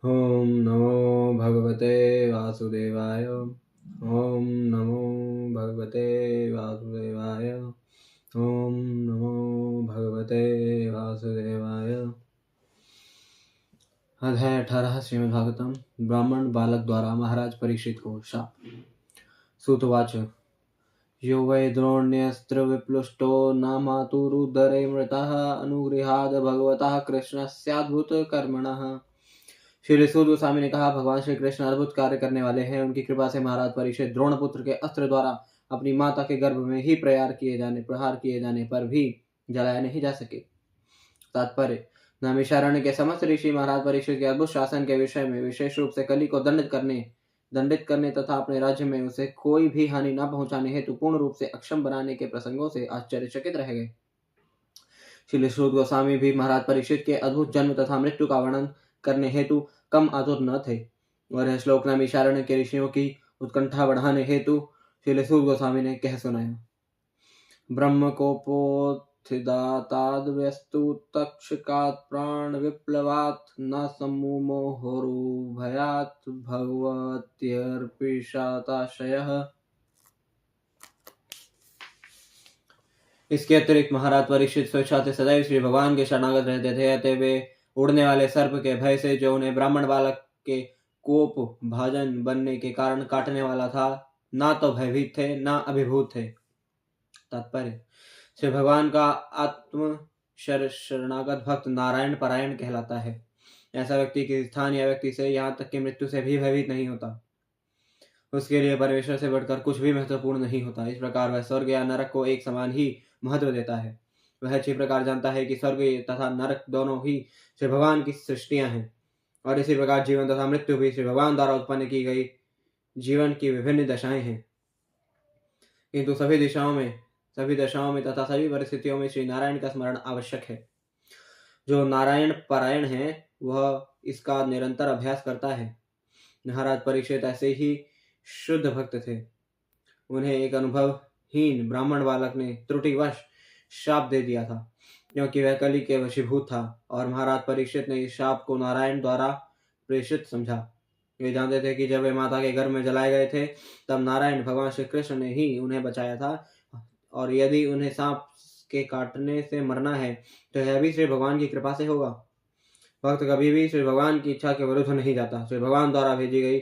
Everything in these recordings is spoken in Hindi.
ओम नमो भगवते वासुदेवाय। ओम नमो भगवते वासुदेवाय। ओम नमो भगवते वासुदेवाय। अध्याय 18 श्रीमद्भागवतम। ब्राह्मण बालक द्वारा महाराज परीक्षित को शाप। सूतवाच। यो वै द्रोण्यस्त्र विप्लुष्टो न मातुरुदरे मृतः अनुगृहाद भगवतः कृष्णस्याद्भुत कर्मणः। श्री सूत गोस्वामी ने कहा, भगवान श्री कृष्ण अद्भुत कार्य करने वाले हैं। उनकी कृपा से महाराज परीक्षित द्रोण पुत्र के अस्त्र द्वारा अपनी माता के गर्भ में ही प्रहार किए जाने पर भी जलाए नहीं जा सके। तात्पर्य, नैमिषारण्य के समस्त ऋषि महाराज परीक्षित के अद्भुत शासन के विषय में, विशेष रूप से कली को दंडित करने तथा अपने राज्य में उसे कोई भी हानि न पहुंचाने हेतु पूर्ण रूप से अक्षम बनाने के प्रसंगों से आश्चर्यचकित रह गए। श्री सूत गोस्वामी भी महाराज परीक्षित के अद्भुत जन्म तथा मृत्यु का वर्णन करने हेतु कम आतुर न थे, और यह श्लोक नैमिषारण्य के ऋषियों की उत्कंठा बढ़ाने हेतु श्री सूत गोस्वामी ने कह सुनाया। ब्रह्म कोपोत्थिदाताद्व्यस्तु तक्षकात् प्राण विप्लवात् न सम्मुमोहोरुभयात् भगवत्यर्पिशाताशयः। इसके अतिरिक्त महाराज परीक्षित स्वेच्छा से सदैव श्री भगवान के शरणागत रहते थे, अतः वे उड़ने वाले सर्प के भय से, जो उन्हें ब्राह्मण बालक के कोप भाजन बनने के कारण काटने वाला था, ना तो भयभीत थे ना अभिभूत थे। तात्पर्य, श्री भगवान का आत्म शरणागत भक्त नारायण परायण कहलाता है। ऐसा व्यक्ति किसी स्थान या व्यक्ति से, यहाँ तक कि मृत्यु से भी भयभीत नहीं होता। उसके लिए परमेश्वर से बढ़कर कुछ भी महत्वपूर्ण नहीं होता। इस प्रकार वह स्वर्ग या नरक को एक समान ही महत्व देता है। वह अच्छी प्रकार जानता है कि स्वर्ग तथा नरक दोनों ही श्री भगवान की सृष्टियां हैं, और इसी प्रकार जीवन तथा मृत्यु भी श्री भगवान द्वारा उत्पन्न की गई जीवन की विभिन्न दशाएं हैं। किंतु सभी दशाओं में तथा सभी परिस्थितियों में श्री नारायण का स्मरण आवश्यक है। जो नारायण परायण है वह इसका निरंतर अभ्यास करता है। महाराज परीक्षित ऐसे ही शुद्ध भक्त थे। उन्हें एक अनुभवहीन ब्राह्मण बालक ने त्रुटिवश शाप दे दिया था, क्योंकि वह कली के वशीभूत था, और महाराज परीक्षित ने इस शाप को नारायण द्वारा प्रेषित समझा। वे जानते थे कि जब वे माता के गर्भ में जलाए गए थे, तब नारायण भगवान श्री कृष्ण ने ही उन्हें बचाया था, और यदि उन्हें सांप के काटने से मरना है तो यह भी श्री भगवान की कृपा से होगा। भक्त कभी भी श्री भगवान की इच्छा के विरुद्ध नहीं जाता। श्री भगवान द्वारा भेजी गई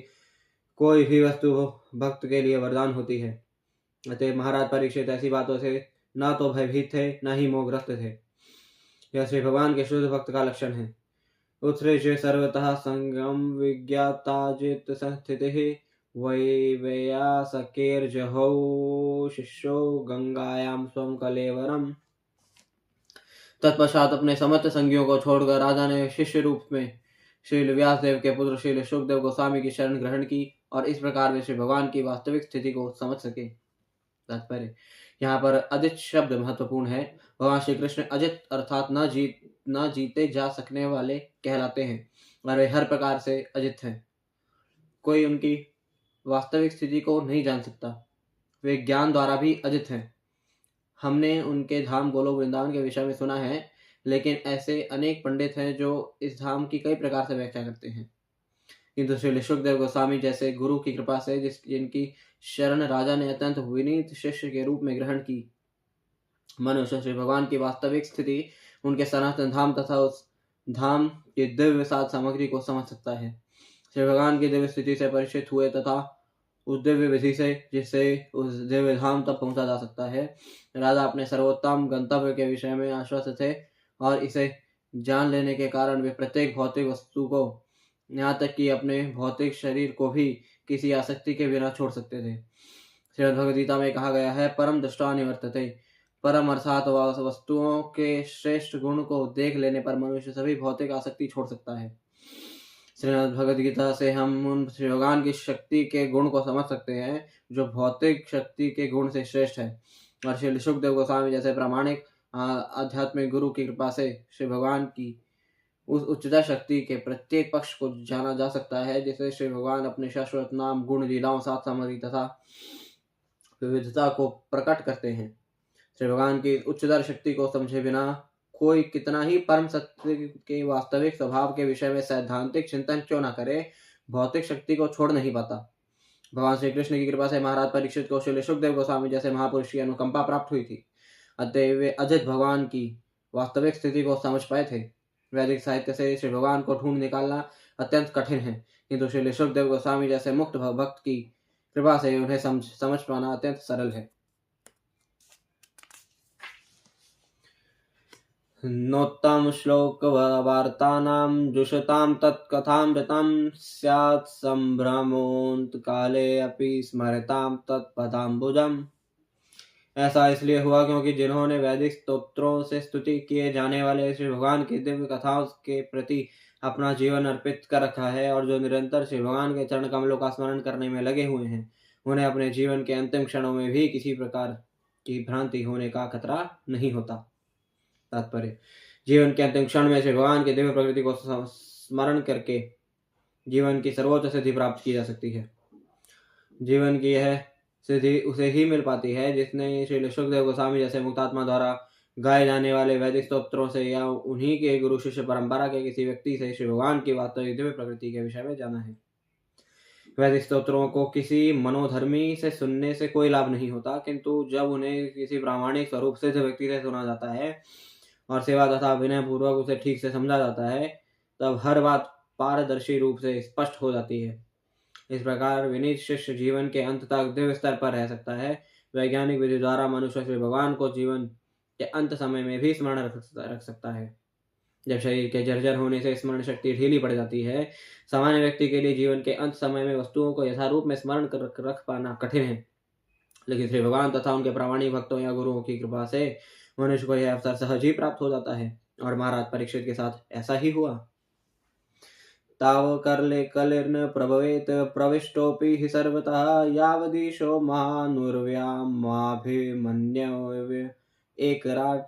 कोई भी वस्तु भक्त के लिए वरदान होती है। अतः महाराज परीक्षित ऐसी बातों से ना तो भयभीत थे, न ही मोहग्रस्त थे। यह श्री भगवान के शुद्ध भक्त का लक्षण है। उत्सृज्य सर्वतः संगम विज्ञाताजित संस्थितिः वैवयासकेर्जहौ शिष्यो गंगायां स्वं कलेवरम। तत्पश्चात अपने समस्त संगियों को छोड़कर राजा ने शिष्य रूप में श्री व्यासदेव के पुत्र श्री शुकदेव गोस्वामी की शरण ग्रहण की, और इस प्रकार वे श्री भगवान की वास्तविक स्थिति को समझ सके। तात्पर्य, यहाँ पर अजित शब्द महत्वपूर्ण है। भगवान श्री कृष्ण अजित अर्थात न जीते जा सकने वाले कहलाते हैं, और वे हर प्रकार से अजित हैं। कोई उनकी वास्तविक स्थिति को नहीं जान सकता। वे ज्ञान द्वारा भी अजित हैं। हमने उनके धाम गोलोक वृंदावन के विषय में सुना है, लेकिन ऐसे अनेक पंडित हैं जो इस धाम की कई प्रकार से व्याख्या करते हैं, किंतु श्री शुकदेव गोस्वामी जैसे गुरु की कृपा से, जिनकी शरण राजा ने अत्यंत विनीत शिष्य के रूप में ग्रहण की, मनुष्य श्री भगवान की वास्तविक स्थिति, उनके सनातन धाम तथा उस धाम की दिव्य साध सामग्री को समझ सकता है। श्री भगवान की दिव्य स्थिति से परिचित हुए तथा उस दिव्य विधि से जिससे उस दिव्य धाम तक पहुंचा जा सकता है, राजा अपने सर्वोत्तम गंतव्य के विषय में आश्वस्त थे, और इसे जान लेने के कारण वे प्रत्येक भौतिक वस्तु को, यहाँ तक कि अपने भौतिक शरीर को भी किसी आसक्ति के बिना छोड़ सकते थे। श्रीमद् भगवद गीता में कहा गया है, परम दृष्टा निवर्तते। परम अर्थात वस्तुओं के श्रेष्ठ गुण को देख लेने पर मनुष्य सभी भौतिक आसक्ति छोड़ सकता है। श्रीमद् भगवद गीता से हम उन श्री भगवान की शक्ति के गुण को समझ सकते हैं जो भौतिक शक्ति के गुण से श्रेष्ठ है, और श्री शुकदेव गोस्वामी जैसे प्रामाणिक आध्यात्मिक गुरु की कृपा से श्री भगवान की उस उच्चता शक्ति के प्रत्येक पक्ष को जाना जा सकता है, जिसे श्री भगवान अपने शाश्वत नाम, गुण, लीलाओं, साथ सामग्री तथा विविधता को प्रकट करते हैं। श्री भगवान की उच्चतर शक्ति को समझे बिना कोई कितना ही परम सत्य के वास्तविक स्वभाव के विषय में सैद्धांतिक चिंतन क्यों न करे, भौतिक शक्ति को छोड़ नहीं पाता। भगवान श्री कृष्ण की कृपा से महाराज परीक्षित को श्री सुखदेव गोस्वामी जैसे महापुरुष की अनुकंपा प्राप्त हुई थी। अतः वे अजज भगवान की वास्तविक स्थिति को समझ पाए थे। वैदिक साहित्य से श्री भगवान को ढूंढ निकालना अत्यंत कठिन है, किंतु श्री सुखदेव गोस्वामी जैसे मुक्त भक्त की कृपा से उन्हें समझ पाना अत्यंत सरल है। नोत्तम श्लोक वार्तानां जुषतां तत्कथामृतं स्यात् संभ्रमोऽन्त काले अपि स्मरतां तत्पदाम्बुजम्। ऐसा इसलिए हुआ क्योंकि जिन्होंने वैदिक स्तोत्रों से स्तुति किए जाने वाले श्री भगवान की दिव्य कथाओं के प्रति अपना जीवन अर्पित कर रखा है और जो निरंतर श्री भगवान के चरण कमलों का स्मरण करने में लगे हुए हैं, उन्हें अपने जीवन के अंतिम क्षणों में भी किसी प्रकार की भ्रांति होने का खतरा नहीं होता। तात्पर्य, जीवन के अंतिम क्षण में श्री भगवान की दिव्य प्रकृति को स्मरण करके जीवन की सर्वोच्च सिद्धि प्राप्त की जा सकती है। जीवन की यह सिद्धि उसे ही मिल पाती है जिसने श्री सुखदेव गोस्वामी जैसे मुक्तात्मा द्वारा गाए जाने वाले वैदिक स्तोत्रों से या उन्हीं के गुरु शिष्य परंपरा के किसी व्यक्ति से श्री भगवान की वास्तविक दिव्य प्रकृति के विषय में जाना है। वैदिक स्तोत्रों को किसी मनोधर्मी से सुनने से कोई लाभ नहीं होता, किंतु जब उन्हें किसी प्रामाणिक स्वरूप सिद्ध व्यक्ति से सुना जाता है और सेवा तथा विनय पूर्वक उसे ठीक से समझा जाता है, तब हर बात पारदर्शी रूप से स्पष्ट हो जाती है। इस प्रकार विनीत शिष्य जीवन के अंत तक दिव्य स्तर पर रह सकता है। वैज्ञानिक विधि द्वारा मनुष्य श्री भगवान को जीवन के अंत समय में भी स्मरण रख सकता है। जब शरीर के जर्जर होने से स्मरण शक्ति ढीली पड़ जाती है, सामान्य व्यक्ति के लिए जीवन के अंत समय में वस्तुओं को यथारूप में स्मरण कर रख पाना कठिन है, लेकिन श्री भगवान तथा उनके प्रामाणिक भक्तों या गुरुओं की कृपा से मनुष्य को यह अवसर सहज ही प्राप्त हो जाता है। और महाराज परीक्षित के साथ ऐसा ही हुआ। ताव करले कलिर्न प्रभवेत प्रविष्टोपि हि सर्वतः यावदीशो महानुर्व्यामाभिमन्यु एकराट।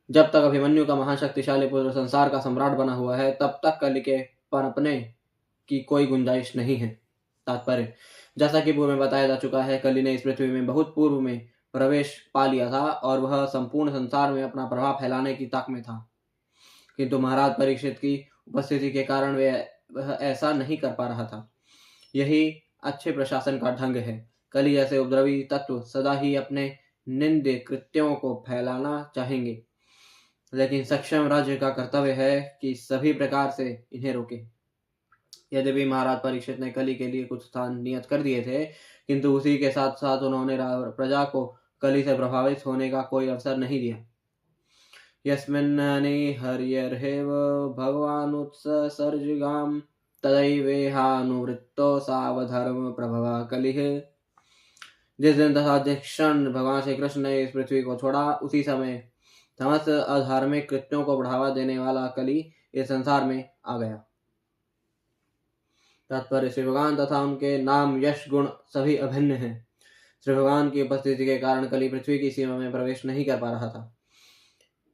जब तक अभिमन्यु का महाशक्तिशाली पुत्र संसार का सम्राट बना हुआ है, तब तक कलि के पनपने की कोई गुंजाइश नहीं है। तात्पर्य, जैसा कि पूर्व में बताया जा चुका है, कलि ने इस पृथ्वी में बहुत पूर्व में प्रवेश पा लिया था और वह संपूर्ण संसार में अपना प्रभाव फैलाने की ताक में था, किंतु महाराज परीक्षित की उपस्थिति के कारण वह ऐसा नहीं कर पा रहा था। यही अच्छे प्रशासन का ढंग है। कलि जैसे उपद्रवी तत्व सदा ही अपने निंदे कृत्यों को फैलाना चाहेंगे, लेकिन सक्षम राज्य का कर्तव्य है कि सभी प्रकार से इन्हें रोके। यद्यपि महाराज परीक्षित ने कलि के लिए कुछ स्थान नियत कर दिए थे, किंतु उसी के साथ साथ उन्होंने प्रजा को कलि से प्रभावित होने का कोई अवसर नहीं दिया। यस्मिन्ननि हर्यर्हेव भगवानुत्सर्जिगाम तदैवेहानुवृत्तो सावधर्म प्रभवा कलिः। जिस दिन तथा जिस क्षण भगवान श्री कृष्ण ने इस पृथ्वी को छोड़ा, उसी समय समस्त अधार्मिक कृत्यों को बढ़ावा देने वाला कलि इस संसार में आ गया। तात्पर्य, श्री भगवान तथा उनके नाम यश गुण सभी अभिन्न हैं। श्री भगवान की उपस्थिति के कारण कलि पृथ्वी की सीमा में प्रवेश नहीं कर पा रहा था।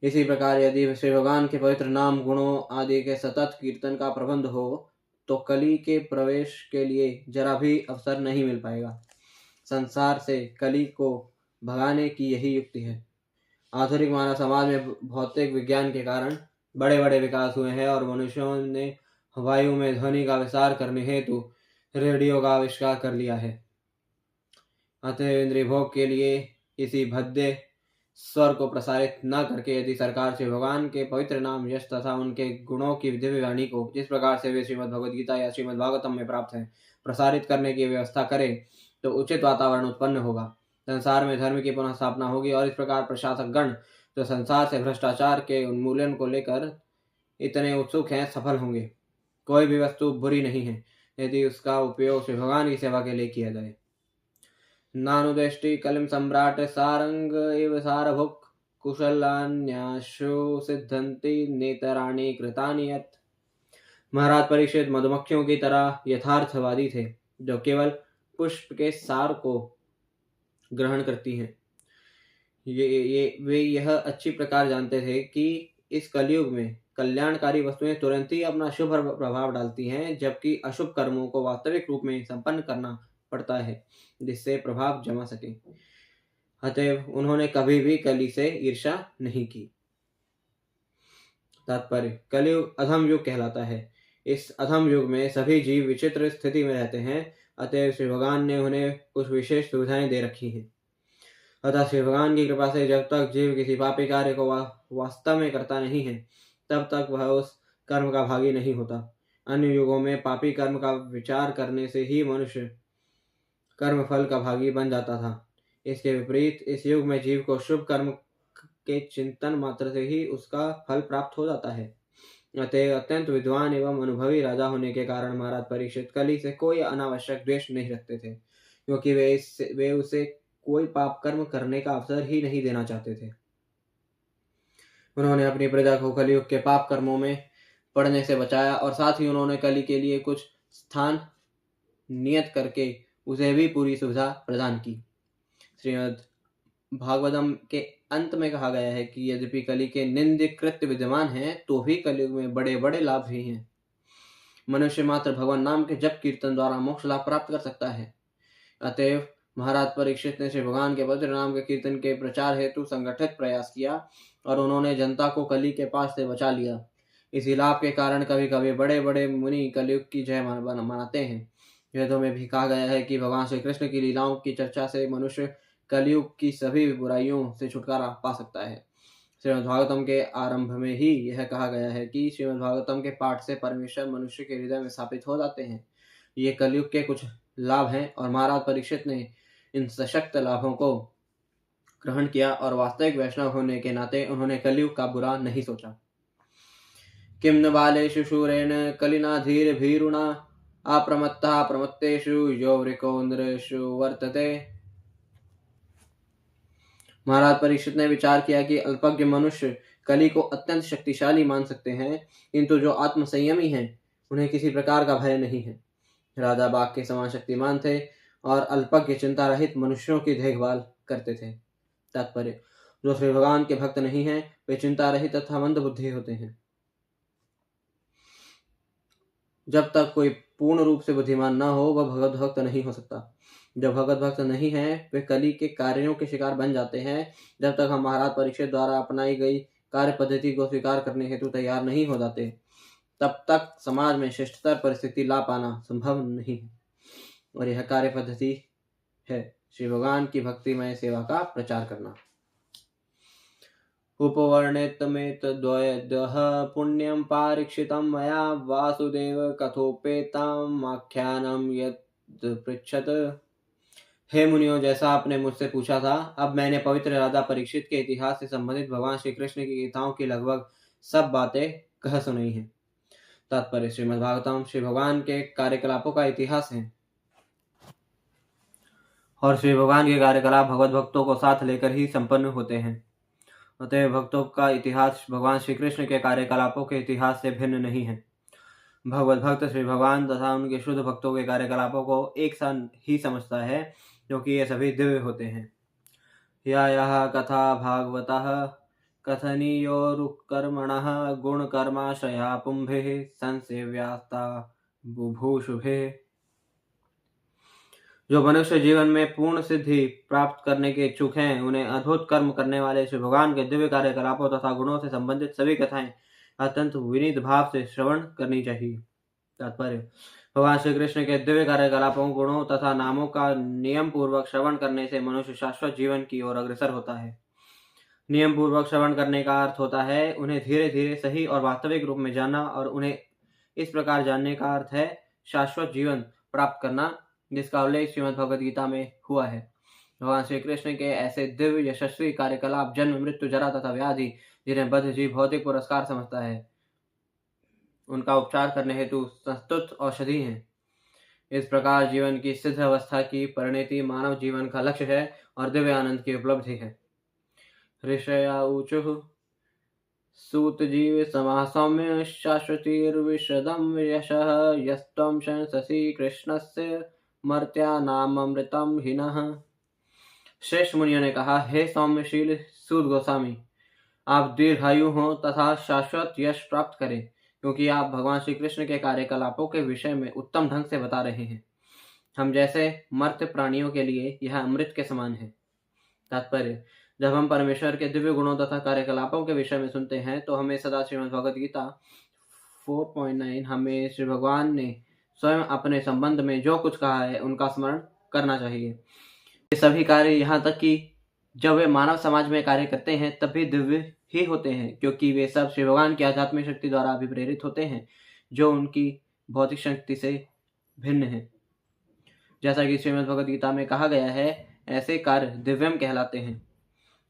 इसी प्रकार यदि श्री भगवान के पवित्र नाम गुणों आदि के सतत कीर्तन का प्रबंध हो, तो कलि के प्रवेश के लिए जरा भी अवसर नहीं मिल पाएगा। संसार से कलि को भगाने की यही युक्ति है। आधुनिक मानव समाज में भौतिक विज्ञान के कारण बड़े बड़े विकास हुए हैं और मनुष्यों ने वायु में ध्वनि का विस्तार करने हेतु रेडियो का आविष्कार कर लिया है। अतः इंद्रिय भोग के लिए इसी भद्दे स्वर को प्रसारित न करके यदि सरकार श्री भगवान के पवित्र नाम यश तथा उनके गुणों की दिव्य वाणी को जिस प्रकार से वे श्रीमद् भगवद गीता या श्रीमद् भागवतम में प्राप्त है प्रसारित करने की व्यवस्था करे, तो उचित वातावरण उत्पन्न होगा, संसार में धर्म की पुनः स्थापना होगी और इस प्रकार प्रशासक गण जो संसार से भ्रष्टाचार के उन्मूलन को लेकर इतने उत्सुक हैं, सफल होंगे। कोई भी वस्तु बुरी नहीं है यदि उसका उपयोग श्री भगवान की सेवा के लिए किया जाए। नानुदेष्टि कलिम सम्राट सारंग एव सारभुक कुशलान्याशु सिद्धंति नेतराणि कृतानि यत्। महाराज परीक्षित मधुमक्खियों की तरह यथार्थवादी थे, जो केवल पुष्प के सार को ग्रहण करती हैं। वे यह अच्छी प्रकार जानते थे कि इस कलयुग में कल्याणकारी वस्तुएं तुरंत ही अपना शुभ प्रभाव डालती हैं, जबकि अशुभ कर्मों को वास्तविक रूप में संपन्न करना पड़ता है जिससे प्रभाव जमा सके। अतएव उन्होंने कभी भी कली से ईर्ष्या नहीं की। तात्पर्य, कलयुग अधम युग कहलाता है। इस अधम युग में सभी जीव विचित्र स्थिति में रहते हैं, अतएव श्री भगवान ने उन्हें कुछ विशेष सुविधाएं दे रखी हैं। अतः श्री भगवान की कृपा से जब तक जीव किसी पापी कार्य को वास्तव में करता नहीं है, तब तक वह उस कर्म का भागी नहीं होता। अन्य युगों में पापी कर्म का विचार करने से ही मनुष्य कर्म फल का भागी बन जाता था। इसके विपरीत इस युग में जीव को शुभ कर्म के चिंतन मात्र से ही उसका फल प्राप्त हो जाता है। अतः अत्यंत विद्वान एवं अनुभवी राजा होने के कारण महाराज परीक्षित कली से कोई अनावश्यक द्वेष नहीं रखते थे, क्योंकि वे उसे कोई पाप कर्म करने का अवसर ही नहीं देना चाहते थे। उन्होंने अपनी प्रजा को कलयुग के पाप कर्मों में पड़ने से बचाया और साथ ही उन्होंने कली के लिए कुछ स्थान नियत करके उसे भी पूरी सुविधा प्रदान की। श्रीमद् भागवतम के अंत में कहा गया है कि यद्यपि कली के निंद्य कृत्य विद्यमान हैं, तो भी कलयुग में बड़े बड़े लाभ भी हैं। मनुष्य मात्र भगवान नाम के जप कीर्तन द्वारा मोक्ष लाभ प्राप्त कर सकता है। अतएव महाराज परीक्षित ने श्री भगवान के भद्र नाम के कीर्तन के प्रचार हेतु संगठित प्रयास किया और उन्होंने जनता को कली के पास से बचा लिया। इसी लाभ के कारण कभी कभी बड़े बड़े मुनि कलयुग की जय मनाते हैं। वेदों में भी कहा गया है कि भगवान श्री कृष्ण की लीलाओं की चर्चा से मनुष्य कलयुग की सभी बुराइयों से छुटकारा पा सकता है। श्रीमद् भागवतम के आरंभ में ही यह कहा गया है कि श्रीमद् भागवतम के पाठ से परमेश्वर मनुष्य के हृदय में स्थापित हो जाते हैं। ये कलयुग के कुछ लाभ हैं और महाराज परीक्षित ने इन सशक्त लाभों को ग्रहण किया और वास्तविक वैष्णव होने के नाते उन्होंने कलयुग का बुरा नहीं सोचा। किम न बालेषु शूरेण कलिना धीर भीरुणा अप्रमत्ता प्रमत्तेषु यो वृकोन्द्रेषु वर्तते। महाराज परीक्षित ने विचार किया कि अल्पज्ञ मनुष्य कली को अत्यंत शक्तिशाली मान सकते हैं, किंतु जो आत्म संयमी हैं उन्हें किसी प्रकार का भय नहीं है। राजा बाघ के समान शक्तिमान थे और अल्पज्ञ चिंता रहित मनुष्यों की देखभाल करते थे। तात्पर्य, जो श्री भगवान के भक्त नहीं हैं वे चिंता रहित तथा मंद बुद्धि होते हैं। जब तक कोई पूर्ण रूप से बुद्धिमान न हो वह भगवत भक्त नहीं हो सकता। जब भगवत भक्त नहीं है वे कली के कार्यों के शिकार बन जाते हैं। जब तक हम महाराज परीक्षित द्वारा अपनाई गई कार्य पद्धति को स्वीकार करने हेतु तैयार नहीं हो जाते, तब तक समाज में शिष्टतर परिस्थिति ला पाना संभव नहीं है। और यह कार्य पद्धति है श्री भगवान की भक्तिमय सेवा का प्रचार करना। उपवर्णितमेतद्वयः पुण्यं पारीक्षितं मया वासुदेव कथोपेताम् आख्यानं यत् पृच्छत। हे मुनियों, जैसा आपने मुझसे पूछा था, अब मैंने पवित्र राजा परीक्षित के इतिहास से संबंधित भगवान श्री कृष्ण की गीताओं की लगभग सब बातें कह सुनाई हैं। तात्पर्य, श्रीमद् भागवतम श्री भगवान के कार्यकलापों का इतिहास है और श्री भगवान के कार्यकलाप भगवत भक्तों को साथ लेकर ही संपन्न होते हैं। अतः भक्तों का इतिहास भगवान श्री कृष्ण के कार्यकलापों के इतिहास से भिन्न नहीं है। भगवत भक्त श्री भगवान तथा उनके शुद्ध भक्तों के कार्यकलापों को एक सा ही समझता है, क्योंकि ये सभी दिव्य होते हैं। या कथा भागवतः कथनीयोरुत्कर्मणः गुणकर्माश्रया पुंभिः संसेव्यास्ता बुभूषुभिः। जो मनुष्य जीवन में पूर्ण सिद्धि प्राप्त करने के इच्छुक हैं, उन्हें अद्भुत कर्म करने वाले श्री भगवान के दिव्य कार्यकलापों तथा गुणों से संबंधित सभी कथाएं अत्यंत विनीत भाव से श्रवण करनी चाहिए। तात्पर्य, भगवान श्री कृष्ण के दिव्य कार्यकलापों, गुणों तथा नामों का नियम पूर्वक श्रवण करने से मनुष्य शाश्वत जीवन की ओर अग्रसर होता है। नियम पूर्वक श्रवण करने का अर्थ होता है उन्हें धीरे धीरे सही और वास्तविक रूप में जानना, और उन्हें इस प्रकार जानने का अर्थ है शाश्वत जीवन प्राप्त करना, जिसका उल्लेख श्रीमद् भगवद गीता में हुआ है। भगवान श्री कृष्ण के ऐसे दिव्य यशस्वी कार्यकलाप जन्म, मृत्यु, जरा तथा व्याधि, जिन्हें बद्ध जीव भौतिक पुरस्कार समझता है, उनका उपचार करने हेतु संस्तुत औषधि हैं। इस प्रकार जीवन की सिद्ध अवस्था की परिणति मानव जीवन का लक्ष्य है और दिव्य आनंद की उपलब्धि है। ऋषया ऊचुः सूत जीव समा सौम्य शाश्वतीर्विशदं यशः यस्त्वं शंससि कृष्णस्य मर्त्यानामृतं हिनः। श्रेष्ठ मुनियों ने कहा, हे सौम्यशील सूत गोस्वामी, आप दीर्घायु हों तथा शाश्वत यश प्राप्त करें, क्योंकि आप भगवान श्री कृष्ण के कार्यकलापों के विषय में उत्तम ढंग से बता रहे हैं। हम जैसे मर्त्य प्राणियों के लिए यह अमृत के समान है। तात्पर्य: जब हम परमेश्वर के दिव्य गुणों तथा कार्यकलापों के विषय में सुनते हैं तो हमें सदा श्रीमद् भगवद गीता 4.9 हमें श्री भगवान ने स्वयं अपने संबंध में जो कुछ कहा है उनका स्मरण करना चाहिए। ये सभी कार्य, यहाँ तक कि जब वे मानव समाज में कार्य करते हैं तब भी दिव्य ही होते हैं, क्योंकि वे सब श्री भगवान की आध्यात्मिक शक्ति द्वारा अभिप्रेरित होते हैं जो उनकी भौतिक शक्ति से भिन्न है। जैसा कि श्रीमद् भगवद गीता में कहा गया है, ऐसे कार्य दिव्यम कहलाते हैं।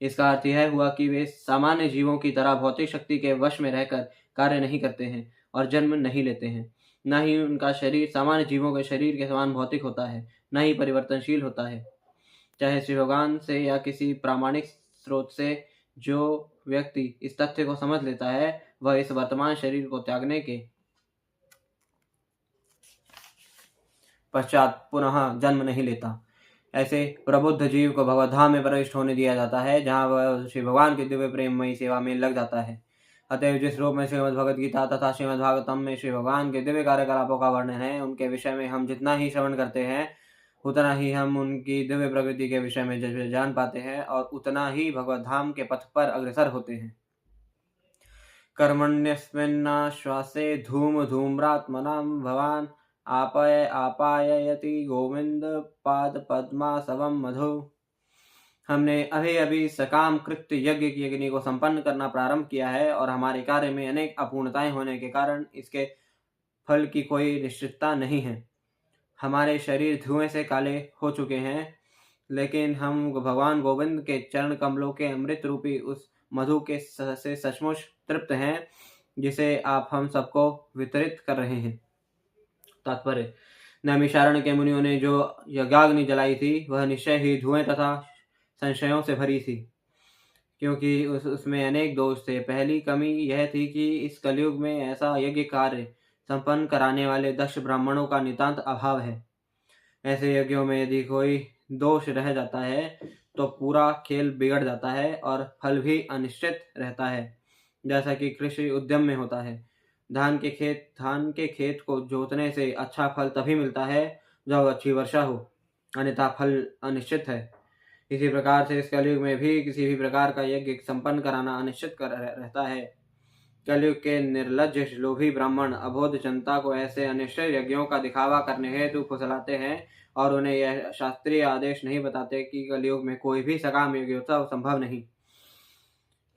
इसका अर्थ यह हुआ कि वे सामान्य जीवों की तरह भौतिक शक्ति के वश में रहकर कार्य नहीं करते हैं और जन्म नहीं लेते हैं। न ही उनका शरीर सामान्य जीवों के शरीर के समान भौतिक होता है, न ही परिवर्तनशील होता है। चाहे श्री भगवान से या किसी प्रामाणिक स्रोत से जो व्यक्ति इस तथ्य को समझ लेता है, वह इस वर्तमान शरीर को त्यागने के पश्चात पुनः जन्म नहीं लेता। ऐसे प्रबुद्ध जीव को भगवत धाम में प्रविष्ट होने दिया जाता है, जहाँ वह श्री भगवान की दिव्य प्रेममयी सेवा में लग जाता है। अतएव जिस रूप में श्रीमद् भगवद गीता तथा श्रीमद् भागवतम में श्री भगवान के दिव्य कार्यकलापों का वर्णन है, उनके विषय में हम जितना ही श्रवण करते हैं उतना ही हम उनकी दिव्य प्रकृति के विषय में जान पाते हैं और उतना ही भगवत धाम के पथ पर अग्रसर होते हैं। कर्मण्यस्मिन्नाश्वासे धूम धूम्रात्मनां भवान आपायति गोविंद पाद पद्मासवम मधु। हमने अभी अभी सकाम कृत्य यज्ञ की अग्नि को संपन्न करना प्रारंभ किया है और हमारे कार्य में अनेक अपूर्णताएं होने के कारण इसके फल की कोई निश्चितता नहीं है। हमारे शरीर धुएं से काले हो चुके हैं, लेकिन हम भगवान गोविंद के चरण कमलों के अमृत रूपी उस मधु के से सचमुच तृप्त हैं, जिसे आप हम सबको वितरित कर रहे हैं। तात्पर्य: नैमिषारण्य के मुनियों ने जो यज्ञाग्नि जलाई थी वह निश्चय ही धुएं तथा संशयों से भरी थी, क्योंकि उसमें अनेक दोष थे। पहली कमी यह थी कि इस कलयुग में ऐसा यज्ञ कार्य संपन्न कराने वाले दक्ष ब्राह्मणों का नितांत अभाव है। ऐसे यज्ञों में यदि कोई दोष रह जाता है तो पूरा खेल बिगड़ जाता है और फल भी अनिश्चित रहता है, जैसा कि कृषि उद्यम में होता है। धान के खेत को जोतने से अच्छा फल तभी मिलता है जब अच्छी वर्षा हो, अन्यथा फल अनिश्चित है। इसी प्रकार से इस कलयुग में भी किसी भी प्रकार का यज्ञ संपन्न कराना अनिश्चित रहता है। कलयुग के निर्लज्ज लोभी ब्राह्मण अबोध जनता को ऐसे अनिश्चित यज्ञों का दिखावा करने हेतु फुसलाते हैं और उन्हें यह शास्त्रीय आदेश नहीं बताते कि कलयुग में कोई भी सकाम यज्ञोत्सव संभव नहीं,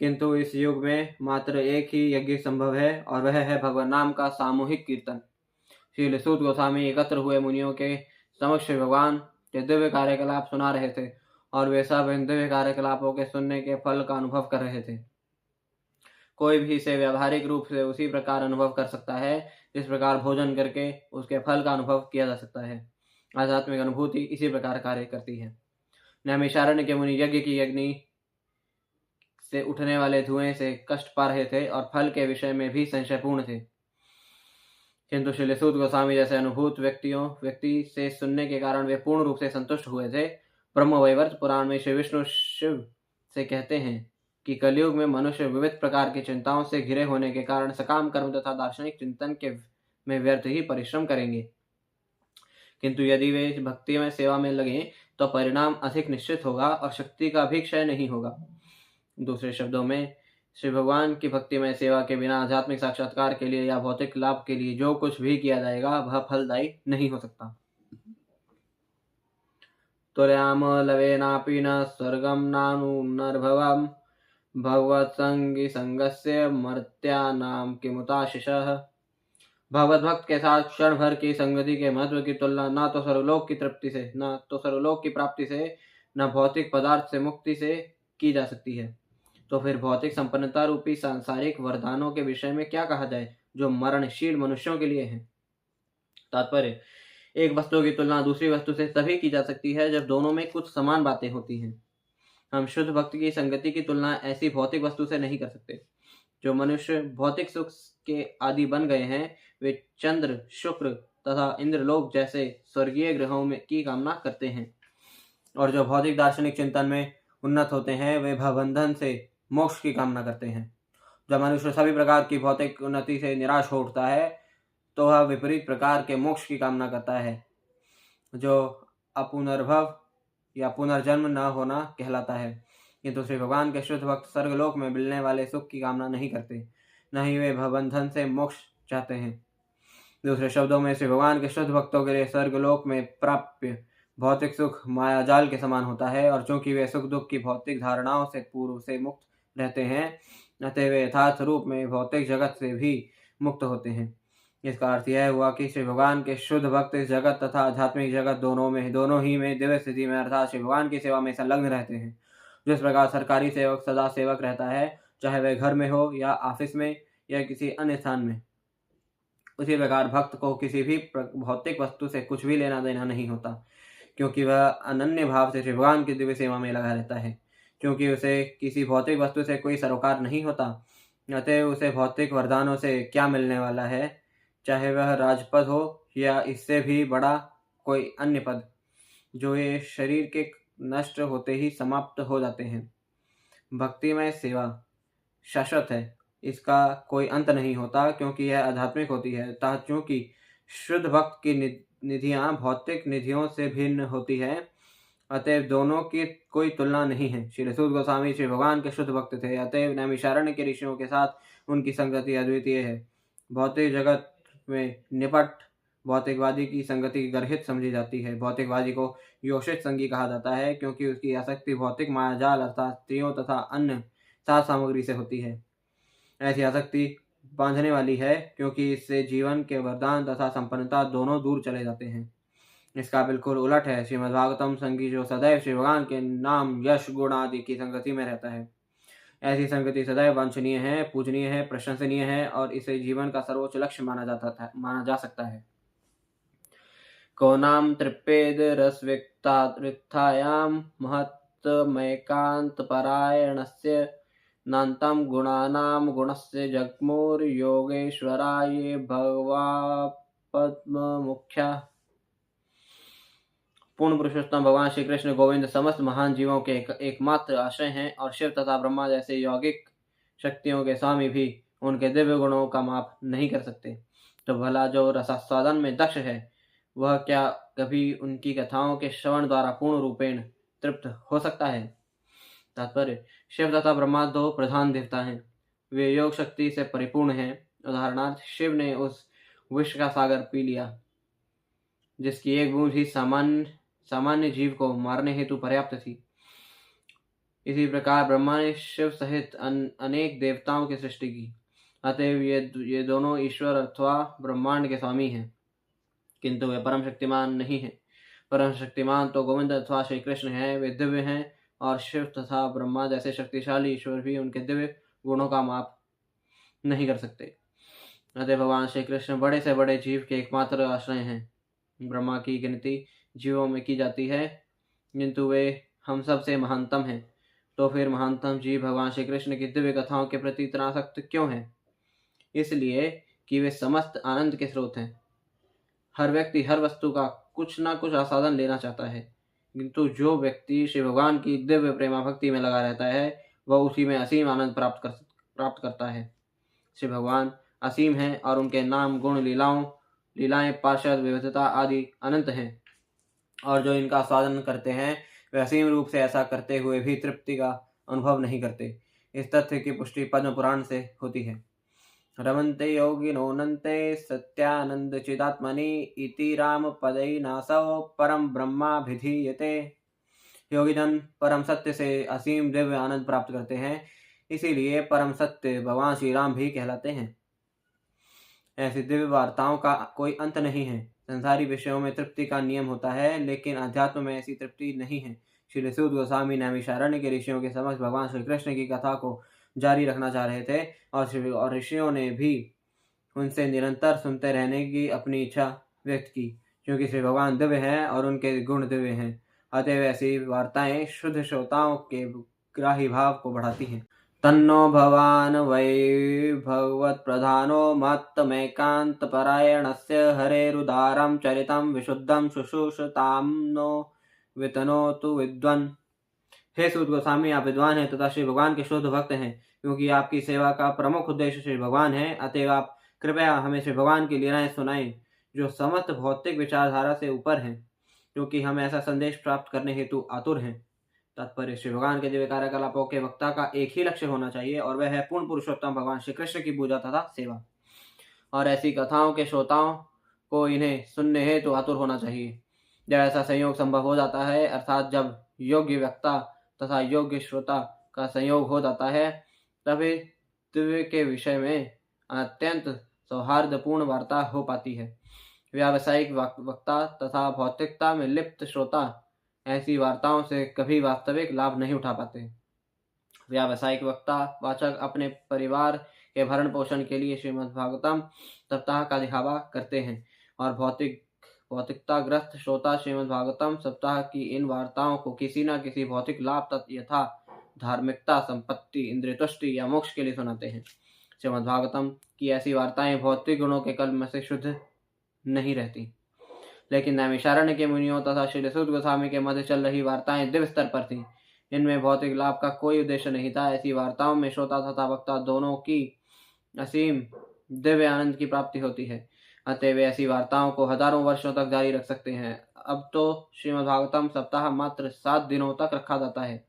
किंतु इस युग में मात्र एक ही यज्ञ संभव है और वह है भगवान नाम का सामूहिक कीर्तन। श्री सूत गोस्वामी एकत्र हुए मुनियों के समक्ष भगवान के दिव्य कार्यकलाप सुना रहे थे और वे सब इन दिव्य कार्यकलापों के सुनने के फल का अनुभव कर रहे थे। कोई भी इसे व्यावहारिक रूप से उसी प्रकार अनुभव कर सकता है जिस प्रकार भोजन करके उसके फल का अनुभव किया जा सकता है। आध्यात्मिक अनुभूति इसी प्रकार कार्य करती है। नैमिषारण्य के मुनि यज्ञ की अग्नि से उठने वाले धुएं से कष्ट पा रहे थे और फल के विषय में भी संशयपूर्ण थे, किंतु श्री सूत गोस्वामी जैसे अनुभूत व्यक्ति से सुनने के कारण वे पूर्ण रूप से संतुष्ट हुए थे। ब्रह्म वैवर्त पुराण में श्री विष्णु शिव से कहते हैं कि कलयुग में मनुष्य विविध प्रकार की चिंताओं से घिरे होने के कारण सकाम कर्म तथा दार्शनिक चिंतन में व्यर्थ ही परिश्रम करेंगे, किंतु यदि वे भक्ति में सेवा में लगे तो परिणाम अधिक निश्चित होगा और शक्ति का भी क्षय नहीं होगा। दूसरे शब्दों में, श्री भगवान की भक्ति में सेवा के बिना आध्यात्मिक साक्षात्कार के लिए या भौतिक लाभ के लिए जो कुछ भी किया जाएगा वह फलदायी नहीं हो सकता। तुर्याम लवेनापि न स्वर्गम नानुर्भवम् भगवत संगी संगस्य मर्त्यानाम किमुताशिषः। भगवत भक्त के साथ क्षण भर की संगति के महत्व की तुलना न तो सर्वलोक की तृप्ति से, न तो सर्वलोक की प्राप्ति से, न भौतिक पदार्थ से मुक्ति से की जा सकती है। तो फिर भौतिक संपन्नता रूपी सांसारिक वरदानों के विषय में क्या कहा जाए जो मरणशील मनुष्यों के लिए है। तात्पर्य: एक वस्तु की तुलना दूसरी वस्तु से तभी की जा सकती है जब दोनों में कुछ समान बातें होती हैं। हम शुद्ध भक्त की संगति की तुलना ऐसी भौतिक वस्तु से नहीं कर सकते। जो मनुष्य भौतिक सुख के आदि बन गए हैं वे चंद्र, शुक्र तथा इंद्रलोक जैसे स्वर्गीय ग्रहों में की कामना करते हैं, और जो भौतिक दार्शनिक चिंतन में उन्नत होते हैं वे भवबंधन से मोक्ष की कामना करते हैं। जब मनुष्य सभी प्रकार की भौतिक उन्नति से निराश हो उठता है तो वह विपरीत प्रकार के मोक्ष की कामना करता है, जो अपुनर्भव या पुनर्जन्म न होना कहलाता है। किंतु श्री भगवान के शुद्ध भक्त स्वर्गलोक में मिलने वाले सुख की कामना नहीं करते, न ही वे भवबंधन से मोक्ष चाहते हैं। दूसरे शब्दों में श्री भगवान के शुद्ध भक्तों के लिए स्वर्गलोक में प्राप्य भौतिक सुख माया जाल के समान होता है, और चूंकि वे सुख दुख की भौतिक धारणाओं से पूर्व से मुक्त रहते हैं, अतः वे यथार्थ रूप में भौतिक जगत से भी मुक्त होते हैं। इसका अर्थ यह हुआ कि श्री भगवान के शुद्ध भक्त इस जगत तथा आध्यात्मिक जगत दोनों ही में दिव्य स्थिति में अर्थात श्री भगवान की सेवा में संलग्न रहते हैं। जिस प्रकार सरकारी सेवक सदा सेवक रहता है, चाहे वह घर में हो या ऑफिस में या किसी अन्य स्थान में, उसी प्रकार भक्त को किसी भी भौतिक वस्तु से कुछ भी लेना देना नहीं होता, क्योंकि वह अनन्य भाव से श्री भगवान की दिव्य सेवा में लगा रहता है। क्योंकि उसे किसी भौतिक वस्तु से कोई सरोकार नहीं होता, अतः उसे भौतिक वरदानों से क्या मिलने वाला है, चाहे वह राजपद हो या इससे भी बड़ा कोई अन्य पद, जो ये शरीर के नष्ट होते ही समाप्त हो जाते हैं। भक्तिमय सेवा शाश्वत है, इसका कोई अंत नहीं होता, क्योंकि यह आध्यात्मिक होती है। अतः चूंकि शुद्ध भक्त की निधियां भौतिक निधियों से भिन्न होती है, अतएव दोनों की कोई तुलना नहीं है। श्री सूत गोस्वामी श्री भगवान के शुद्ध भक्त थे, अतएव नैमिषारण्य के ऋषियों के साथ उनकी संगति अद्वितीय है। भौतिक जगत में निपट भौतिकवादी की संगति गर्हित समझी जाती है। भौतिकवादी को योषित संगी कहा जाता है, क्योंकि उसकी आसक्ति भौतिक मायाजाल अर्थात स्त्रियों तथा अन्य साथ सामग्री से होती है। ऐसी आसक्ति बांधने वाली है, क्योंकि इससे जीवन के वरदान तथा संपन्नता दोनों दूर चले जाते हैं। इसका बिल्कुल उलट है श्रीमद्भागवतम संगी, जो सदैव श्री भगवान के नाम यश गुण आदि की संगति में रहता है। ऐसी संगति सदैव वांछनीय है, पूजनीय है, प्रशंसनीय है, और इसे जीवन का सर्वोच्च लक्ष्य माना जा सकता है। को नाम तृप्येद रसविक्तायां महत्तमैकांत परायणस्य नान्तं गुणानां गुणस्य जग्मुर योगेश्वराय भगवापद्ममुख्या। पूर्ण पुरुषोत्तम भगवान श्री कृष्ण गोविंद समस्त महान जीवों के एकमात्र आश्रय हैं, और शिव तथा ब्रह्मा जैसे यौगिक शक्तियों के स्वामी भी उनके दिव्य गुणों का माप नहीं कर सकते। तो भला जो रसास्वादन में दक्ष है, वह क्या कभी उनकी कथाओं के श्रवण द्वारा पूर्ण रूपेण तृप्त हो सकता है? तात्पर्य, शिव तथा ब्रह्मा दो प्रधान देवता हैं। वे योग शक्ति से परिपूर्ण हैं। उदाहरणार्थ, शिव ने उस विष का सागर पी लिया जिसकी एक बूंद ही सामान्य जीव को मारने हेतु पर्याप्त थी। इसी प्रकार ब्रह्मा ने शिव सहित अनेक देवताओं की सृष्टि की। अतएव ये दोनों ईश्वर अथवा ब्रह्मांड के स्वामी हैं, किंतु वे परम शक्तिमान नहीं हैं। परम शक्तिमान तो गोविंद अथवा श्री कृष्ण हैं, वे दिव्य हैं, और शिव तथा ब्रह्मा जैसे शक्तिशाली ईश्वर भी उनके दिव्य गुणों का माप नहीं कर सकते। अतः भगवान श्री कृष्ण बड़े से बड़े जीव के एकमात्र आश्रय हैं। ब्रह्मा की गिनती जीवों में की जाती है, किंतु वे हम सब से महानतम हैं। तो फिर महानतम जीव भगवान श्री कृष्ण की दिव्य कथाओं के प्रति इतना आसक्त क्यों है? इसलिए कि वे समस्त आनंद के स्रोत हैं। हर व्यक्ति हर वस्तु का कुछ ना कुछ आस्वादन लेना चाहता है, किंतु जो व्यक्ति श्री भगवान की दिव्य प्रेमा भक्ति में लगा रहता है, वह उसी में असीम आनंद प्राप्त करता है। श्री भगवान असीम हैं, और उनके नाम गुण लीलाएं पार्षद विविधता आदि अनंत हैं, और जो इनका स्वादन करते हैं वे असीम रूप से ऐसा करते हुए भी तृप्ति का अनुभव नहीं करते। इस तथ्य की पुष्टि पद्म पुराण से होती है। रमन्ते योगिनोऽनन्ते सत्यानंद चिदात्मनि इति राम पदैनासौ परम ब्रह्माभिधीयते। योगीजन परम सत्य से असीम दिव्य आनंद प्राप्त करते हैं, इसीलिए परम सत्य भगवान श्री राम भी कहलाते हैं। ऐसी दिव्य वार्ताओं का कोई अंत नहीं है। संसारी विषयों में तृप्ति का नियम होता है, लेकिन अध्यात्म में ऐसी तृप्ति नहीं है। श्री सूत गोस्वामी नैमिषारण्य के ऋषियों के समक्ष भगवान श्री कृष्ण की कथा को जारी रखना चाह रहे थे, और ऋषियों ने भी उनसे निरंतर सुनते रहने की अपनी इच्छा व्यक्त की, क्योंकि श्री भगवान दिव्य हैं और उनके गुण दिव्य हैं। अतएव ऐसी वार्ताएं शुद्ध श्रोताओं के ग्राही भाव को बढ़ाती हैं। तन्नो भवान वै भगवत्प्रधानो मत्तमैकान्तपरायणस्य हरेरुदारं चरितं विशुद्धं शुश्रूषतां नो वितनोतु विद्वन्। हे सूत गोस्वामी, आप विद्वान हैं तथा श्री भगवान के शुद्ध भक्त हैं। क्योंकि आपकी सेवा का प्रमुख उद्देश्य श्री भगवान है, अतएव आप कृपया हमें श्री भगवान की लीलाएं सुनाएं, जो समस्त भौतिक विचारधारा से ऊपर हैं। क्योंकि हम ऐसा संदेश प्राप्त करने हेतु आतुर हैं। तात्पर्य, श्री भगवान के दिव्य कार्यकलापों के वक्ता का एक ही लक्ष्य होना चाहिए और वह है पूर्ण पुरुषोत्तम भगवान श्री कृष्ण की पूजा तथा सेवा। और ऐसी कथाओं के श्रोताओं को इन्हें सुनने हेतु आतुर होना चाहिए। जब ऐसा संयोग संभव हो जाता है, अर्थात जब योग्य वक्ता तथा योग्य श्रोता का संयोग हो जाता है, तभी दिव्य के विषय में अत्यंत सौहार्दपूर्ण वार्ता हो पाती है। व्यावसायिक वक्ता तथा भौतिकता में लिप्त श्रोता ऐसी वार्ताओं से कभी वास्तविक लाभ नहीं उठा पाते। व्यावसायिक वक्ता वाचक अपने परिवार के भरण पोषण के लिए श्रीमद्भागवतम सप्ताह का दिखावा करते हैं और भौतिकताग्रस्त श्रोता श्रीमद्भागवतम सप्ताह की इन वार्ताओं को किसी न किसी भौतिक लाभ यथा धार्मिकता, संपत्ति, इंद्रिय तुष्टि या मोक्ष के लिए सुनाते हैं। श्रीमद्भागवतम की ऐसी वार्ताएं भौतिक गुणों के कलम से शुद्ध नहीं रहती, लेकिन नैमिषारण्य के मुनियों तथा श्री सूत गोस्वामी के मध्य चल रही वार्ताएं दिव्य स्तर पर थीं। इनमें भौतिक लाभ का कोई उद्देश्य नहीं था। ऐसी वार्ताओं में श्रोता तथा वक्ता दोनों की असीम दिव्य आनंद की प्राप्ति होती है। अतः वे ऐसी वार्ताओं को हजारों वर्षों तक जारी रख सकते हैं। अब तो श्रीमद्भागवतम सप्ताह मात्र 7 दिनों तक रखा जाता है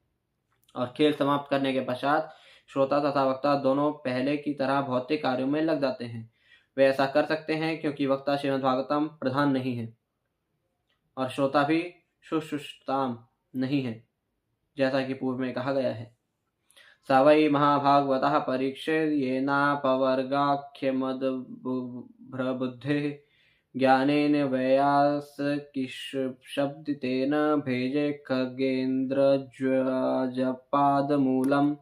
और खेल समाप्त करने के पश्चात श्रोता तथा वक्ता दोनों पहले की तरह भौतिक कार्यों में लग जाते हैं। वे ऐसा कर सकते हैं क्योंकि वक्ता श्रीमद्भागवतम प्रधान नहीं है और श्रोता भी सुश्रुताम नहीं है, जैसा कि पूर्व में कहा गया है। स वै महाभागवतः परीक्षेर्येनापवर्गाख्यमदभ्रबुद्धेः ज्ञानेन वैयासकिशब्दितेन भेजे खगेन्द्रज्वजपादमूलम्।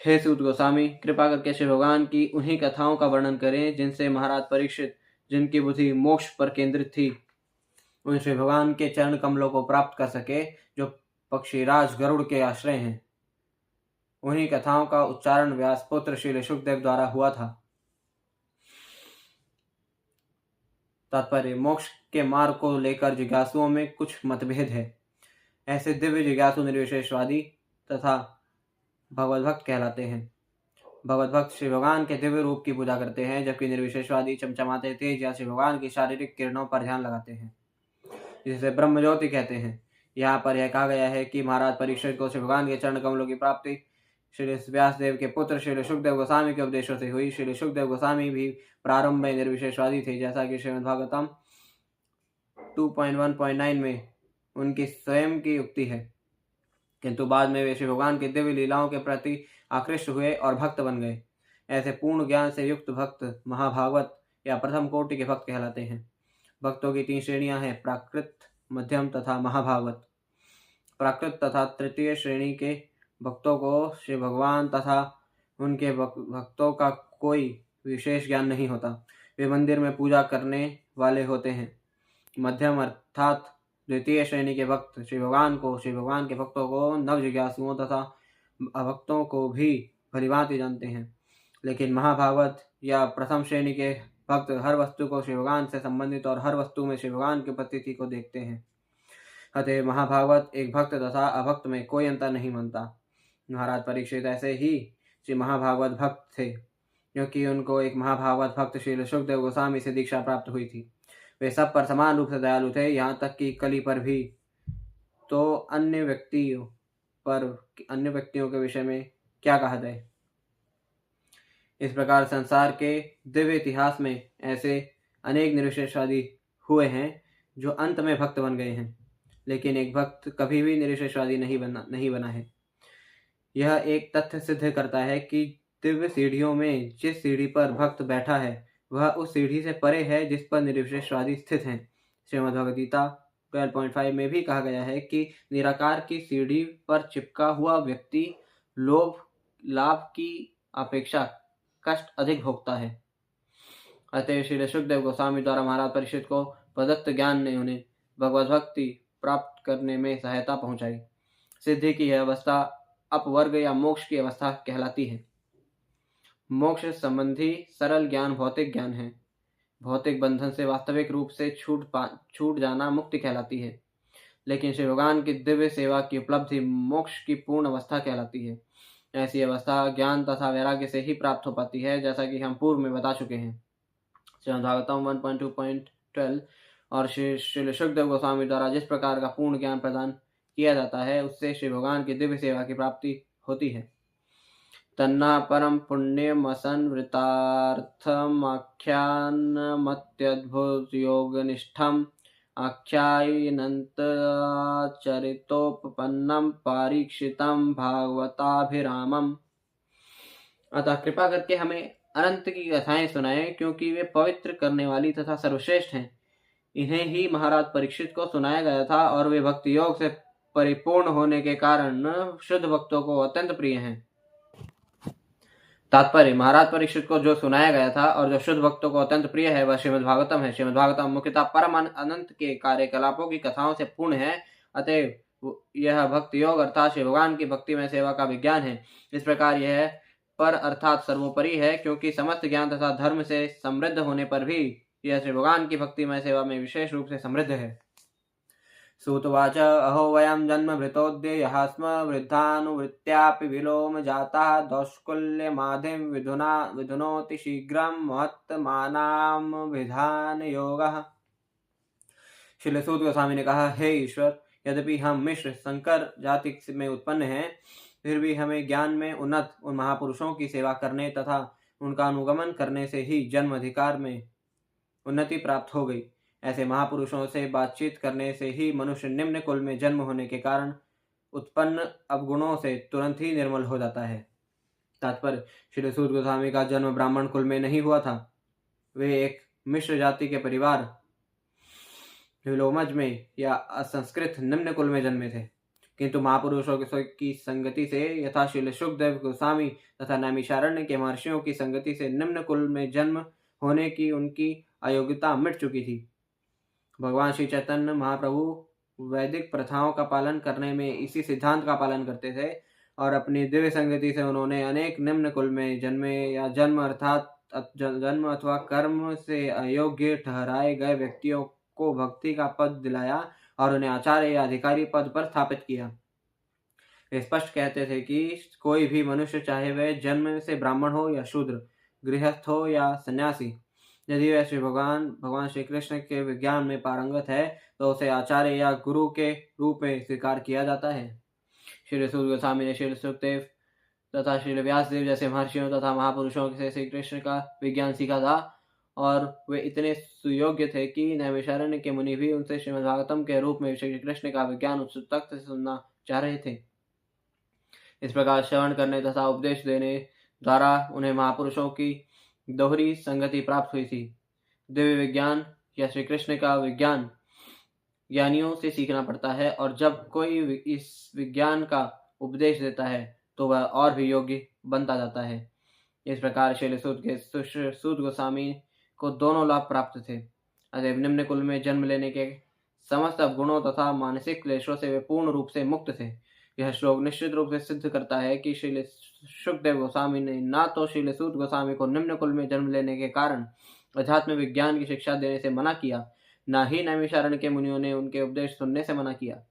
हे सूत गोस्वामी, कृपा करके श्री भगवान की उन्हीं कथाओं का वर्णन करें जिनसे महाराज परीक्षित, जिनकी बुद्धि मोक्ष पर केंद्रित थी, उन श्री भगवान के चरण कमलों को प्राप्त कर सके जो पक्षीराज गरुड़ के आश्रय हैं। उन्हीं कथाओं का उच्चारण व्यास पुत्र श्री शुकदेव द्वारा हुआ था। तात्पर्य, मोक्ष के मार्ग को लेकर जिज्ञासुओं में कुछ मतभेद है। ऐसे दिव्य जिज्ञासु निर्विशेषवादी तथा भगवद्भक्त कहलाते हैं। भगवद्भक्त श्री भगवान के दिव्य रूप की पूजा करते हैं, जबकि निर्विशेषवादी चमचमाते तेज या श्री भगवान की शारीरिक किरणों पर ध्यान लगाते हैं, जिसे ब्रह्म ज्योति कहते हैं। यहाँ पर यह कहा गया है कि महाराज परीक्षित को श्री भगवान के चरण कमलों की प्राप्ति श्री व्यासदेव के पुत्र श्री शुकदेव गोस्वामी के उपदेशों से हुई। श्री शुकदेव गोस्वामी भी प्रारंभ में निर्विशेषवादी थे, जैसा कि श्रीमद्भागवतम 2.1.9 में उनकी स्वयं की उक्ति है, किंतु बाद में वे श्री भगवान की दिव्य लीलाओं के प्रति आकृष्ट हुए और भक्त बन गए। ऐसे पूर्ण ज्ञान से युक्त भक्त महाभागवत या प्रथम कोटि के भक्त कहलाते हैं। भक्तों की 3 श्रेणियां हैं, प्राकृत, मध्यम तथा महाभागवत। प्राकृत तथा तृतीय श्रेणी के भक्तों को श्री भगवान तथा उनके भक्तों का कोई विशेष ज्ञान नहीं होता। वे मंदिर में पूजा करने वाले होते हैं। मध्यम अर्थात द्वितीय श्रेणी के भक्त श्री भगवान को, श्री भगवान के भक्तों को, नव जिज्ञासुओं तथा अभक्तों को भी भलीभांति जानते हैं। लेकिन महाभागवत या प्रथम श्रेणी के भक्त हर वस्तु को श्री भगवान से संबंधित और हर वस्तु में श्री भगवान की उपस्थिति को देखते हैं। अतः महाभागवत एक भक्त तथा अभक्त में कोई अंतर नहीं मानता। महाराज परीक्षित ऐसे ही श्री महाभागवत भक्त थे, क्योंकि उनको एक महाभागवत भक्त श्री शुकदेव गोस्वामी से दीक्षा प्राप्त हुई थी। वे सब पर समान रूप से दयालु थे, यहाँ तक कि कली पर भी। तो अन्य व्यक्तियों के विषय में क्या कहा जाए। इस प्रकार संसार के दिव्य इतिहास में ऐसे अनेक निर्विशेषवादी हुए हैं जो अंत में भक्त बन गए हैं, लेकिन एक भक्त कभी भी निर्विशेषवादी नहीं बना है। यह एक तथ्य सिद्ध करता है कि दिव्य सीढ़ियों में जिस सीढ़ी पर भक्त बैठा है वह उस सीढ़ी से परे है जिस पर निर्विशेषवादी स्थित हैं। श्रीमद्भगवद्गीता 12.5 में भी कहा गया है कि निराकार की सीढ़ी पर चिपका हुआ व्यक्ति लाभ की अपेक्षा कष्ट अधिक भोगता है। अतः श्री शुकदेव गोस्वामी द्वारा महाराज परीक्षित को प्रदत्त ज्ञान ने उन्हें भगवत भक्ति प्राप्त करने में सहायता पहुंचाई। सिद्धि की यह अवस्था अपवर्ग या मोक्ष की अवस्था कहलाती है। मोक्ष संबंधी सरल ज्ञान भौतिक ज्ञान है। भौतिक बंधन से वास्तविक रूप से छूट जाना मुक्ति कहलाती है, लेकिन श्री भगवान की दिव्य सेवा की उपलब्धि मोक्ष की पूर्ण अवस्था कहलाती है। ऐसी अवस्था ज्ञान तथा वैराग्य से ही प्राप्त हो पाती है, जैसा कि हम पूर्व में बता चुके हैं। श्रीमद्भागवतम 1.2.12 और श्री सुखदेव गोस्वामी द्वारा जिस प्रकार का पूर्ण ज्ञान प्रदान किया जाता है, उससे श्री भगवान की दिव्य सेवा की प्राप्ति होती है। तन्ना परम पुण्यमसंवृतार्थमाख्यानमत्यद्भुत योगनिष्ठम आख्यायिनन्तचरितोपपन्नं परीक्षितं भागवताभिरामम्। अतः कृपा करके हमें अनंत की कथाएं सुनाएं, क्योंकि वे पवित्र करने वाली तथा सर्वश्रेष्ठ हैं। इन्हें ही महाराज परीक्षित को सुनाया गया था और वे भक्ति योग से परिपूर्ण होने के कारण शुद्ध भक्तों को अत्यंत प्रिय हैं। तात्पर्य, महाराज परीक्षित को जो सुनाया गया था और जो शुद्ध भक्तों को अत्यंत प्रिय है, वह श्रीमद् भागवतम है। श्रीमद् भागवतम मुख्यतः परम अनंत के कार्यकलापों की कथाओं से पूर्ण है। अतएव यह भक्ति योग अर्थात श्री भगवान की भक्ति में सेवा का विज्ञान है। इस प्रकार यह पर अर्थात सर्वोपरि है, क्योंकि समस्त ज्ञान तथा धर्म से समृद्ध होने पर भी यह श्री भगवान की भक्तिमय सेवा में विशेष रूप से समृद्ध है। सूतवाच अहो वयं जन्मभृतोऽद्ययः स्म वृद्धानुवृत्त्यापि विलोम जाताः दौष्कुल्यमाधिं विधुनोति शीघ्रं महत्तमानां विधान योगः। श्री सूत गोस्वामी ने कहा, हे ईश्वर, यद्यपि हम मिश्र संकर जाति में उत्पन्न हैं, फिर भी हमें ज्ञान में उन्नत उन महापुरुषों की सेवा करने तथा उनका अनुगमन करने से ही जन्म अधिकार में उन्नति प्राप्त हो गई। ऐसे महापुरुषों से बातचीत करने से ही मनुष्य निम्न कुल में जन्म होने के कारण उत्पन्न अवगुणों से तुरंत ही निर्मल हो जाता है। तात्पर्य, श्री सूत गोस्वामी का जन्म ब्राह्मण कुल में नहीं हुआ था। वे एक मिश्र जाति के परिवार विलोमज में या असंस्कृत निम्न कुल में जन्मे थे, किंतु महापुरुषों की संगति से यथा श्री सुखदेव गोस्वामी तथा नैमिषारण्य के महर्षियों की संगति से निम्न कुल में जन्म होने की उनकी अयोग्यता मिट चुकी थी। भगवान श्री चैतन्य महाप्रभु वैदिक प्रथाओं का पालन करने में इसी सिद्धांत का पालन करते थे और अपनी दिव्य संगति से उन्होंने अनेक निम्न कुल में जन्मे या जन्म अथवा कर्म से अयोग्य ठहराए गए व्यक्तियों को भक्ति का पद दिलाया और उन्हें आचार्य या अधिकारी पद पर स्थापित किया। वे स्पष्ट कहते थे कि कोई भी मनुष्य, चाहे वह जन्म से ब्राह्मण हो या शूद्र, गृहस्थ हो या सन्यासी, यदि वह श्री भगवान श्री कृष्ण के विज्ञान में पारंगत है तो उसे आचार्य या गुरु के रूप में स्वीकार किया जाता है। श्री सूत गोस्वामी ने श्री सुखदेव तथा श्री व्यासदेव जैसे महर्षियों तथा महापुरुषों से श्री कृष्ण का विज्ञान सीखा था और वे इतने सुयोग्य थे कि नैमिषारण्य के मुनि भी उनसे श्रीमद् भागवतम के रूप में श्री कृष्ण का विज्ञान उत्सुकता से सुनना चाह रहे थे। इस प्रकार श्रवण करने तथा उपदेश देने द्वारा उन्हें महापुरुषों की दोहरी संगति प्राप्त हुई थी। दिव्य विज्ञान या श्री कृष्ण का विज्ञान ज्ञानियों से सीखना पड़ता है और जब कोई इस विज्ञान का उपदेश देता है तो वह और भी योग्य बनता जाता है। इस प्रकार श्री सूत गोस्वामी को दोनों लाभ प्राप्त थे। अतएव निम्न कुल में जन्म लेने के समस्त अवगुणों तथा मानसिक क्लेशों से वे पूर्ण रूप से मुक्त थे। यह श्लोक निश्चित रूप से सिद्ध करता है कि श्री सुखदेव गोस्वामी ने ना तो श्री सूत गोस्वामी को निम्न कुल में जन्म लेने के कारण अध्यात्म विज्ञान की शिक्षा देने से मना किया, ना ही नैमिषारण्य के मुनियों ने उनके उपदेश सुनने से मना किया।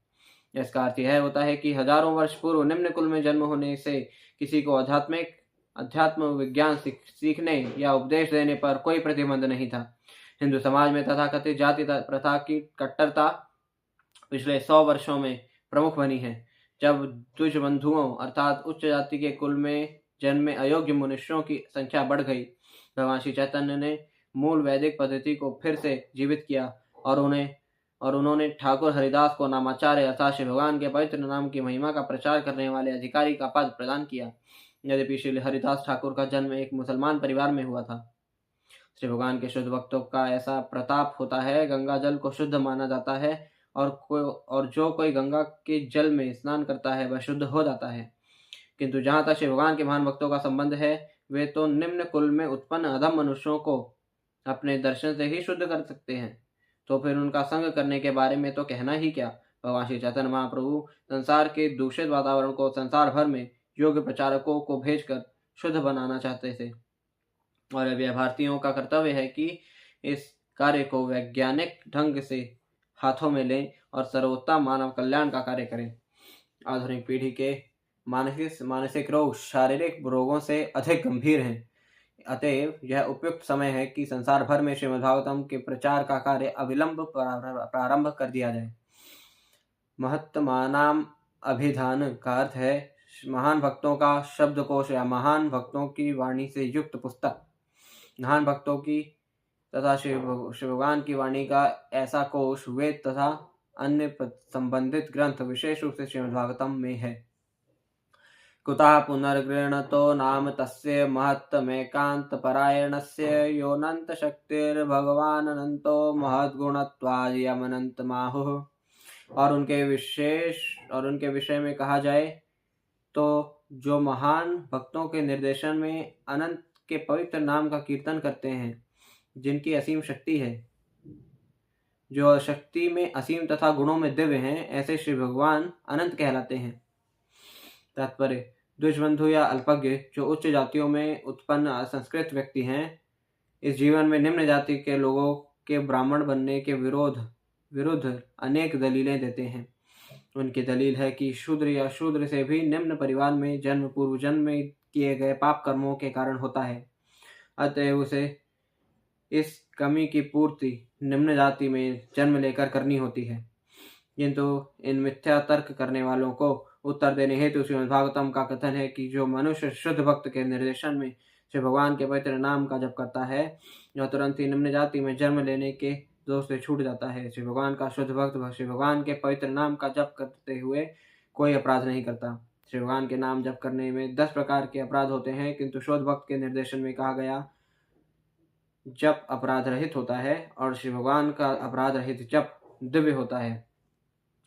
इसका अर्थ यह होता है कि हजारों वर्ष पूर्व निम्न कुल में जन्म होने से किसी को अध्यात्म विज्ञान सीखने या उपदेश देने पर कोई प्रतिबंध नहीं था। हिंदू समाज में तथाकथित जाति प्रथा की कट्टरता पिछले 100 वर्षों में प्रमुख बनी है। जब द्विज बंधुओं अर्थात उच्च जाति के कुल में जन्मे अयोग्य मनुष्यों की संख्या बढ़ गई, भगवान श्री चैतन्य ने मूल वैदिक पद्धति को फिर से जीवित किया और उन्होंने ठाकुर हरिदास को नामाचार्य अर्थात श्री भगवान के पवित्र नाम की महिमा का प्रचार करने वाले अधिकारी का पद प्रदान किया। यद्यपि श्री हरिदास ठाकुर का जन्म एक मुसलमान परिवार में हुआ था। श्री भगवान के शुद्ध भक्तों का ऐसा प्रताप होता है, गंगा जल को शुद्ध माना जाता है और जो कोई गंगा के जल में स्नान करता है वह शुद्ध हो जाता है। किंतु जहाँ तक श्री भगवान के महान भक्तों का संबंध है, वे तो निम्न कुल में उत्पन्न अधम मनुष्यों को अपने दर्शन से ही शुद्ध कर सकते हैं, तो फिर उनका संग करने के बारे में तो कहना ही क्या। भगवान श्री चैतन्य महाप्रभु संसार के दूषित वातावरण को संसार भर में योग्य प्रचारकों को भेजकर शुद्ध बनाना चाहते थे और अब यह भारतीयों का कर्तव्य है कि इस कार्य को वैज्ञानिक ढंग से हाथों में लें और सर्वोत्तम मानव कल्याण का कार्य करें। आधुनिक पीढ़ी के मानसिक रोग शारीरिक रोगों से अधिक गंभीर हैं। अतएव यह उपयुक्त समय है कि संसार भर में श्रीमद्भागवतम के प्रचार का कार्य अविलंब प्रारंभ कर दिया जाए। महत्तमानाम अभिधान का अर्थ है महान भक्तों का शब्दकोश या महान भक्तों की वाणी से युक्त पुस्तक। महान भक्तों की तथा श्री भगवान की वाणी का ऐसा कोश वेद तथा अन्य संबंधित ग्रंथ विशेष रूप से श्रीमद्भागवतम में है। कुतः पुनर्गृह्णतो नाम तस्य महत्तमेकान्तपरायणस्य योऽनन्त शक्तिर्भगवानन्तो महद्गुणत्वादियमनन्तमाहुः। और उनके विषय में कहा जाए तो जो महान भक्तों के निर्देशन में अनंत के पवित्र नाम का कीर्तन करते हैं, जिनकी असीम शक्ति है, जो शक्ति में असीम तथा गुणों में दिव्य हैं, ऐसे श्री भगवान अनंत कहलाते हैं। तात्पर्य, द्विजबंधु या अल्पज्ञ जो उच्च जातियों में उत्पन्न असंस्कृत व्यक्ति हैं, इस जीवन में निम्न जाति के लोगों के ब्राह्मण बनने के विरुद्ध अनेक दलीलें देते हैं। उनकी दलील है कि शूद्र या शूद्र से भी निम्न परिवार में जन्म पूर्व जन्म में किए गए पाप कर्मों के कारण होता है, अतएव उसे इस कमी की पूर्ति निम्न जाति में जन्म लेकर करनी होती है। किंतु इन मिथ्या तर्क करने वालों को उत्तर देने हेतु श्रीमद्भागवतम का कथन है कि जो मनुष्य शुद्ध भक्त के निर्देशन में श्री भगवान के पवित्र नाम का जप करता है, यह तुरंत ही निम्न जाति में जन्म लेने के दोष से छूट जाता है। श्री भगवान का शुद्ध भक्त श्री भगवान के पवित्र नाम का जप करते हुए कोई अपराध नहीं करता। श्री भगवान के नाम जप करने में 10 प्रकार के अपराध होते हैं, किंतु शुद्ध भक्त के निर्देशन में कहा गया जप अपराध रहित होता है और श्री भगवान का अपराध रहित जप दिव्य होता है।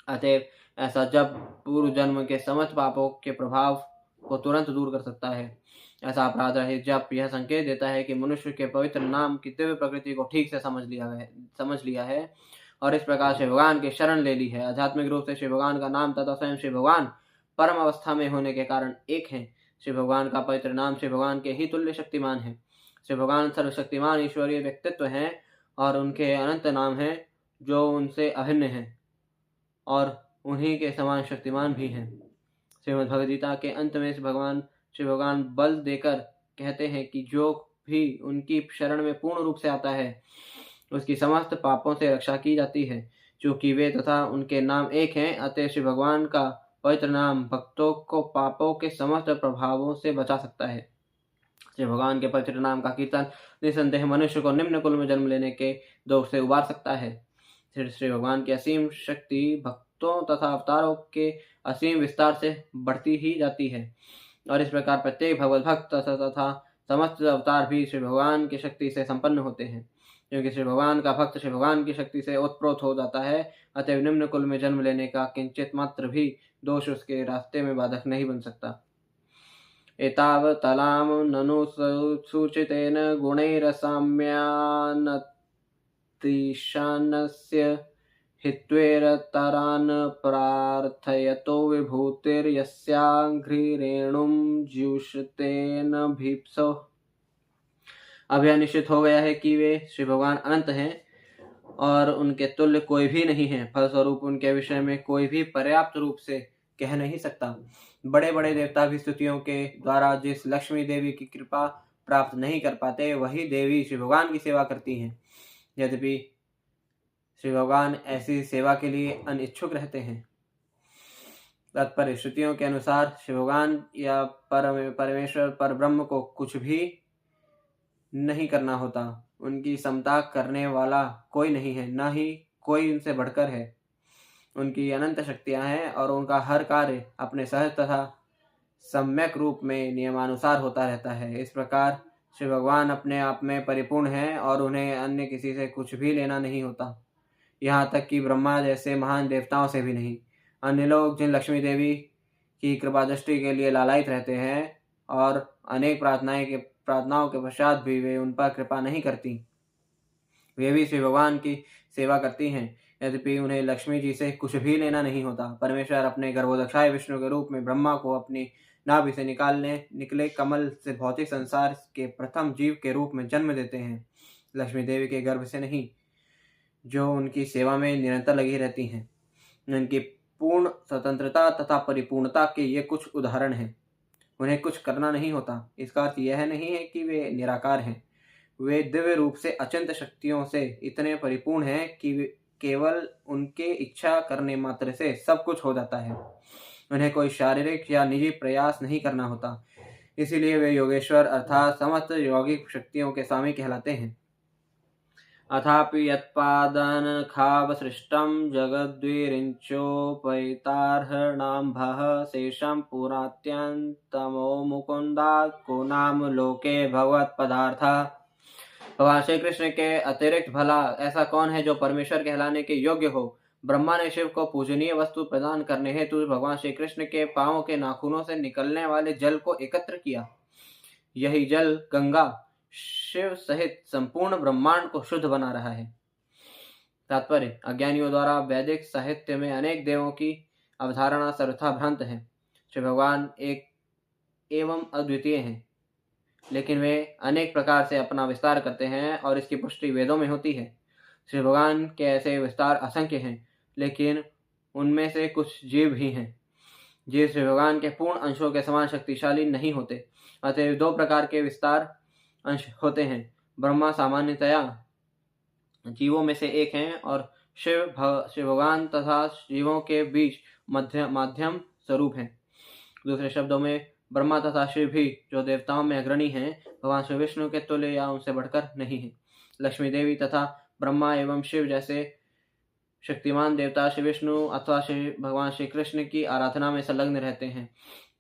अतएव ऐसा जप पूर्व जन्म के समस्त पापों के प्रभाव को तुरंत दूर कर सकता है। ऐसा अपराध रहित जप यह संकेत देता है कि मनुष्य के पवित्र नाम की दिव्य प्रकृति को ठीक से समझ लिया है और इस प्रकार श्री भगवान की शरण ले ली है। आध्यात्मिक रूप से श्री भगवान का नाम तथा स्वयं श्री भगवान परम अवस्था में होने के कारण एक है। श्री भगवान का पवित्र नाम श्री भगवान के ही तुल्य शक्तिमान है। श्री भगवान सर्वशक्तिमान ईश्वरीय व्यक्तित्व हैं और उनके अनंत नाम हैं जो उनसे अभिन्न हैं और उन्हीं के समान शक्तिमान भी हैं। श्रीमद् भगवद गीता के अंत में श्री भगवान बल देकर कहते हैं कि जो भी उनकी शरण में पूर्ण रूप से आता है, उसकी समस्त पापों से रक्षा की जाती है। चूंकि वे तथा उनके नाम एक हैं, अतः श्री भगवान का पवित्र नाम भक्तों को पापों के समस्त प्रभावों से बचा सकता है। श्री भगवान के पवित्र नाम का कीर्तन निसंदेह मनुष्य को निम्न कुल में जन्म लेने के दोष से उबार सकता है। श्री भगवान की असीम शक्ति भक्तों तथा अवतारों के असीम विस्तार से बढ़ती ही जाती है और इस प्रकार प्रत्येक भगवत भक्त तथा समस्त अवतार भी श्री भगवान की शक्ति से संपन्न होते हैं। क्योंकि श्री भगवान का भक्त श्री भगवान की शक्ति से ओतप्रोत हो जाता है, अतएव निम्न कुल में जन्म लेने का किंचित मात्र भी दोष उसके रास्ते में बाधक नहीं बन सकता। एतावतलाम ननु सूचितेन गुणैरसाम्यानतिशानस्य हित्वेरतरान् प्रार्थयतो विभूतिर्यस्याघ्रिरेणुं जुषतेन भीप्सो। अब यह निश्चित हो गया है कि वे श्री भगवान अनंत हैं और उनके तुल्य कोई भी नहीं है। फलस्वरूप उनके विषय में कोई भी पर्याप्त रूप से कह नहीं सकता। बड़े बड़े देवता भी स्तुतियों के द्वारा जिस लक्ष्मी देवी की कृपा प्राप्त नहीं कर पाते, वही देवी श्री भगवान की सेवा करती हैं। यद्यपि श्री भगवान ऐसी सेवा के लिए अनिच्छुक रहते हैं। तात्पर्य, श्रुतियों के अनुसार श्री भगवान या परमेश्वर पर ब्रह्म को कुछ भी नहीं करना होता। उनकी समता करने वाला कोई नहीं है, न ही कोई उनसे बढ़कर है। उनकी अनंत शक्तियां हैं और उनका हर कार्य अपने सहज तथा सम्यक रूप में नियमानुसार होता रहता है। इस प्रकार श्री भगवान अपने आप में परिपूर्ण हैं और उन्हें अन्य किसी से कुछ भी लेना नहीं होता, यहाँ तक कि ब्रह्मा जैसे महान देवताओं से भी नहीं। अन्य लोग जिन लक्ष्मी देवी की कृपा दृष्टि के लिए लालायित रहते हैं और अनेक प्रार्थनाओं के पश्चात भी वे उन पर कृपा नहीं करती, वे भी श्री भगवान की सेवा करती हैं। यद्यपि उन्हें लक्ष्मी जी से कुछ भी लेना नहीं होता। परमेश्वर अपने गर्भोदक्षाय विष्णु के रूप में ब्रह्मा को अपनी नाभि से निकले कमल से भौतिक संसार के प्रथम जीव के रूप में जन्म देते हैं, लक्ष्मी देवी के गर्भ से नहीं, जो उनकी सेवा में निरंतर लगी रहती हैं। उनकी पूर्ण स्वतंत्रता तथा परिपूर्णता के ये कुछ उदाहरण हैं। उन्हें कुछ करना नहीं होता। इसका अर्थ यह नहीं है कि वे निराकार हैं। वे दिव्य रूप से अचिंत्य शक्तियों से इतने परिपूर्ण हैं कि केवल उनके इच्छा करने मात्र से सब कुछ हो जाता है। उन्हें कोई शारीरिक या निजी प्रयास नहीं करना होता। इसीलिए वे योगेश्वर अर्थात समस्त यौगिक शक्तियों के स्वामी कहलाते हैं। अथापि यत्पादनखावसृष्टं जगद्विरिञ्चोपैतार्हणाम्भः शेषं पुरात्यन्तमो मुकुन्दात् को नाम लोके भगवत्पदार्थः। भगवान श्री कृष्ण के अतिरिक्त भला ऐसा कौन है जो परमेश्वर कहलाने के योग्य हो। ब्रह्मा ने शिव को पूजनीय वस्तु प्रदान करने हेतु भगवान श्री कृष्ण के पांवों के नाखूनों से निकलने वाले जल को एकत्र किया। यही जल गंगा शिव सहित संपूर्ण ब्रह्मांड को शुद्ध बना रहा है। तात्पर्य, अज्ञानियों द्वारा वैदिक साहित्य में अनेक देवों की अवधारणा सर्वथा भ्रांत है। श्री भगवान एक एवं अद्वितीय हैं, लेकिन वे अनेक प्रकार से अपना विस्तार करते हैं और इसकी पुष्टि वेदों में होती है। श्री भगवान के ऐसे विस्तार असंख्य हैं, लेकिन उनमें से कुछ जीव भी हैं। जीव श्री भगवान के पूर्ण अंशों के समान शक्तिशाली नहीं होते। अतः दो प्रकार के विस्तार अंश होते हैं। ब्रह्मा सामान्यतया जीवों में से एक हैं और शिव भगवान तथा जीवों के बीच माध्यम स्वरूप हैं। दूसरे शब्दों में ब्रह्मा तथा शिव भी जो देवताओं में अग्रणी हैं, भगवान श्री विष्णु के तुल्य या उनसे बढ़कर नहीं है। लक्ष्मी देवी तथा ब्रह्मा एवं शिव जैसे शक्तिमान देवता श्री विष्णु अथवा भगवान श्री कृष्ण की आराधना में संलग्न रहते हैं।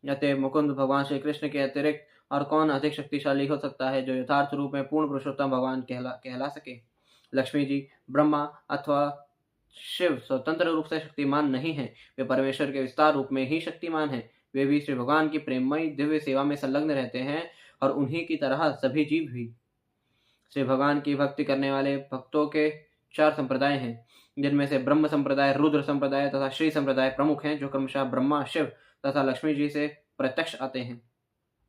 अतः मुकुंद भगवान श्री कृष्ण के अतिरिक्त और कौन अधिक शक्तिशाली हो सकता है जो यथार्थ रूप में पूर्ण पुरुषोत्तम भगवान कहला सके। लक्ष्मी जी, ब्रह्मा अथवा शिव स्वतंत्र रूप से शक्तिमान नहीं है, वे परमेश्वर के विस्तार रूप में ही शक्तिमान हैं। वे भी श्री भगवान की प्रेममयी दिव्य सेवा में संलग्न रहते हैं और उन्हीं की तरह सभी जीव भी। श्री भगवान की भक्ति करने वाले भक्तों के 4 संप्रदाय हैं, जिनमें से ब्रह्म संप्रदाय, रुद्र संप्रदाय तथा श्री संप्रदाय प्रमुख हैं, जो क्रमशः ब्रह्मा, शिव तथा लक्ष्मी जी से प्रत्यक्ष आते हैं।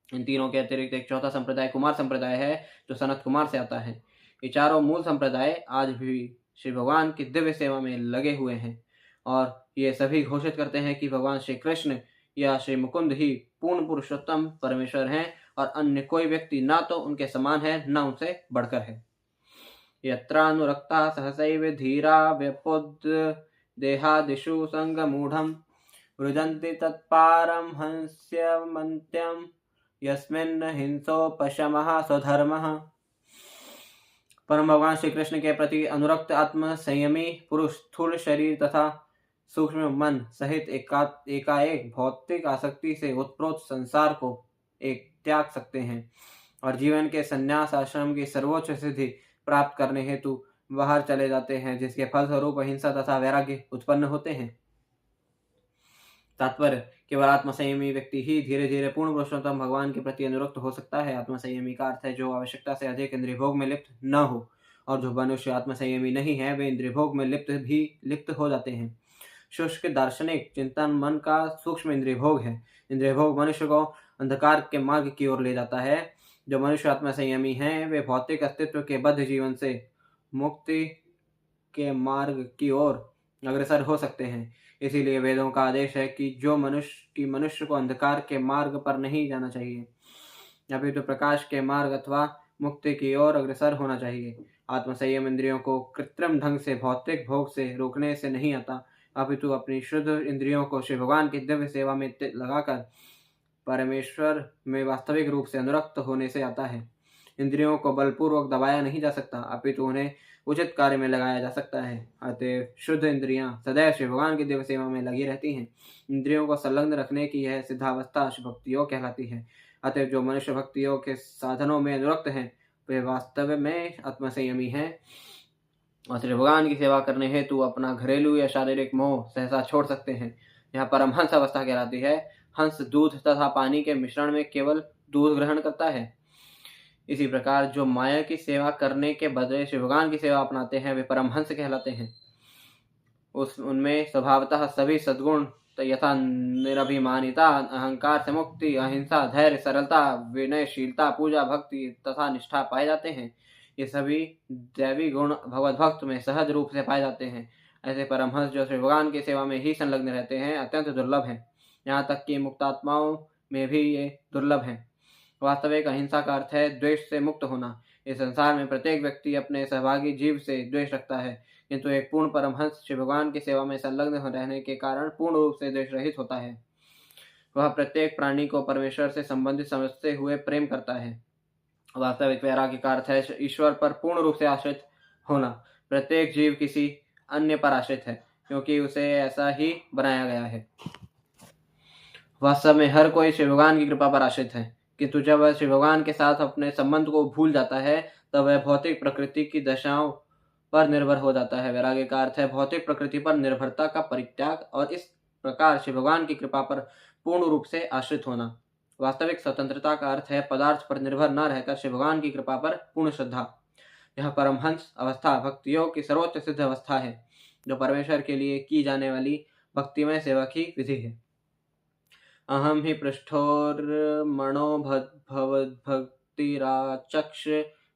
इन तीनों के अतिरिक्त एक चौथा संप्रदाय कुमार संप्रदाय है, जो सनत कुमार से आता है। ये चारों मूल संप्रदाय आज भी श्री भगवान की दिव्य सेवा में लगे हुए हैं और ये सभी घोषित करते हैं कि भगवान श्री कृष्ण या श्री मुकुंद ही पूर्ण पुरुषोत्तम परमेश्वर हैं और अन्य कोई व्यक्ति ना तो उनके समान है न उनसे बढ़कर है। यत्रानुरक्ता सहसैव धीरा व्यपुद् देहादिषु संगमूढ़ं वृजन्ति तत्पारं हंस्यमन्त्यं यस्मिन् हिंसोपशमः स्वधर्मः। परम भगवान श्री कृष्ण के प्रति अनुरक्त आत्म संयमी पुरुष स्थूल शरीर तथा सूक्ष्म मन सहित एकाएक भौतिक आसक्ति से उत्प्रोत संसार को एक त्याग सकते हैं और जीवन के संन्यास आश्रम की सर्वोच्च सिद्धि प्राप्त करने हेतु बाहर चले जाते हैं, जिसके फलस्वरूप अहिंसा तथा वैराग्य उत्पन्न होते हैं। तात्पर्य, केवल आत्मसंयमी व्यक्ति ही धीरे धीरे पूर्ण पुरुषोत्तम भगवान के प्रति अनुरक्त हो सकता है। आत्मसंयमी का अर्थ है जो आवश्यकता से अधिक इंद्रिय भोग में लिप्त न हो, और जो मनुष्य आत्मसंयमी नहीं है वे इंद्रिय भोग में लिप्त हो जाते हैं। शुष्क दार्शनिक चिंतन मन का सूक्ष्म इंद्रिय भोग है। इंद्रिय भोग मनुष्य को अंधकार के मार्ग की ओर ले जाता है। जो मनुष्य आत्मसंयमी हैं वे भौतिक अस्तित्व के बद्ध जीवन से मुक्ति के मार्ग की ओर अग्रसर हो सकते हैं। इसीलिए वेदों का आदेश है कि मनुष्य को अंधकार के मार्ग पर नहीं जाना चाहिए, अपितु प्रकाश के मार्ग अथवा मुक्ति की ओर अग्रसर होना चाहिए। आत्मसंयम इंद्रियों को कृत्रिम ढंग से भौतिक भोग से रोकने से नहीं आता, अपितु अपनी शुद्ध इंद्रियों को श्री भगवान की दिव्य सेवा में लगाकर परमेश्वर में वास्तविक रूप से अनुरक्त होने से आता है। इंद्रियों को बलपूर्वक दबाया नहीं जा सकता, अपितु उन्हें उचित कार्य में लगाया जा सकता है। अतः शुद्ध इंद्रियां सदैव श्री भगवान की दिव्य सेवा में लगी रहती हैं। इंद्रियों को संलग्न रखने की यह सिद्धावस्था भक्ति योग कहलाती है। अतः जो मनुष्य भक्ति योग के साधनों में अनुरक्त हैं वे वास्तव में आत्मसंयमी हैं और श्री भगवान की सेवा करने हेतु अपना घरेलू या शारीरिक मोह सहसा छोड़ सकते हैं। यहाँ परमहंस अवस्था कहलाती है। हंस दूध तथा पानी के मिश्रण में केवल दूध ग्रहण करता है। इसी प्रकार जो माया की सेवा करने के बदले श्री भगवान की सेवा अपनाते हैं वे परमहंस कहलाते हैं। उनमें स्वभावतः सभी सद्गुण यथा निरभिमानिता, अहंकार से मुक्ति, अहिंसा, धैर्य, सरलता, विनयशीलता, पूजा, भक्ति तथा निष्ठा पाए जाते हैं। ये सभी दैवी गुण भगवत भक्त में सहज रूप से पाए जाते हैं। ऐसे परमहंस जो श्री भगवान की सेवा में ही संलग्न रहते हैं अत्यंत दुर्लभ हैं। यहाँ तक कि मुक्तात्माओं में भी ये दुर्लभ है। वास्तविक अहिंसा का अर्थ है द्वेष से मुक्त होना। इस संसार में प्रत्येक व्यक्ति अपने सहभागी जीव से द्वेष रखता है, किंतु एक पूर्ण परमहंस श्री भगवान की सेवा में संलग्न रहने के कारण पूर्ण रूप से द्वेष रहित होता है। वह प्रत्येक प्राणी को परमेश्वर से संबंधित समझते हुए प्रेम करता है। वास्तविक वैराग्य का अर्थ है ईश्वर पर पूर्ण रूप से आश्रित होना। प्रत्येक जीव किसी अन्य पर आश्रित है, क्योंकि उसे ऐसा ही बनाया गया है। वास्तव में हर कोई श्री भगवान की कृपा पर आश्रित है, किंतु जब वह श्री भगवान के साथ अपने संबंध को भूल जाता है, तब वह भौतिक प्रकृति की दशाओं पर निर्भर हो जाता है। वैराग्य का अर्थ है भौतिक प्रकृति पर निर्भरता का परित्याग और इस प्रकार श्री भगवान की कृपा पर पूर्ण रूप से आश्रित होना। वास्तविक स्वतंत्रता का अर्थ है पदार्थ पर निर्भर न रहकर श्री भगवान की कृपा पर पूर्ण श्रद्धा। यह परमहंस अवस्था भक्ति योग की सर्वोच्च सिद्ध अवस्था है, जो परमेश्वर के लिए की जाने वाली भक्तिमय सेवा की विधि है। अहम ही पृष्ठोर्मणो भवद्भक्तिराचक्ष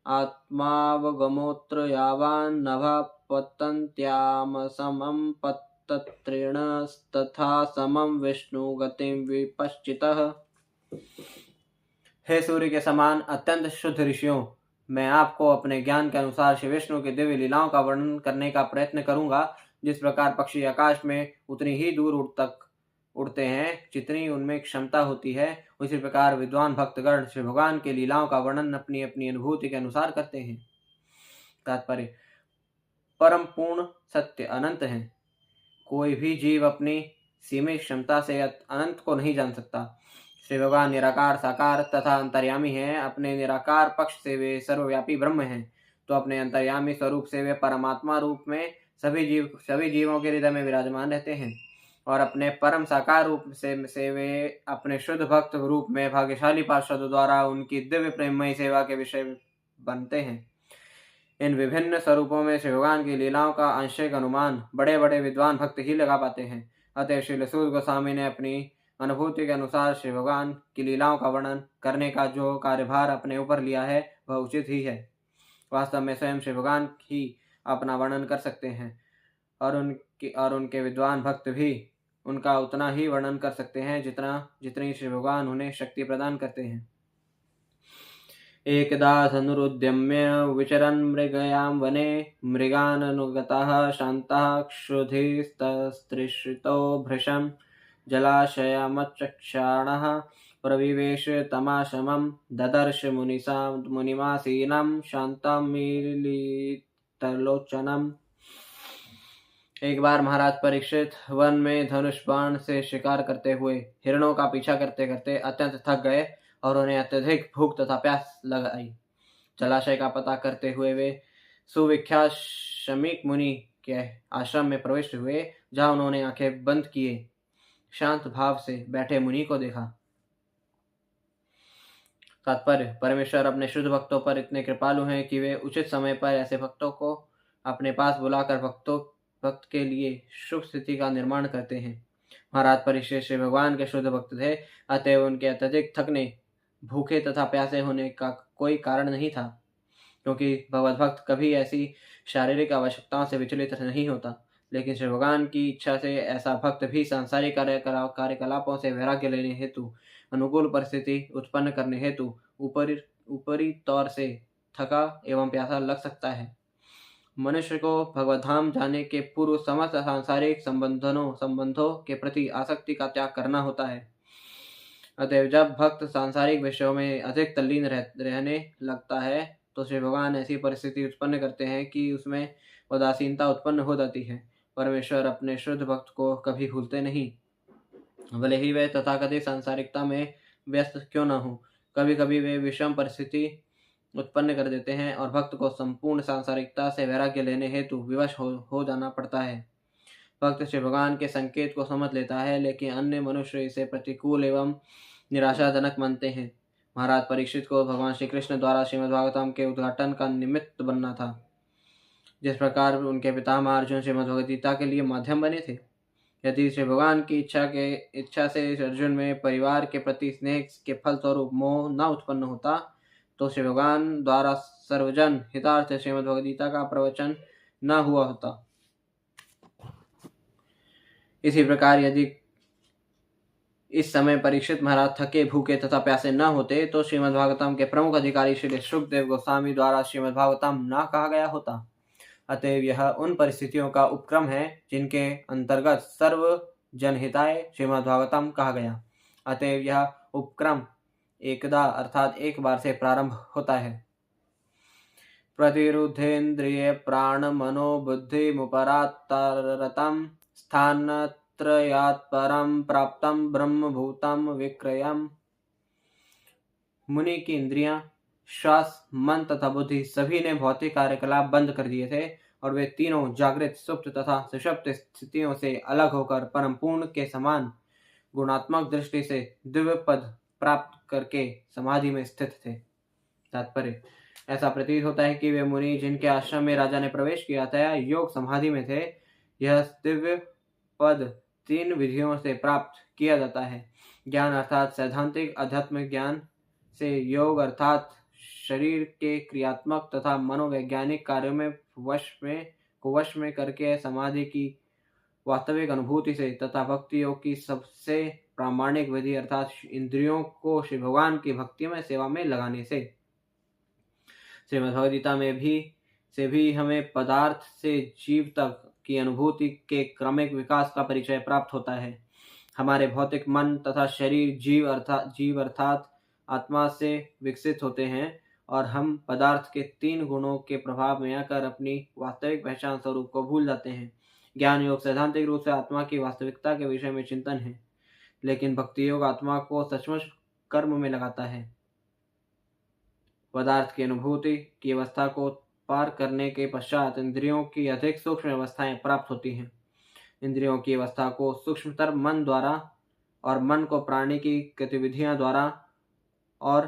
आत्मावगमोत्र यावान् नभा पतन्त्याम समं पतत्रेणस्तथा समं विष्णु गतिं विपश्चितः। हे सूर्य के समान अत्यंत शुद्ध ऋषियों, मैं आपको अपने ज्ञान के अनुसार श्री विष्णु की दिव्य लीलाओं का वर्णन करने का प्रयत्न करूंगा। जिस प्रकार पक्षी आकाश में उतनी ही दूर तक उड़ते हैं जितनी उनमें क्षमता होती है, उसी प्रकार विद्वान भक्तगण श्री भगवान के लीलाओं का वर्णन अपनी अपनी अनुभूति के अनुसार करते हैं। तात्पर्य: परम पूर्ण सत्य अनंत है। कोई भी जीव अपनी सीमित क्षमता से अनंत को नहीं जान सकता। श्री भगवान निराकार साकार तथा अंतर्यामी हैं। अपने निराकार पक्ष से वे सर्वव्यापी ब्रह्म हैं, तो अपने अंतर्यामी स्वरूप से वे परमात्मा रूप में सभी जीवों के हृदय में विराजमान रहते हैं, और अपने परम साकार रूप से वे अपने शुद्ध भक्त रूप में भाग्यशाली पार्षदों द्वारा उनकी दिव्य प्रेममयी सेवा के विषय बनते हैं। इन विभिन्न स्वरूपों में श्री भगवान की लीलाओं का आंशिक अनुमान बड़े बड़े विद्वान भक्त ही लगा पाते हैं। अतः श्री सूत गोस्वामी ने अपनी अनुभूति के अनुसार श्री भगवान की लीलाओं का वर्णन करने का जो कार्यभार अपने ऊपर लिया है, वह उचित ही है। वास्तव में स्वयं श्री भगवान ही अपना वर्णन कर सकते हैं, और उनके विद्वान भक्त भी उनका उतना ही वर्णन कर सकते हैं जितनी श्री भगवान उन्हें शक्ति प्रदान करते हैं। एकदा धनुरुद्यम्य विचरन् मृगयां वने मृगाननुगतः शान्तः क्षुधिस्तस्त्रिषितो भृशं जलाशयमचक्षाणः प्रविवेश तमाशमं ददर्श मुनिमासीनं शान्तं मीलितलोचनम्। एक बार महाराज परीक्षित वन में धनुष बाण से शिकार करते हुए हिरणों का पीछा करते करते अत्यंत थक गए और उन्हें अत्यधिक भूख तथा प्यास लग आई। जलाशय का पता करते हुए वे सुविख्यात शमीक मुनि के आश्रम में प्रविष्ट हुए, जहां उन्होंने आंखें बंद किए शांत भाव से बैठे मुनि को देखा। तात्पर्य: परमेश्वर अपने शुद्ध भक्तों पर इतने कृपालु हैं कि वे उचित समय पर ऐसे भक्तों को अपने पास बुलाकर भक्त के लिए शुभ स्थिति का निर्माण करते हैं। महाराज परीक्षित श्री भगवान के शुद्ध भक्त थे, अतः उनके अत्यधिक थकने, भूखे तथा प्यासे होने का कोई कारण नहीं था, क्योंकि भगवत भक्त कभी ऐसी शारीरिक आवश्यकताओं से विचलित नहीं होता। लेकिन श्री भगवान की इच्छा से ऐसा भक्त भी सांसारिक कार्यकलापों से वैराग्य लेने हेतु, अनुकूल परिस्थिति उत्पन्न करने हेतु ऊपरी तौर से थका एवं प्यासा लग सकता है। मनुष्य को भगवत धाम जाने के पूर्व समस्त सांसारिक संबंधों के प्रति आसक्ति का त्याग करना होता है। अतएव जब भक्त सांसारिक विषयों में अधिक तल्लीन रहने लगता है, तो श्री भगवान ऐसी परिस्थिति उत्पन्न करते हैं कि उसमें उदासीनता उत्पन्न हो जाती है। परमेश्वर अपने शुद्ध भक्त को कभी भूलते नहीं, भले ही वे तथाकथित सांसारिकता में व्यस्त क्यों न हो। कभी कभी वे विषम परिस्थिति उत्पन्न कर देते हैं और भक्त को संपूर्ण सांसारिकता से वैराग्य लेने हेतु विवश हो जाना पड़ता है। भक्त श्री भगवान के संकेत को समझ लेता है, लेकिन अन्य मनुष्य इसे प्रतिकूल एवं निराशाजनक मानते हैं। महाराज परीक्षित को भगवान श्री कृष्ण द्वारा श्रीमद् भागवतम के उद्घाटन का निमित्त बनना था, जिस प्रकार उनके पितामह अर्जुन श्रीमद् भगवद गीता के लिए माध्यम बने थे। यदि श्री भगवान की इच्छा से अर्जुन में परिवार के प्रति स्नेह के फलस्वरूप मोह न उत्पन्न होता, तो श्री भगवान द्वारा सर्वजन हितार्थ श्रीमद् भगवद गीता का प्रवचन न हुआ होता। इसी प्रकार यदि इस समय परीक्षित महाराज थके भूखे तथा प्यासे न होते तो श्रीमद् भागवतम के प्रमुख अधिकारी श्री शुकदेव गोस्वामी द्वारा श्रीमद् भागवतम न कहा गया होता। अतएव यह उन परिस्थितियों का उपक्रम है जिनके अंतर्गत सर्व जनहिताय श्रीमद् भागवतम कहा गया। अतएव यह उपक्रम एकदा अर्थात एक बार से प्रारंभ होता है। प्रतिरुद्धेन्द्रिय प्राण मनो बुद्धि मुपरात्तरतम स्थानत्रयात् परम प्राप्तम ब्रह्मभूतम विक्रयम। मुनि की इंद्रियां, श्वास, मन तथा बुद्धि सभी ने भौतिक कार्यकलाप बंद कर दिए थे और वे तीनों जागृत, सुप्त तथा सुषुप्त स्थितियों से अलग होकर परम पूर्ण के समान गुणात्मक दृष्टि से दिव्य पद प्राप्त करके समाधि में स्थित थे। तात्पर्य, ऐसा प्रतीत होता है कि वे मुनि जिनके आश्रम में राजा ने प्रवेश किया था योग समाधि में थे। यह दिव्य पद 3 विधियों से प्राप्त किया जाता है। ज्ञान अर्थात सैद्धांतिक अध्यात्मिक ज्ञान से, योग अर्थात शरीर के क्रियात्मक तथा मनोवैज्ञानिक कार्यों में वश में करके समाधि की वास्तविक अनुभूति से, तथा भक्ति योग की सबसे प्रामाणिक विधि अर्थात इंद्रियों को श्री भगवान की भक्ति में सेवा में लगाने से। श्रीमद् भगवद गीता में भी हमें पदार्थ से जीव तक की अनुभूति के क्रमिक विकास का परिचय प्राप्त होता है। हमारे भौतिक मन तथा शरीर जीव अर्थात आत्मा से विकसित होते हैं और हम पदार्थ के 3 गुणों के प्रभाव में आकर अपनी वास्तविक पहचान स्वरूप को भूल जाते हैं। ज्ञान योग सैद्धांतिक रूप से आत्मा की वास्तविकता के विषय में चिंतन है, लेकिन भक्ति योग आत्मा को सचमुच कर्म में लगाता है। पदार्थ की अनुभूति की अवस्था को पार करने के पश्चात इंद्रियों की अधिक सूक्ष्म अवस्थाएं प्राप्त होती हैं। इंद्रियों की अवस्था को सूक्ष्मतर मन द्वारा और मन को प्राणी की गतिविधियां द्वारा और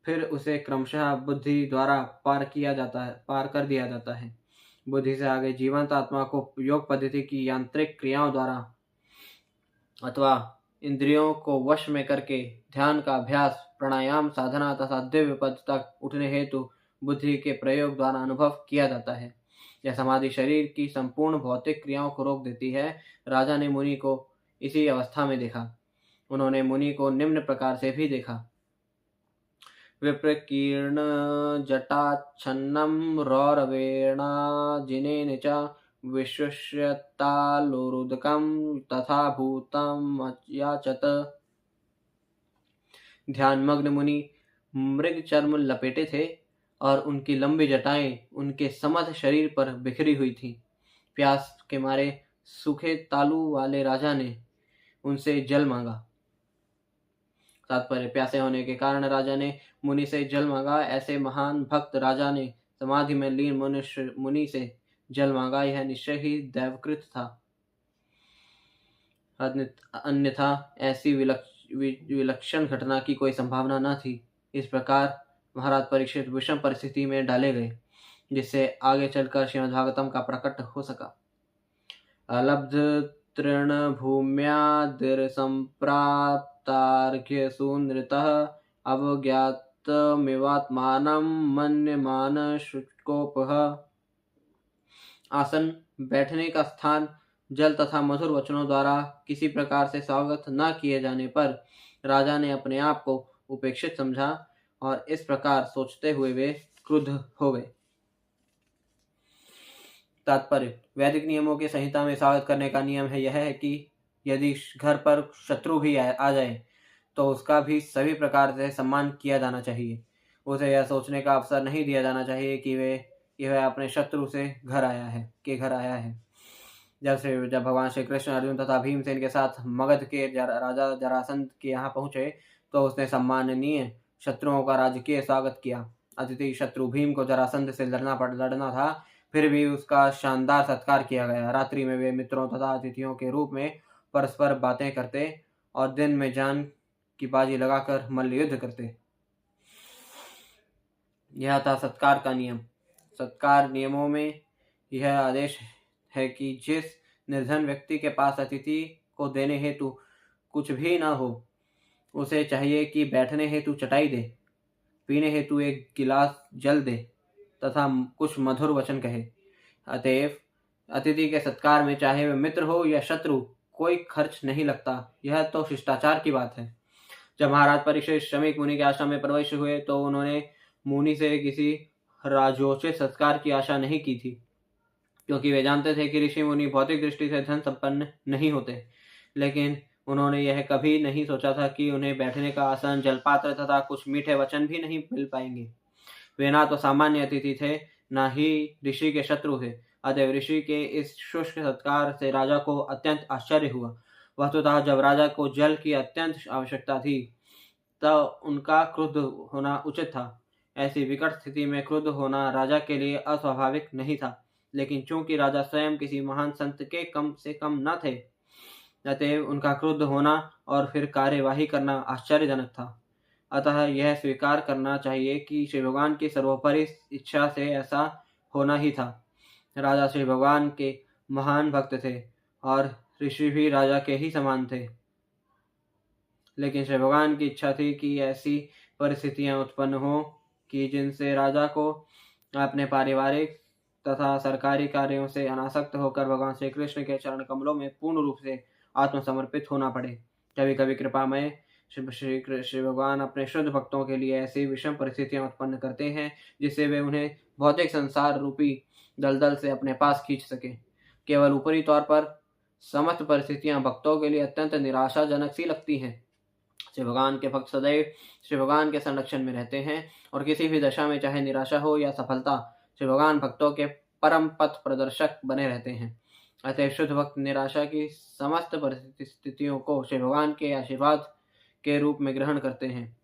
फिर उसे क्रमशः बुद्धि द्वारा पार कर दिया जाता है। बुद्धि से आगे जीवंत आत्मा को योग पद्धति की यांत्रिक क्रियाओं द्वारा अथवा इंद्रियों को वश में करके ध्यान का अभ्यास, प्राणायाम, साधना तथा दिव्य पद तक उठने हेतु बुद्धि के प्रयोग द्वारा अनुभव किया जाता है। यह समाधि शरीर की संपूर्ण भौतिक क्रियाओं को रोक देती है। राजा ने मुनि को इसी अवस्था में देखा। उन्होंने मुनि को निम्न प्रकार से भी देखा। विप्रकीर्ण जटाच्छन्नं रौरवेणा जिनेन च विश्वस्यतालोरुदकं तथा भूतं याचत। ध्यानमग्न मुनि मृग चर्म लपेटे थे और उनकी लंबी जटाएं उनके समस्त शरीर पर बिखरी हुई थीं। प्यास के मारे सूखे तालू वाले राजा ने उनसे जल मांगा। तात्पर्य, प्यासे होने के कारण राजा ने मुनि से जल मांगा। ऐसे महान भक्त राजा ने समाधि में लीन मुनि से जल मांगा। यह निश्चय ही दैवकृत था, अन्यथा ऐसी विलक्षण घटना की कोई संभावना न थी। इस प्रकार महाराज परीक्षित विषम परिस्थिति में डाले गए, जिससे आगे चलकर श्रीमद् भागवतम का प्रकट हो सका। अलब्ध तृण भूम्यादिर संप्राप्तार्घ्य सुनृतः अवज्ञातमिवात्मानं मन्यमान शुकोपः। आसन, बैठने का स्थान, जल तथा मधुर वचनों द्वारा किसी प्रकार से स्वागत न किए जाने पर राजा ने अपने आप को उपेक्षित समझा और इस प्रकार सोचते हुए वे क्रुद्ध हो गए। तात्पर्य, वैदिक नियमों की संहिता में स्वागत करने का नियम है यह है कि यदि घर पर शत्रु भी आ जाए तो उसका भी सभी प्रकार से सम्मान किया जाना चाहिए। उसे यह सोचने का अवसर नहीं दिया जाना चाहिए कि वह अपने शत्रु से घर आया है। जब भगवान श्री कृष्ण अर्जुन तथा भीमसेन के साथ मगध के राजा जरासंध के यहाँ पहुंचे तो उसने सम्माननीय शत्रुओं का राजकीय स्वागत किया। अतिथि शत्रु भीम को जरासंध से लड़ना था, फिर भी उसका शानदार सत्कार किया गया। रात्रि में वे मित्रों तथा अतिथियों के रूप में परस्पर बातें करते और दिन में जान की बाजी लगाकर मल्ल युद्ध करते। यह था सत्कार का नियम। सत्कार नियमों में यह आदेश है कि जिस निर्धन व्यक्ति के पास अतिथि को देने हेतु कुछ भी न हो, उसे चाहिए कि बैठने हेतु चटाई दे, पीने हेतु एक गिलास जल दे तथा कुछ मधुर वचन कहे। अतएव अतिथि के सत्कार में चाहे वह मित्र हो या शत्रु, कोई खर्च नहीं लगता। यह तो शिष्टाचार की बात है। जब महाराज परीक्षित श्रमिक मुनि के आश्रम में प्रवेश हुए तो उन्होंने मुनि से किसी राजोचित सत्कार की आशा नहीं की थी, क्योंकि वे जानते थे कि ऋषि मुनि भौतिक दृष्टि से धन संपन्न नहीं होते। लेकिन उन्होंने यह कभी नहीं सोचा था कि उन्हें बैठने का आसन, जलपात्र तथा कुछ मीठे वचन भी नहीं मिल पाएंगे। वे ना तो सामान्य अतिथि थे, न ही ऋषि के शत्रु थे। अतएव ऋषि के इस शुष्क सत्कार से राजा को अत्यंत आश्चर्य हुआ। वस्तुतः जब राजा को जल की अत्यंत आवश्यकता थी तब उनका क्रुद्ध होना उचित था। ऐसी विकट स्थिति में क्रुद्ध होना राजा के लिए अस्वाभाविक नहीं था, लेकिन चूंकि राजा स्वयं किसी महान संत के कम से कम न थे, अतएव उनका क्रुद्ध होना और फिर कार्यवाही करना आश्चर्यजनक था। अतः यह स्वीकार करना चाहिए कि श्री भगवान की सर्वोपरि इच्छा से ऐसा होना ही था। राजा श्री भगवान के महान भक्त थे और ऋषि भी राजा के ही समान थे, लेकिन श्री भगवान की इच्छा थी कि ऐसी परिस्थितियां उत्पन्न हो कि जिनसे राजा को अपने पारिवारिक तथा सरकारी कार्यों से अनासक्त होकर भगवान श्री कृष्ण के चरण कमलों में पूर्ण रूप से आत्मसमर्पित होना पड़े। कभी कभी कृपामय श्री भगवान अपने शुद्ध भक्तों के लिए ऐसी विषम परिस्थितियां उत्पन्न करते हैं जिससे वे उन्हें भौतिक संसार रूपी दलदल से अपने पास खींच सके। केवल ऊपरी तौर पर समस्त परिस्थितियां भक्तों के लिए अत्यंत निराशाजनक सी लगती हैं। श्री भगवान के भक्त सदैव श्री भगवान के संरक्षण में रहते हैं और किसी भी दशा में चाहे निराशा हो या सफलता, श्री भगवान भक्तों के परम पथ प्रदर्शक बने रहते हैं। अतः शुद्ध भक्त निराशा की समस्त परिस्थितियों को श्री भगवान के आशीर्वाद के रूप में ग्रहण करते हैं।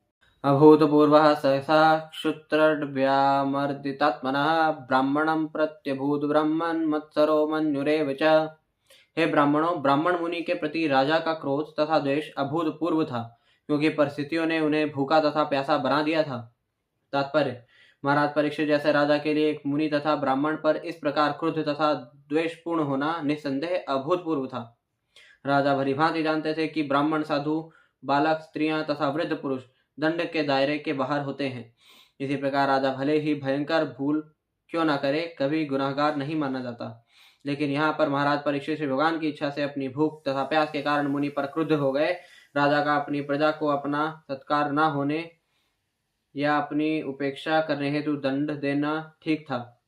अभूतपूर्वः सहसा क्षुत्रव्यामर्दितात्मनः ब्राह्मणं प्रत्यभूत ब्रह्मन् मत्सरो मन्युरेव च। हे ब्राह्मणों, ब्राह्मण मुनि के प्रति राजा का क्रोध तथा द्वेष अभूतपूर्व था, क्योंकि परिस्थितियों ने उन्हें भूखा तथा प्यासा बना दिया था। तात्पर्य: महाराज परीक्षित जैसे राजा के लिए एक मुनि तथा ब्राह्मण पर इस प्रकार क्रोध तथा द्वेषपूर्ण होना निस्संदेह अभूतपूर्व था। राजा भलीभांति जानते थे कि ब्राह्मण, साधु, बालक, स्त्रियां तथा वृद्ध पुरुष दंड के दायरे के बाहर होते हैं। इसी प्रकार राजा भले ही भयंकर भूल क्यों न करे, कभी गुनाहगार नहीं माना जाता। लेकिन यहाँ पर महाराज परीक्षित श्री भगवान की इच्छा से अपनी भूख तथा प्यास के कारण मुनि पर क्रुद्ध हो गए। राजा का अपनी प्रजा को अपना सत्कार न होने या अपनी उपेक्षा करने हेतु दंड देना ठीक था,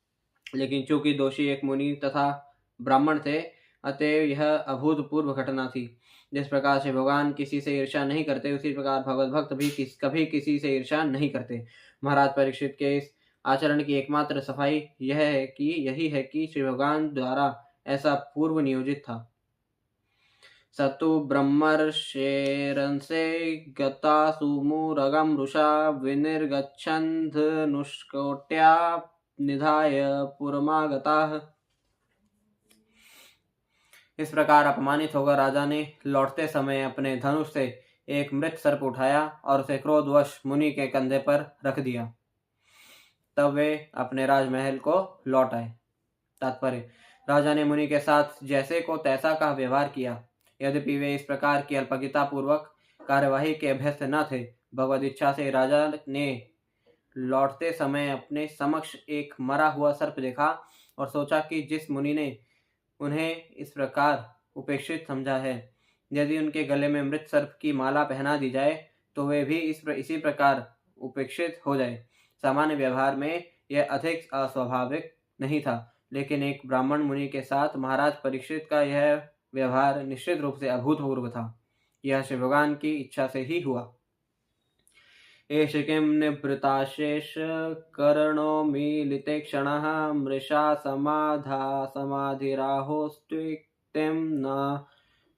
लेकिन चूंकि दोषी एक मुनि तथा ब्राह्मण थे, अतएव यह अभूतपूर्व घटना थी। जिस प्रकार से भगवान किसी से ईर्ष्या नहीं करते, उसी प्रकार भगवत भक्त भी कभी किसी से ईर्ष्या नहीं करते। महाराज परीक्षित के इस आचरण की एकमात्र सफाई यही है कि श्री भगवान द्वारा ऐसा पूर्व नियोजित था। सतु ब्रह्मर्षेरंसे गता सुमुरगम रुषा विनिर्गच्छन्ध नुष्कोट्या निधाय पुरमागताः। इस प्रकार अपमानित होकर राजा ने लौटते समय अपने धनुष से एक मृत सर्प उठाया और उसे क्रोधवश मुनि के कंधे पर रख दिया। तब वे अपने राजमहल को लौट आए। तात्पर्य: राजा ने मुनि के साथ जैसे को तैसा का व्यवहार किया। यद्यपि वे इस प्रकार की अल्पज्ञता पूर्वक कार्यवाही के अभ्यस्त न थे, भगवद इच्छा से राजा ने लौटते समय अपने समक्ष एक मरा हुआ सर्प देखा और सोचा कि जिस मुनि ने उन्हें इस प्रकार उपेक्षित समझा है, यदि उनके गले में मृत सर्प की माला पहना दी जाए तो वे भी इसी प्रकार उपेक्षित हो जाए। सामान्य व्यवहार में यह अधिक अस्वाभाविक नहीं था, लेकिन एक ब्राह्मण मुनि के साथ महाराज परीक्षित का यह व्यवहार निश्चित रूप से अभूतपूर्व था। यह श्री भगवान की इच्छा से ही हुआ। एष किं निभृताशेष कर्णो मीलिते क्षणः मृषा समाधिराहोस्त्विक्तिं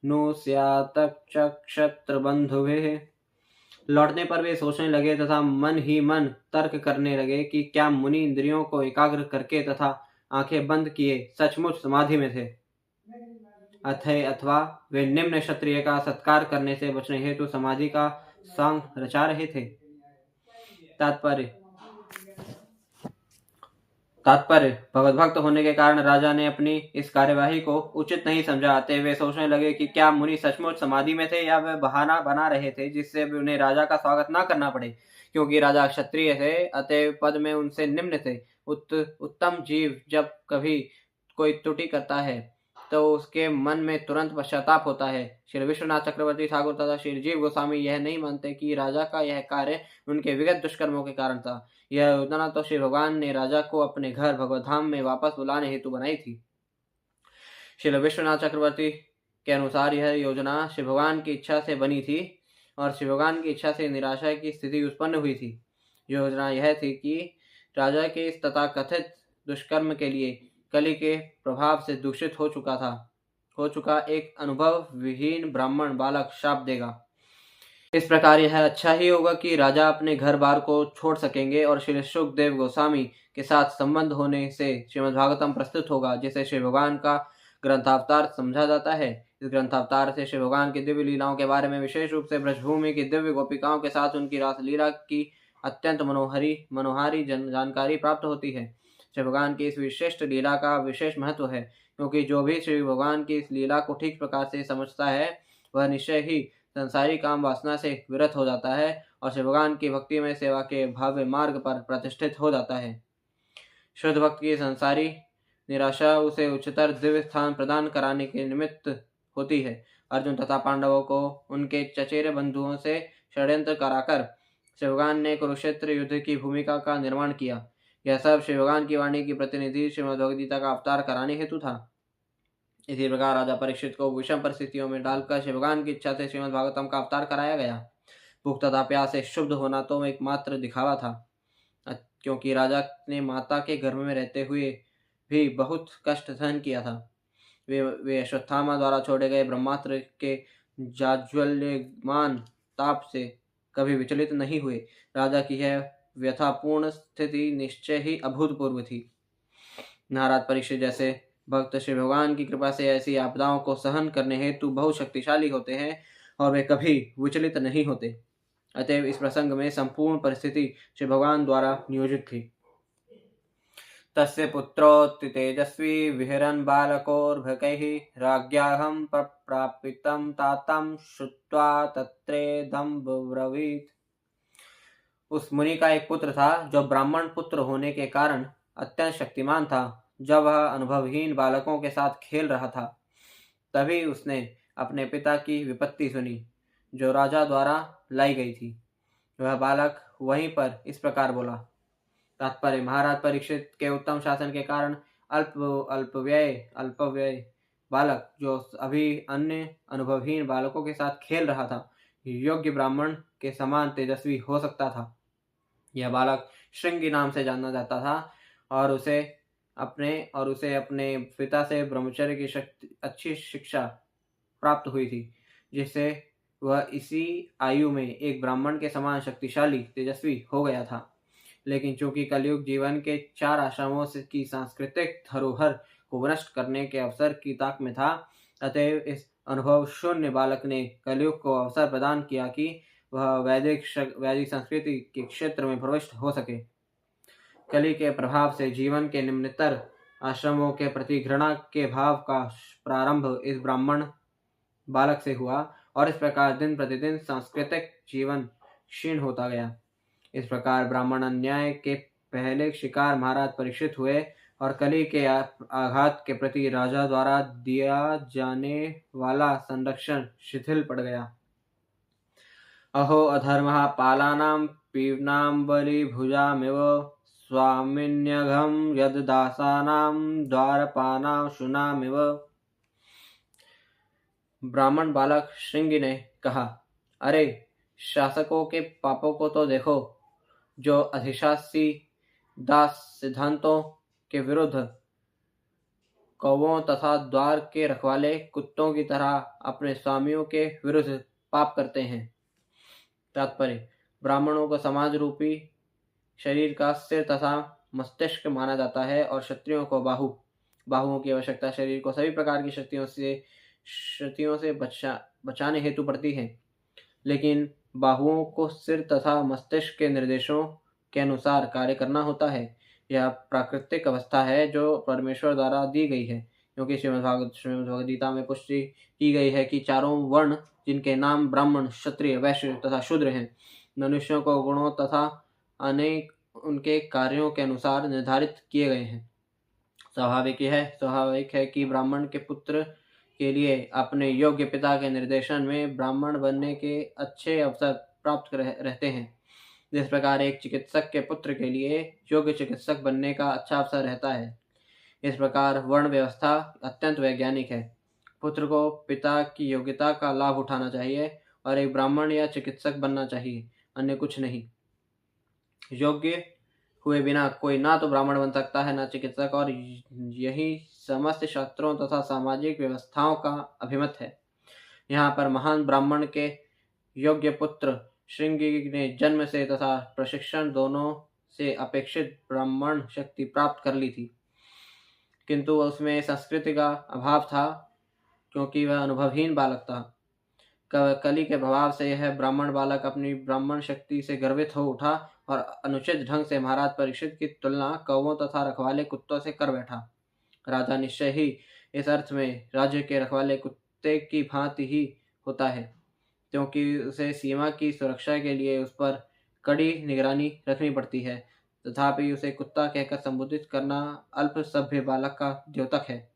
नु स्यात्क्षत्रबन्धुभिः। लौटने पर वे सोचने लगे तथा मन ही मन तर्क करने लगे कि क्या मुनि इंद्रियों को एकाग्र करके तथा आंखें बंद किए सचमुच समाधि में थे, अथवा वे निम्न क्षत्रिय का सत्कार करने से बचने हेतु समाधि का सांग रचा रहे थे। तात्पर्य: भगवत भक्त होने के कारण राजा ने अपनी इस कार्यवाही को उचित नहीं समझा। अतः वे सोचने लगे कि क्या मुनि सचमुच समाधि में थे या वे बहाना बना रहे थे जिससे उन्हें राजा का स्वागत न करना पड़े। क्योंकि राजा क्षत्रिय थे, अतः पद में उनसे निम्न थे। उत्तम जीव जब कभी कोई त्रुटि करता है तो उसके मन में तुरंत पश्चाताप होता है। श्री विश्वनाथ चक्रवर्ती ठाकुर तथा श्री जीव गोस्वामी यह नहीं मानते कि राजा का यह कार्य उनके विगत दुष्कर्मों के कारण था। यह योजना तो श्री भगवान ने राजा को अपने घर भगवत धाम में वापस बुलाने हेतु बनाई थी। श्री विश्वनाथ चक्रवर्ती के अनुसार यह योजना श्री भगवान की इच्छा से बनी थी और श्री भगवान की इच्छा से निराशा की स्थिति उत्पन्न हुई थी। योजना यह थी कि राजा के इस तथाकथित दुष्कर्म के लिए कली के प्रभाव से दूषित हो चुका एक अनुभव विहीन ब्राह्मण बालक शाप देगा। इस प्रकार यह अच्छा ही होगा कि राजा अपने घर बार को छोड़ सकेंगे और श्री सुखदेव गोस्वामी के साथ संबंध होने से श्रीमद्भागवतम प्रस्तुत होगा, जिसे श्री भगवान का ग्रंथावतार समझा जाता है। इस ग्रंथावतार से श्री भगवान की दिव्य लीलाओं के बारे में, विशेष रूप से ब्रजभूमि की दिव्य गोपिकाओं के साथ उनकी रासलीला की अत्यंत मनोहारी जानकारी प्राप्त होती है। श्री भगवान की इस विशिष्ट लीला का विशेष महत्व है, क्योंकि जो भी श्री भगवान की इस लीला को ठीक प्रकार से समझता है वह निश्चय ही संसारी काम वासना से विरत हो जाता है और श्री भगवान की भक्ति में सेवा के भव्य मार्ग पर प्रतिष्ठित हो जाता है। शुद्ध भक्त की संसारी निराशा उसे उच्चतर दिव्य स्थान प्रदान कराने के निमित्त होती है। अर्जुन तथा पांडवों को उनके चचेरे बंधुओं से षड्यंत्र कराकर श्री भगवान ने कुरुक्षेत्र युद्ध की भूमिका का निर्माण किया। यह सब श्री भगवान की वाणी की प्रतिनिधि श्रीमद्भगवद्गीता का अवतार कराने हेतु था। इसी प्रकार राजा परीक्षित को विषम परिस्थितियों में डालकर श्री भगवान की इच्छा से श्रीमद्भागवतम का अवतार कराया गया। भूख तथा प्यास से शुद्ध होना तो एकमात्र दिखावा था, क्योंकि राजा ने माता के गर्भ में रहते हुए भी बहुत कष्ट सहन किया था। वे अश्वत्थामा द्वारा छोड़े गए ब्रह्मास्त्र के जाज्वल्यमान ताप से कभी विचलित नहीं हुए। राजा की यह व्यथापूर्ण स्थिति निश्चय ही अभूतपूर्व थी। महाराज परीक्षित जैसे भक्त श्री भगवान की कृपा से ऐसी आपदाओं को सहन करने हेतु बहुत शक्तिशाली होते हैं और वे कभी विचलित नहीं होते। अतएव इस प्रसंग में संपूर्ण परिस्थिति श्री भगवान द्वारा नियोजित थी। तस्य पुत्रोऽति तेजस्वी विहरन् बालकोर्भकैः राज्ञाहं प्रापितं तातं श्रुत्वा तत्रेदं ब्रवीत्। उस मुनि का एक पुत्र था जो ब्राह्मण पुत्र होने के कारण अत्यंत शक्तिमान था। जब वह अनुभवहीन बालकों के साथ खेल रहा था, तभी उसने अपने पिता की विपत्ति सुनी जो राजा द्वारा लाई गई थी। वह बालक वहीं पर इस प्रकार बोला। तात्पर्य, महाराज परीक्षित के उत्तम शासन के कारण अल्पव्यय बालक जो अभी अन्य अनुभवहीन बालकों के साथ खेल रहा था, योग्य ब्राह्मण के समान तेजस्वी हो सकता था। यह बालक श्रृंगी नाम से जाना जाता था और उसे अपने पिता से ब्रह्मचर्य की अच्छी शिक्षा प्राप्त हुई थी, जिससे वह इसी आयु में एक ब्राह्मण के समान शक्तिशाली तेजस्वी हो गया था। लेकिन चूंकि कलयुग जीवन के 4 आश्रमों की सांस्कृतिक धरोहर को नष्ट करने के अवसर की ताक में था, अतएव इस अनुभव शून्य बालक ने कलयुग को अवसर प्रदान किया कि वह वैदिक संस्कृति के क्षेत्र में प्रविष्ट हो सके। कली के प्रभाव से जीवन के निम्नतर आश्रमों के प्रति घृणा के भाव का प्रारंभ इस ब्राह्मण बालक से हुआ और इस प्रकार दिन प्रतिदिन सांस्कृतिक जीवन क्षीण होता गया। इस प्रकार ब्राह्मण अन्याय के पहले शिकार महाराज परीक्षित हुए और कली के आघात के प्रति राजा द्वारा दिया जाने वाला संरक्षण शिथिल पड़ गया। अहो अधर्मः पालानां पीवनाम्बरीभुजामिव स्वामिन्यघं यद्दासानां द्वारपानां शुनामिव। ब्राह्मण बालक श्रृंगी ने कहा, अरे शासकों के पापों को तो देखो, जो अधिशासी दास सिद्धांतों के विरुद्ध कौवों तथा द्वार के रखवाले कुत्तों की तरह अपने स्वामियों के विरुद्ध पाप करते हैं। तात्पर्य, ब्राह्मणों को समाज रूपी शरीर का सिर तथा मस्तिष्क माना जाता है और क्षत्रियों को बाहुओं की आवश्यकता शरीर को सभी प्रकार की क्षतियों से बचाने हेतु पड़ती है। लेकिन बाहुओं को सिर तथा मस्तिष्क के निर्देशों के अनुसार कार्य करना होता है। यह प्राकृतिक अवस्था है जो परमेश्वर द्वारा दी गई है, क्योंकि श्रीमद्भगवद्गीता में पुष्टि की गई है कि 4 वर्ण जिनके नाम ब्राह्मण, क्षत्रिय, वैश्य तथा शूद्र हैं, मनुष्यों को गुणों तथा अनेक उनके कार्यों के अनुसार निर्धारित किए गए हैं। स्वाभाविक है कि ब्राह्मण के पुत्र के लिए अपने योग्य पिता के निर्देशन में ब्राह्मण बनने के अच्छे अवसर प्राप्त रहते हैं। जिस प्रकार एक चिकित्सक के पुत्र के लिए योग्य चिकित्सक बनने का अच्छा अवसर रहता है, इस प्रकार वर्ण व्यवस्था अत्यंत वैज्ञानिक है। पुत्र को पिता की योग्यता का लाभ उठाना चाहिए और एक ब्राह्मण या चिकित्सक बनना चाहिए, अन्य कुछ नहीं। योग्य हुए बिना कोई ना तो ब्राह्मण बन सकता है, ना चिकित्सक, और यही समस्त शास्त्रों तथा सामाजिक व्यवस्थाओं का अभिमत है। यहाँ पर महान ब्राह्मण के योग्य पुत्र श्रृंगी ने जन्म से तथा प्रशिक्षण दोनों से अपेक्षित ब्राह्मण शक्ति प्राप्त कर ली थी, किंतु उसमें संस्कृति का अभाव था, क्योंकि वह अनुभवहीन बालक था। कली के प्रभाव से यह ब्राह्मण बालक अपनी ब्राह्मण शक्ति से गर्वित हो उठा और अनुचित ढंग से महाराज परीक्षित की तुलना कौवों तथा रखवाले कुत्तों से कर बैठा। राजा निश्चय ही इस अर्थ में राज्य के रखवाले कुत्ते की भांति ही होता है, क्योंकि उसे सीमा की सुरक्षा के लिए उस पर कड़ी निगरानी रखनी पड़ती है। तथापि उसे कुत्ता कहकर संबोधित करना अल्प सभ्य बालक का द्योतक है।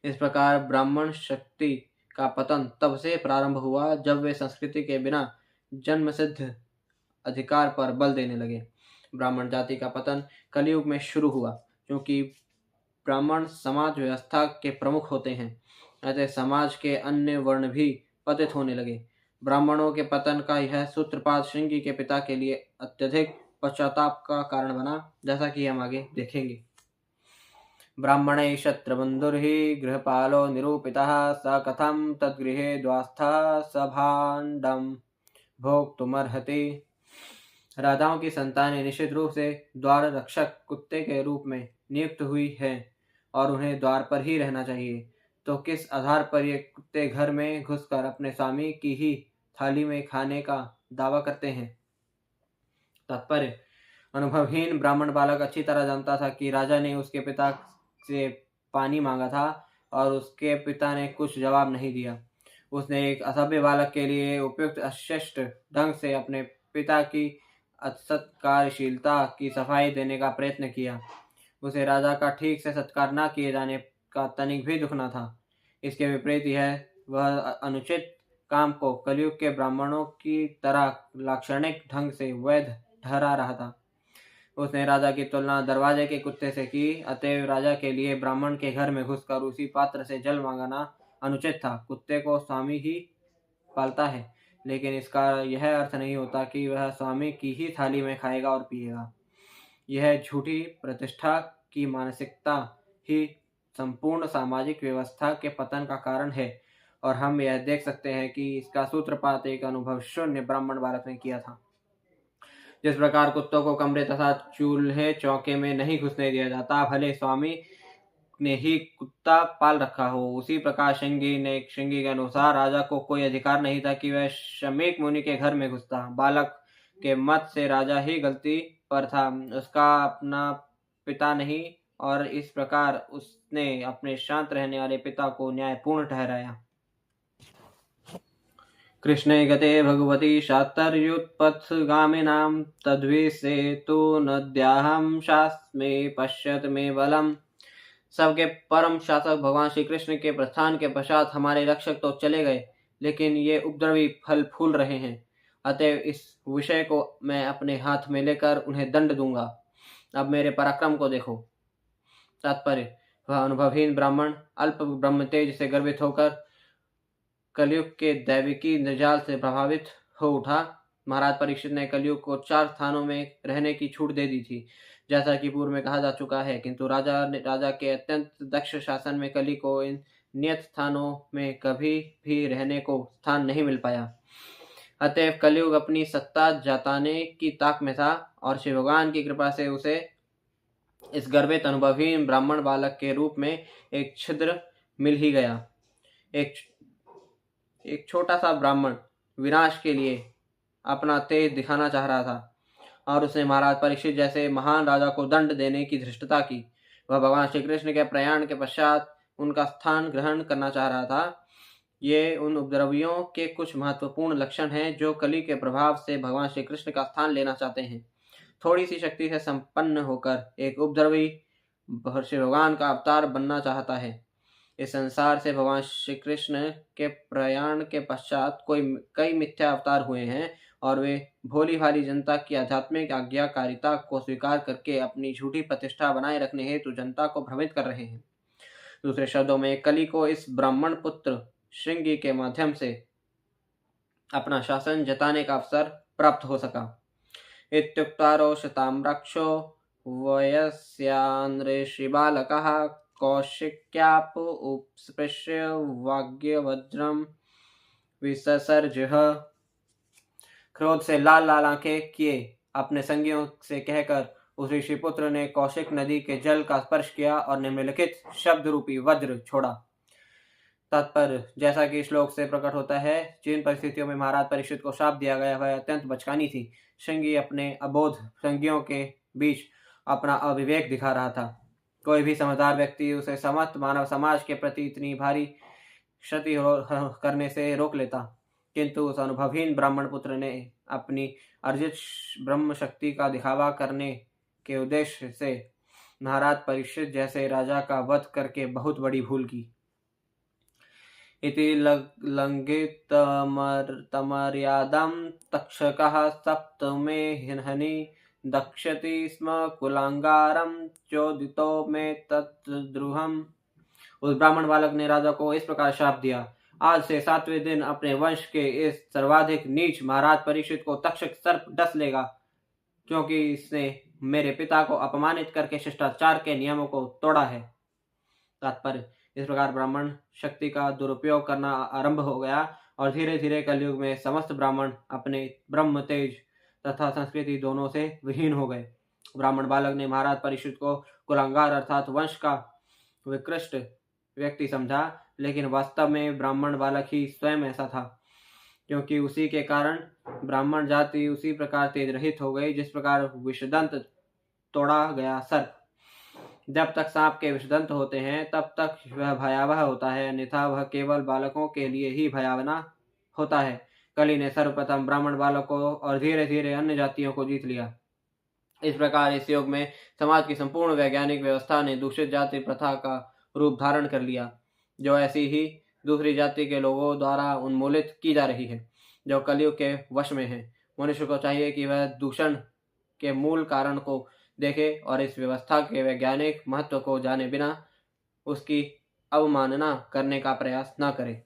इस प्रकार ब्राह्मण शक्ति का पतन तब से प्रारंभ हुआ जब वे संस्कृति के बिना जन्मसिद्ध अधिकार पर बल देने लगे। ब्राह्मण जाति का पतन कलयुग में शुरू हुआ, क्योंकि ब्राह्मण समाज व्यवस्था के प्रमुख होते हैं, अतः समाज के अन्य वर्ण भी पतित होने लगे। ब्राह्मणों के पतन का यह सूत्रपात श्रृंगी के पिता के लिए अत्यधिक पश्चाताप का कारण बना, जैसा कि हम आगे देखेंगे। ब्राह्मणे क्षत्रबन्धुर्हि गृहपालो निरूपितः स कथं तद्गृहे द्वास्थः सभाण्डं भोक्तुमर्हति। राजाओं की संतानें निश्चित रूप से द्वार रक्षक कुत्ते के रूप में नियुक्त हुई है और उन्हें द्वार पर ही रहना चाहिए, तो किस आधार पर ये कुत्ते घर में घुसकर अपने स्वामी की ही थाली में खाने का दावा करते हैं। तात्पर्य: अनुभवहीन ब्राह्मण बालक अच्छी तरह जानता था कि राजा ने उसके पिता से पानी मांगा था और उसके पिता ने कुछ जवाब नहीं दिया। उसने एक असभ्य बालक के लिए उपयुक्त अशिष्ट ढंग से अपने पिता की असत्कारशीलता की सफाई देने का प्रयत्न किया। उसे राजा का ठीक से सत्कार न किए जाने का तनिक भी दुख न था। इसके विपरीत यह वह अनुचित काम को कलयुग के ब्राह्मणों की तरह लाक्षणिक ढंग से वैध ठहरा रहा था। उसने राजा की तुलना दरवाजे के कुत्ते से की, अतएव राजा के लिए ब्राह्मण के घर में घुसकर उसी पात्र से जल मांगना अनुचित था। कुत्ते को स्वामी ही पालता है, लेकिन इसका यह अर्थ नहीं होता कि वह स्वामी की ही थाली में खाएगा और पिएगा। यह झूठी प्रतिष्ठा की मानसिकता ही संपूर्ण सामाजिक व्यवस्था के पतन का कारण है, और हम यह देख सकते हैं कि इसका सूत्रपात एक अनुभव शून्य ब्राह्मण बालक ने किया था। जिस प्रकार कुत्तों को कमरे तथा चूल्हे चौके में नहीं घुसने दिया जाता, भले स्वामी ने ही कुत्ता पाल रखा हो, उसी प्रकार श्रृंगी के अनुसार राजा को कोई अधिकार नहीं था कि वह शमीक मुनि के घर में घुसता। बालक के मत से राजा ही गलती पर था, उसका अपना पिता नहीं, और इस प्रकार उसने अपने शांत रहने वाले पिता को न्यायपूर्ण ठहराया। कृष्णे गते भगवती शातर्युत्पत्सगामिनां तद्विसेतु नद्याहं शास्मे पश्यत मे बलम्। सबके परम शासक भगवान श्री कृष्ण के प्रस्थान के पश्चात हमारे रक्षक तो चले गए, लेकिन ये उपद्रवी फल फूल रहे हैं, अतएव इस विषय को मैं अपने हाथ में लेकर उन्हें दंड दूंगा। अब मेरे पराक्रम को देखो। तात्पर्य: वह अनुभवहीन ब्राह्मण अल्प ब्रह्मतेज से गर्वित होकर कलयुग के दैविकी निर्जाल से प्रभावित हो उठा। महाराज परीक्षित ने कलयुग को 4 स्थानों में रहने की छूट दे दी थी, जैसा कि पूर्व में कहा जा चुका है, किंतु राजा के अत्यंत दक्ष शासन में कली को इन नियत स्थानों में कभी भी रहने को स्थान नहीं मिल पाया। अतएव कलयुग अपनी सत्ता जताने की ताक में था, और शिव भगवान की कृपा से उसे इस गर्वित अनुभवहीन ब्राह्मण बालक के रूप में एक छिद्र मिल ही गया। एक छोटा सा ब्राह्मण विनाश के लिए अपना तेज दिखाना चाह रहा था, और उसने महाराज परीक्षित जैसे महान राजा को दंड देने की धृष्टता की। वह भगवान श्री कृष्ण के प्रयाण के पश्चात उनका स्थान ग्रहण करना चाह रहा था। ये उन उपद्रवियों के कुछ महत्वपूर्ण लक्षण हैं जो कली के प्रभाव से भगवान श्री कृष्ण का स्थान लेना चाहते हैं। थोड़ी सी शक्ति से संपन्न होकर एक उपद्रवी महर्षि भगवान का अवतार बनना चाहता है। इस संसार से भगवान श्री कृष्ण के प्रयाण के पश्चात कई मिथ्या अवतार हुए हैं और वे भोली भाली जनता की आध्यात्मिक आज्ञाकारिता को स्वीकार करके अपनी झूठी प्रतिष्ठा बनाए रखने हेतु जनता को भ्रमित कर रहे हैं। दूसरे शब्दों में कली को इस ब्राह्मण पुत्र श्रृंगी के माध्यम से अपना शासन जताने का अवसर प्राप्त हो सका। इत्युक्त्वा रोषताम्रक्षो वयस्यान्ऋषिबालकः कौशिक्याप उपस्पृश्य वाग्यवज्रं विससर्जः। क्रोध से लाल लाल आंखें किए अपने संगियों से कहकर उस ऋषि पुत्र ने कौशिक नदी के जल का स्पर्श किया और निम्नलिखित शब्द रूपी वज्र छोड़ा। तात्पर्य, जैसा कि श्लोक से प्रकट होता है, जिन परिस्थितियों में महाराज परीक्षित को शाप दिया गया वह अत्यंत बचकानी थी। श्रृंगी अपने अबोध संगियों के बीच अपना अविवेक दिखा रहा था। कोई भी समझदार व्यक्ति उसे समस्त मानव समाज के प्रति इतनी भारी क्षति करने से रोक लेता, किंतु उस अनुभवहीन ब्राह्मण पुत्र ने अपनी अर्जित ब्रह्म शक्ति का दिखावा करने के उद्देश्य से महाराज परीक्षित जैसे राजा का वध करके बहुत बड़ी भूल की। इति लंघितमर्यादां तक्षकः सप्तमे हनि दक्षति स्म कुलांगारं चोदितो में तद्रुहम्। उस ब्राह्मण बालक ने राजा को इस प्रकार शाप दिया, आज से 7वें दिन अपने वंश के इस सर्वाधिक नीच महाराज परीक्षित को तक्षक सर्प डस लेगा, क्योंकि इसने मेरे पिता को अपमानित करके शिष्टाचार के नियमों को तोड़ा है। तात्पर्य, इस प्रकार ब्राह्मण शक्ति का दुरुपयोग करना आरंभ हो गया और धीरे धीरे कलयुग में समस्त ब्राह्मण अपने ब्रह्म तेज तथा संस्कृति दोनों से विहीन हो गए। ब्राह्मण बालक ने महाराज परीक्षित को कुलांगार अर्थात वंश का विकृष्ट व्यक्ति समझा, लेकिन वास्तव में ब्राह्मण बालक ही स्वयं ऐसा था, क्योंकि उसी के कारण ब्राह्मण जाति उसी प्रकार तेज रहित हो गई जिस प्रकार विषदंत तोड़ा गया सर्प। जब तक सांप के विषदंत होते हैं तब तक वह भयावह होता है, अन्यथा वह केवल बालकों के लिए ही भयावना होता है। कली ने सर्वप्रथम ब्राह्मण बालकों और धीरे धीरे अन्य जातियों को जीत लिया। इस प्रकार इस युग में समाज की संपूर्ण वैज्ञानिक व्यवस्था ने दूषित जाति प्रथा का रूप धारण कर लिया, जो ऐसी ही दूसरी जाति के लोगों द्वारा उन्मूलित की जा रही है, जो कलयुग के वश में है। मनुष्य को चाहिए कि वह दूषण के मूल कारण को देखे और इस व्यवस्था के वैज्ञानिक महत्व को जाने बिना उसकी अवमानना करने का प्रयास न करे।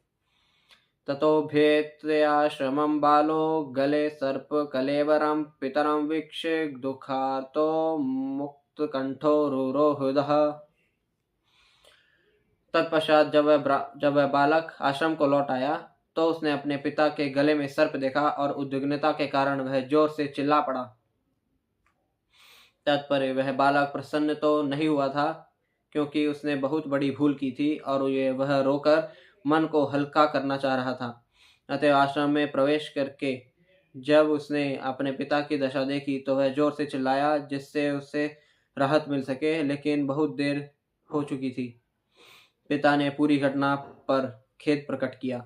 ततो भेत्याश्रमं बालो गले सर्प कलेवरं पितरं वीक्ष्य दुःखार्तो मुक्तकंठो रुरो हृदः। तत्पश्चात जब वह बालक आश्रम को लौट आया तो उसने अपने पिता के गले में सर्प देखा और उद्विग्नता के कारण वह जोर से चिल्ला पड़ा। तात्पर्य, वह बालक प्रसन्न तो नहीं हुआ था, क्योंकि उसने बहुत बड़ी भूल की थी और वह रोकर मन को हल्का करना चाह रहा था। अतः आश्रम में प्रवेश करके जब उसने अपने पिता की दशा देखी तो वह जोर से चिल्लाया, जिससे उसे राहत मिल सके, लेकिन बहुत देर हो चुकी थी। पिता ने पूरी घटना पर खेद प्रकट किया।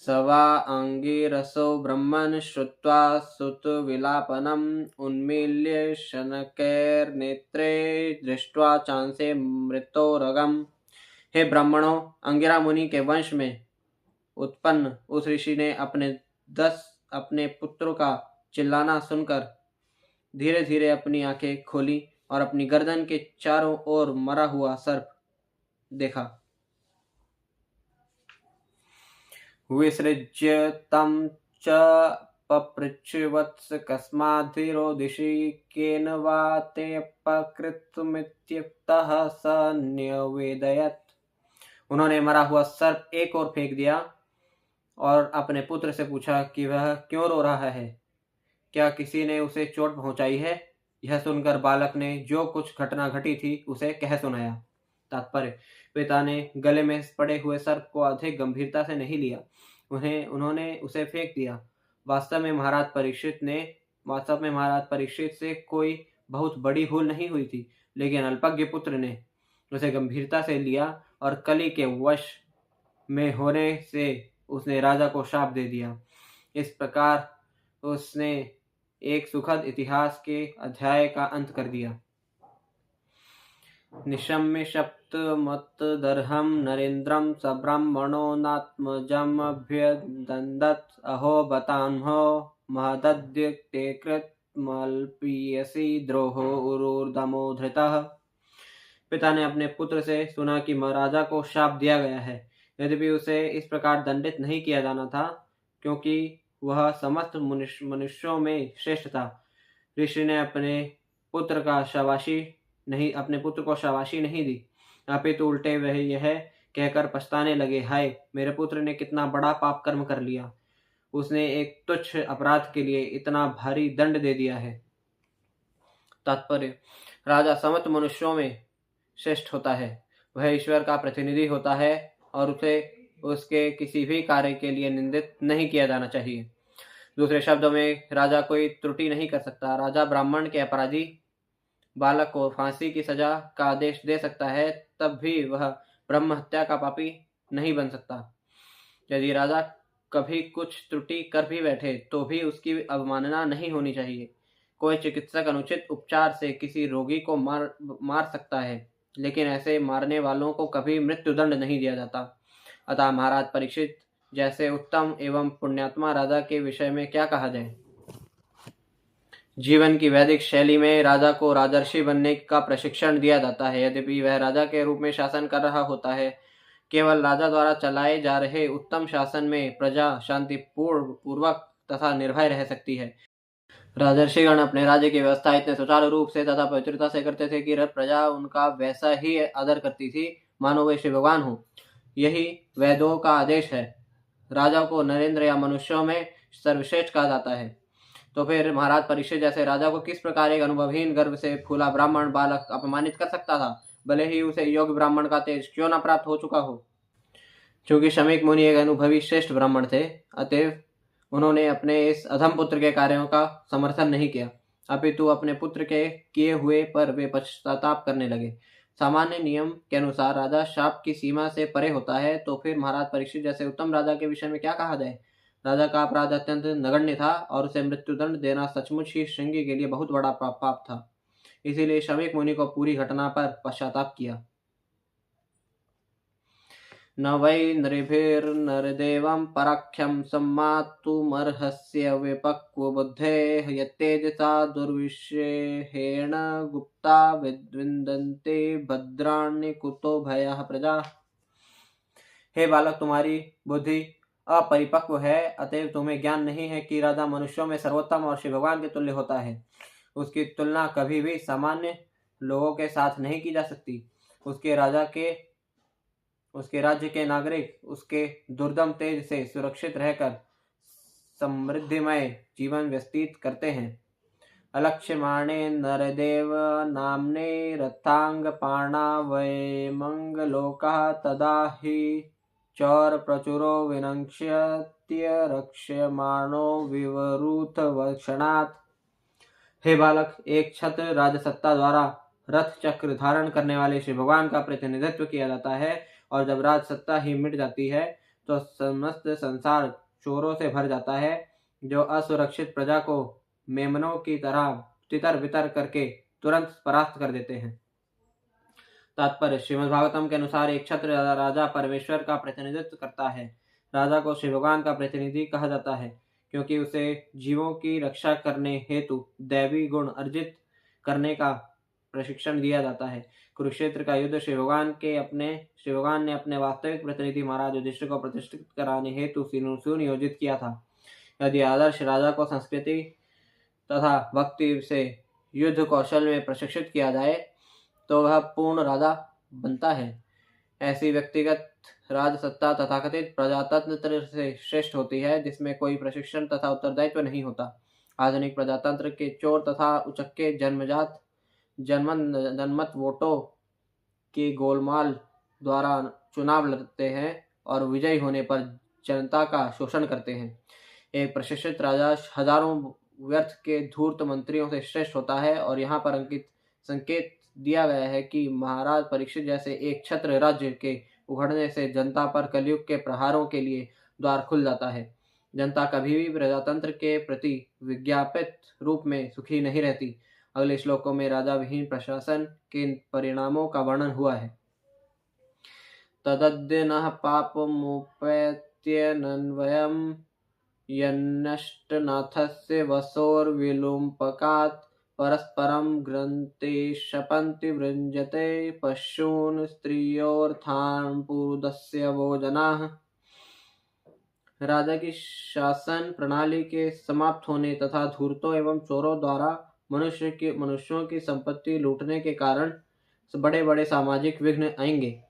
सवा अंगिरसो ब्रह्मन् श्रुत्वा सुतविलापनम् उन्मील्य शनकैर्नेत्रे दृष्ट्वा चांसे मृतोरगम्। हे ब्राह्मणों, अंगिरा मुनि के वंश में उत्पन्न उस ऋषि ने अपने पुत्रों का चिल्लाना सुनकर धीरे धीरे अपनी आंखें खोली और अपनी गर्दन के चारों ओर मरा हुआ सर्प देखा। विसृज्य तं च पपृच्छ वत्स कस्माद्धिरोदिषि केन वा ते अपकृतमित्युक्तः स न्यवेदयत्। उन्होंने मरा हुआ सर्प एक और फेंक दिया और अपने पुत्र से पूछा कि वह क्यों रो रहा है, क्या किसी ने उसे चोट पहुंचाई है। यह सुनकर बालक ने जो कुछ घटना घटी थी उसे कह सुनाया। तात्पर्य, पिता ने गले में पड़े हुए सर्प को अधिक गंभीरता से नहीं लिया, उन्होंने उसे फेंक दिया। वास्तव में महाराज परीक्षित से कोई बहुत बड़ी भूल नहीं हुई थी, लेकिन अल्पज्ञ पुत्र ने उसे गंभीरता से लिया और कली के वश में होने से उसने राजा को शाप दे दिया। इस प्रकार उसने एक सुखद इतिहास के अध्याय का अंत कर दिया। निशम्य सप्तमत्तदर्हं नरेन्द्रं सब्रह्मणो नात्मजमभ्यदन्दत् अहो बतान्हो महदद्य ते कृतमल्पीयसि द्रोहो उरुर्दमो धृतः। पिता ने अपने पुत्र से सुना कि महाराजा को शाप दिया गया है, यद्यपि उसे इस प्रकार दंडित नहीं किया जाना था, क्योंकि वह समस्त मनुष्यों में श्रेष्ठ था। ऋषि ने अपने पुत्र को शाबाशी नहीं दी, अपितु उल्टे वह यह कहकर पछताने लगे, हाय, मेरे पुत्र ने कितना बड़ा पाप कर्म कर लिया। उसने एक तुच्छ अपराध के लिए इतना भारी दंड दे दिया है। तात्पर्य, राजा समस्त मनुष्यों में श्रेष्ठ होता है, वह ईश्वर का प्रतिनिधि होता है और उसे उसके किसी भी कार्य के लिए निंदित नहीं किया जाना चाहिए। दूसरे शब्दों में, राजा कोई त्रुटि नहीं कर सकता। राजा ब्राह्मण के अपराधी बालक को फांसी की सजा का आदेश दे सकता है, तब भी वह ब्रह्म हत्या का पापी नहीं बन सकता। यदि राजा कभी कुछ त्रुटि कर भी बैठे तो भी उसकी अवमानना नहीं होनी चाहिए। कोई चिकित्सक अनुचित उपचार से किसी रोगी को मार सकता है, लेकिन ऐसे मारने वालों को कभी मृत्युदंड नहीं दिया जाता। अतः महाराज परीक्षित जैसे उत्तम एवं पुण्यात्मा राजा के विषय में क्या कहा जाए। जीवन की वैदिक शैली में राजा को राजर्षि बनने का प्रशिक्षण दिया जाता है। यद्यपि वह राजा के रूप में शासन कर रहा होता है, केवल राजा द्वारा चलाए जा रहे उत्तम शासन में प्रजा शांतिपूर्वक तथा निर्भय रह सकती है। राजर्षिगण अपने राज्य की व्यवस्था इतने सुचारू रूप से तथा पवित्रता से करते थे कि प्रजा उनका वैसा ही आदर करती थी मानो वे श्री भगवान हो। यही वेदों का आदेश है। राजा को नरेंद्र या मनुष्यों में सर्वश्रेष्ठ कहा जाता है। तो फिर महाराज परीक्षित जैसे राजा को किस प्रकार एक अनुभवहीन गर्भ से फूला ब्राह्मण बालक अपमानित कर सकता था, भले ही उसे योग्य ब्राह्मण का तेज क्यों न प्राप्त हो चुका हो। चूंकि शमीक मुनि एक अनुभवी श्रेष्ठ ब्राह्मण थे, अतएव उन्होंने अपने इस अधम पुत्र के कार्यों का समर्थन नहीं किया, अपितु अपने पुत्र के किए हुए पर वे पश्चाताप करने लगे। सामान्य नियम के अनुसार राजा शाप की सीमा से परे होता है, तो फिर महाराज परीक्षित जैसे उत्तम राजा के विषय में क्या कहा जाए। राजा का अपराध अत्यंत नगण्य था और उसे मृत्युदंड देना सचमुच ही श्रृंगी के लिए बहुत बड़ा पाप था। इसीलिए शमीक मुनि को पूरी घटना पर पश्चाताप किया। न वै नृभिर्नरदेवं पराख्यं सम्मातुमर्हस्य विपक्वबुद्धेः यत्तेजसा दुर्विषहेण गुप्ता विन्दन्ते भद्राणि कुतो भयः प्रजा। हे बालक, तुम्हारी बुद्धि अपरिपक्व है, अतएव तुम्हें ज्ञान नहीं है कि राजा मनुष्यों में सर्वोत्तम और श्री भगवान के तुल्य होता है। उसकी तुलना कभी भी सामान्य लोगों के साथ नहीं की जा सकती। उसके राज्य के नागरिक उसके दुर्दम तेज से सुरक्षित रहकर समृद्धिमय जीवन व्यतीत करते हैं। अलक्ष्यमाणे नरदेव नाम्ने रथांग पार्णावयमंगलोकः तदा हि चौर प्रचुरो विनक्ष्यत्य रक्ष्यमाणो विवरूथ वक्षणात्। हे बालक, एक छत्र राजसत्ता द्वारा रथ चक्र धारण करने वाले श्री भगवान का प्रतिनिधित्व किया जाता है, और जब राजसत्ता ही मिट जाती है तो समस्त संसार चोरों से भर जाता है, जो असुरक्षित प्रजा को मेमनों की तरह तितर बितर करके तुरंत परास्त कर देते हैं। तात्पर्य, श्रीमद्भागवतम के अनुसार एक छत्र राजा परमेश्वर का प्रतिनिधित्व करता है। राजा को श्री भगवान का प्रतिनिधि कहा जाता है, क्योंकि उसे जीवों की रक्षा करने हेतु दैवी गुण अर्जित करने का प्रशिक्षण दिया जाता है। कुरुक्षेत्र का युद्ध श्री भगवान ने अपने वास्तविक प्रतिनिधि महाराज युधिष्ठिर को प्रतिष्ठित कराने हेतु सुनियोजित किया था। यदि आदर्श राजा को संस्कृति तथा भक्ति से युद्ध कौशल में प्रशिक्षित किया जाए तो वह पूर्ण राजा बनता है। ऐसी व्यक्तिगत राजसत्ता तथाकथित प्रजातंत्र से श्रेष्ठ होती है, जिसमें कोई प्रशिक्षण तथा उत्तरदायित्व नहीं होता। आधुनिक प्रजातंत्र के चोर तथा उचक्के जनमत वोटों के गोलमाल द्वारा चुनाव लड़ते हैं और विजयी होने पर जनता का शोषण करते हैं। एक प्रशिक्षित राजा हजारों व्यर्थ के धूर्त मंत्रियों से श्रेष्ठ होता है, और यहाँ पर संकेत दिया गया है कि महाराज परीक्षित जैसे एक छत्र राज्य के उघड़ने से जनता पर कलयुग के प्रहारों के लिए द्वार खुल जाता है। जनता कभी भी प्रजातंत्र के प्रति विज्ञापित रूप में सुखी नहीं रहती। अगले श्लोकों में राजा विहीन प्रशासन के परिणामों का वर्णन हुआ है। तदद्य नः पापमुपैत्यनन्वयम् यन्नष्टनाथस्य वसोर्विलुम्पकात् परस्परं ग्रन्थे शपन्ति वृञ्जते पशून् स्त्रियोऽर्थान् पुरुषस्य वो जनाः। राजा की शासन प्रणाली के समाप्त होने तथा धूर्तों एवं चोरों द्वारा मनुष्यों की संपत्ति लूटने के कारण बड़े बड़े सामाजिक विघ्न आएंगे।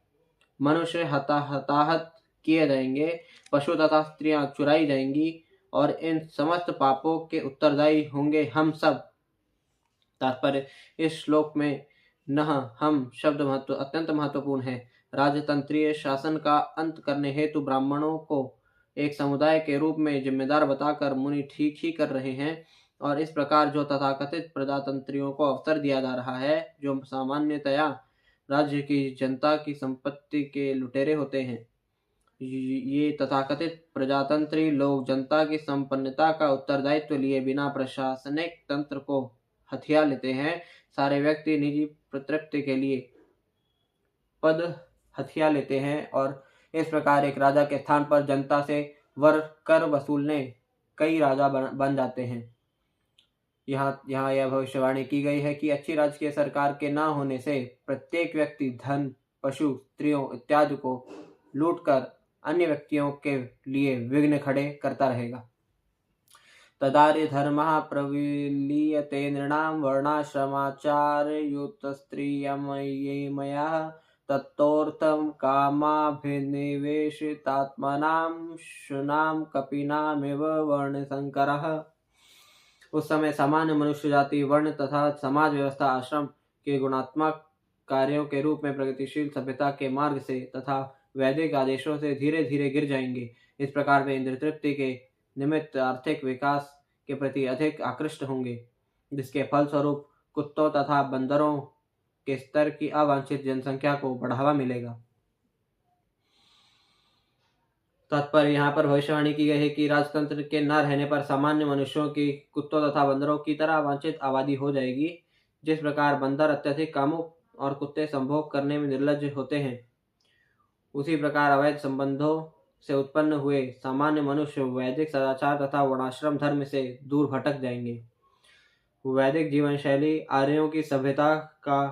मनुष्य हताहत किए जाएंगे, पशु तथा स्त्रियां चुराई जाएंगी और इन समस्त पापों के उत्तरदायी होंगे हम सब। तात्पर्य, इस श्लोक में नह हम शब्द अत्यंत महत्वपूर्ण है। राजतंत्रीय शासन का अंत करने हेतु ब्राह्मणों को एक समुदाय के रूप में जिम्मेदार बताकर मुनि ठीक ही कर रहे हैं और इस प्रकार जो तथाकथित प्रजातंत्रियों को अवसर दिया जा रहा है, जो सामान्यतया राज्य की जनता की संपत्ति के लुटेरे होते हैं, ये तथाकथित प्रजातंत्री लोग जनता की संपन्नता का उत्तरदायित्व लिए बिना प्रशासनिक तंत्र को हथिया लेते हैं। सारे व्यक्ति निजी प्रतिपत्ति के लिए पद हथिया लेते हैं और इस प्रकार एक राजा के स्थान पर जनता से कर वसूलने कई राजा बन जाते हैं। यहाँ यह भविष्यवाणी की गई है कि अच्छी राजकीय सरकार के न होने से प्रत्येक व्यक्ति धन, पशु, स्त्रियों इत्यादि को लूटकर अन्य व्यक्तियों के लिए विघ्न खड़े करता रहेगा। तदार्य धर्मः प्रविलीयते नृणां वर्णाश्रमाचारयुतस्त्रियमयीमयः तत्तोऽर्थं कामाभिनिवेशितात्मनां शुनां कपिनामिव वर्णशंकरः। उस समय सामान्य मनुष्य जाति, वर्ण तथा समाज व्यवस्था आश्रम के गुणात्मक कार्यों के रूप में प्रगतिशील सभ्यता के मार्ग से तथा वैदिक आदेशों से धीरे धीरे गिर जाएंगे। इस प्रकार वे इंद्रिय तृप्ति के निमित्त आर्थिक विकास के प्रति अधिक आकृष्ट होंगे, जिसके फलस्वरूप कुत्तों तथा बंदरों के स्तर की अवांछित जनसंख्या को बढ़ावा मिलेगा। तात्पर्य, यहाँ पर भविष्यवाणी की गई है कि राजतंत्र के न रहने पर सामान्य मनुष्यों की कुत्तों तथा बंदरों की तरह वांछित आबादी हो जाएगी। जिस प्रकार बंदर अत्यधिक कामुक और कुत्ते संभोग करने में निर्लज्ज होते हैं, उसी प्रकार अवैध संबंधों से उत्पन्न हुए सामान्य मनुष्य वैदिक सदाचार तथा वर्णाश्रम धर्म से दूर भटक जाएंगे। वैदिक जीवन शैली आर्यों की सभ्यता का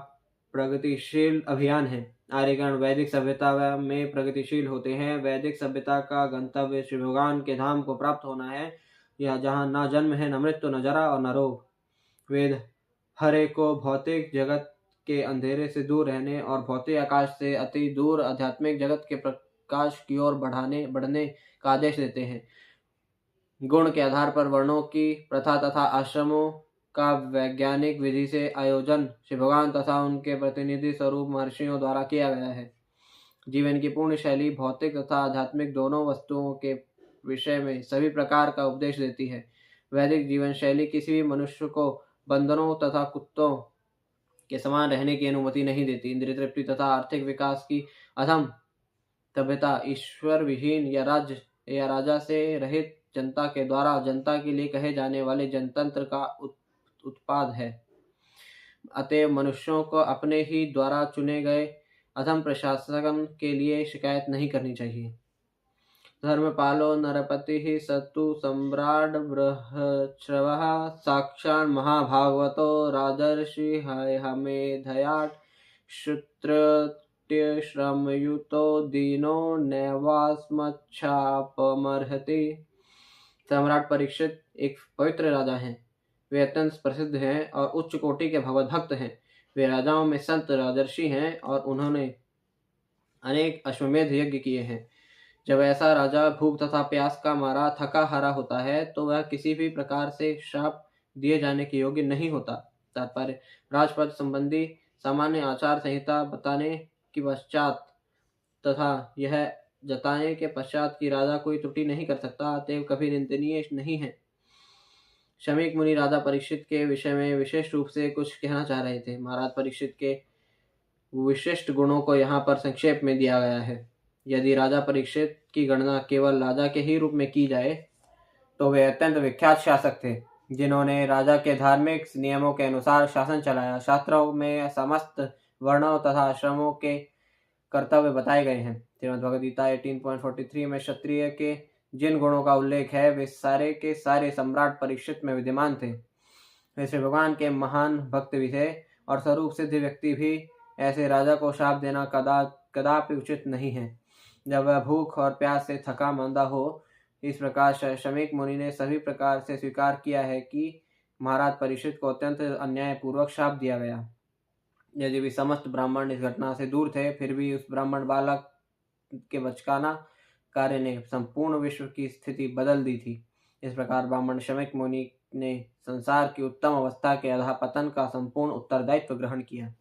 प्रगतिशील अभियान है। आर्यगण वैदिक सभ्यता में प्रगतिशील होते हैं। वैदिक सभ्यता का गंतव्य श्री भगवान के धाम को प्राप्त होना है, या जहाँ न जन्म है, न मृत्यु, न जरा और न रोग। वेद हरे को भौतिक जगत के अंधेरे से दूर रहने और भौतिक आकाश से अति दूर आध्यात्मिक जगत के प्रकाश की ओर बढ़ने का आदेश देते हैं। गुण के आधार पर वर्णों की प्रथा तथा आश्रमों का वैज्ञानिक विधि से आयोजन श्री भगवान तथा उनके प्रतिनिधि स्वरूप महर्षियों द्वारा किया गया है। जीवन की पूर्ण शैली भौतिक तथा आध्यात्मिक दोनों वस्तुओं के विषय में सभी प्रकार का उपदेश देती है। वैदिक जीवन शैली किसी भी मनुष्य को बंदरों तथा कुत्तों के समान रहने की अनुमति नहीं देती। इंद्रिय तृप्ति तथा आर्थिक विकास की अधम सभ्यता ईश्वर विहीन या राजा से रहित जनता के द्वारा जनता के लिए कहे जाने वाले जनतंत्र का उत्पाद है। अतएव मनुष्यों को अपने ही द्वारा चुने गए अधम प्रशासन के लिए शिकायत नहीं करनी चाहिए। धर्मपालो नरपति सतु सम्राट बृहश्रवः साक्षात् महाभागवतो राजर्षि हमेधयाट श्रुत्यश्रमयुतो दीनो नैवास्मच्छापमर्हति। सम्राट परीक्षित एक पवित्र राजा हैं। वे अत्यंत प्रसिद्ध हैं और उच्च कोटि के भगवत भक्त हैं। वे राजाओं में संत राजर्षि हैं और उन्होंने अनेक अश्वमेध यज्ञ किए हैं। जब ऐसा राजा भूख तथा प्यास का मारा थका हारा होता है तो वह किसी भी प्रकार से श्राप दिए जाने के योग्य नहीं होता। तात्पर्य, राजपद संबंधी सामान्य आचार संहिता बताने के पश्चात तथा यह जताने के पश्चात कि राजा कोई त्रुटि नहीं कर सकता, अतएव कभी निंदनीय नहीं है। शमीक मुनि राजा परीक्षित के विषय में विशेष रूप से कुछ कहना चाह रहे थे। महाराज परीक्षित के विशिष्ट गुणों को यहाँ पर संक्षेप में दिया गया है। यदि राजा परीक्षित की गणना केवल राजा के ही रूप में की जाए तो वे अत्यंत विख्यात शासक थे। जिन्होंने राजा के धार्मिक नियमों के अनुसार शासन चलाया। शास्त्रों में समस्त वर्णों तथा आश्रमों के कर्तव्य बताए गए हैं। श्रीमद् भगवद गीता 18.43 में क्षत्रिय के जिन गुणों का उल्लेख है वे सारे के सारे सम्राट परीक्षित में विद्यमान थे। वे श्री भगवान के महान भक्त भी थे और स्वरूप सिद्ध व्यक्ति भी। ऐसे राजा को शाप देना कदापि उचित नहीं है जब वह भूख और प्यास से थका मांदा हो। इस प्रकार शमीक मुनि ने सभी प्रकार से स्वीकार किया है कि महाराज परीक्षित को अत्यंत अन्यायपूर्वक शाप दिया गया। यदि भी समस्त ब्राह्मण इस घटना से दूर थे, फिर भी उस ब्राह्मण बालक के बचकाना कार्य ने संपूर्ण विश्व की स्थिति बदल दी थी। इस प्रकार ब्राह्मण शमीक मुनि ने संसार की उत्तम अवस्था के अधःपतन का संपूर्ण उत्तरदायित्व ग्रहण किया।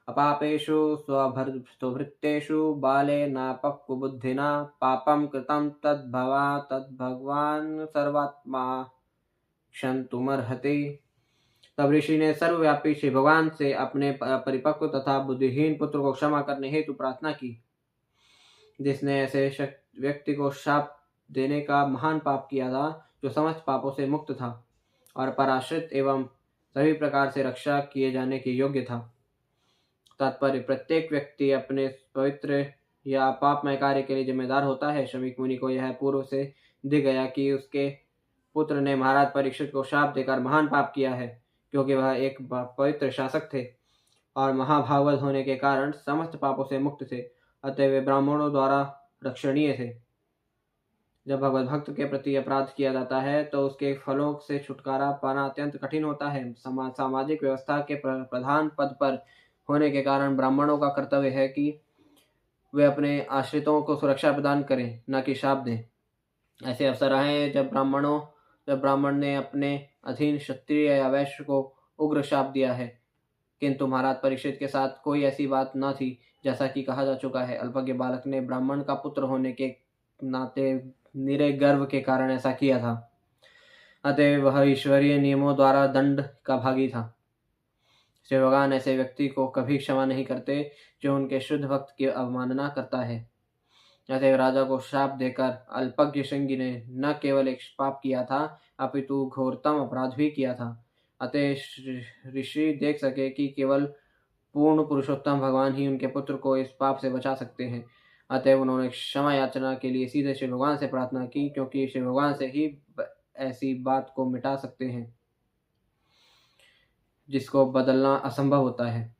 अपापेषु स्वभृत्तेषु बालेनापक्वबुद्धिना पापं कृतं तद्भगवान् सर्वात्मा क्षन्तुमर्हति। तब ऋषि ने सर्वव्यापी श्री भगवान से अपने परिपक्व तथा बुद्धिहीन पुत्र को क्षमा करने हेतु प्रार्थना की, जिसने ऐसे व्यक्ति को शाप देने का महान पाप किया था जो समस्त पापों से मुक्त था और पराश्रित एवं सभी प्रकार से रक्षा किए जाने के योग्य था। तात्पर्य, प्रत्येक व्यक्ति अपने पवित्र या पापमय कार्य के लिए जिम्मेदार होता है। शमीक मुनि को यह पूर्व से दिख गया कि उसके पुत्र ने महाराज परीक्षित को शाप देकर महान पाप किया है, क्योंकि वह एक पवित्र शासक थे और महाभागवत होने के कारण समस्त पापों से मुक्त थे, अतः वे ब्राह्मणों द्वारा रक्षणीय थे। जब भगवत भक्त के प्रति अपराध किया जाता है तो उसके फलों से छुटकारा पाना अत्यंत कठिन होता है। सामाजिक व्यवस्था के प्रधान पद पर होने के कारण ब्राह्मणों का कर्तव्य है कि वे अपने आश्रितों को सुरक्षा प्रदान करें, न कि शाप दें। ऐसे अवसर आए जब ब्राह्मण ने अपने अधीन क्षत्रिय या वैश्य को उग्र शाप दिया है, किंतु महाराज परीक्षित के साथ कोई ऐसी बात न थी। जैसा कि कहा जा चुका है, अल्पज्ञ बालक ने ब्राह्मण का पुत्र होने के नाते निरे गर्व के कारण ऐसा किया था, अतः वह ईश्वरीय नियमों द्वारा दंड का भागी था। श्री भगवान ऐसे व्यक्ति को कभी क्षमा नहीं करते जो उनके शुद्ध भक्त की अवमानना करता है। अतः राजा को शाप देकर अल्पज्ञ श्रृंगी ने न केवल एक पाप किया था, अपितु घोरतम अपराध भी किया था। अतः ऋषि देख सके कि केवल पूर्ण पुरुषोत्तम भगवान ही उनके पुत्र को इस पाप से बचा सकते हैं। अतः उन्होंने क्षमा याचना के लिए सीधे श्री भगवान से प्रार्थना की, क्योंकि श्री भगवान से ही ऐसी बात को मिटा सकते हैं जिसको बदलना असंभव होता है।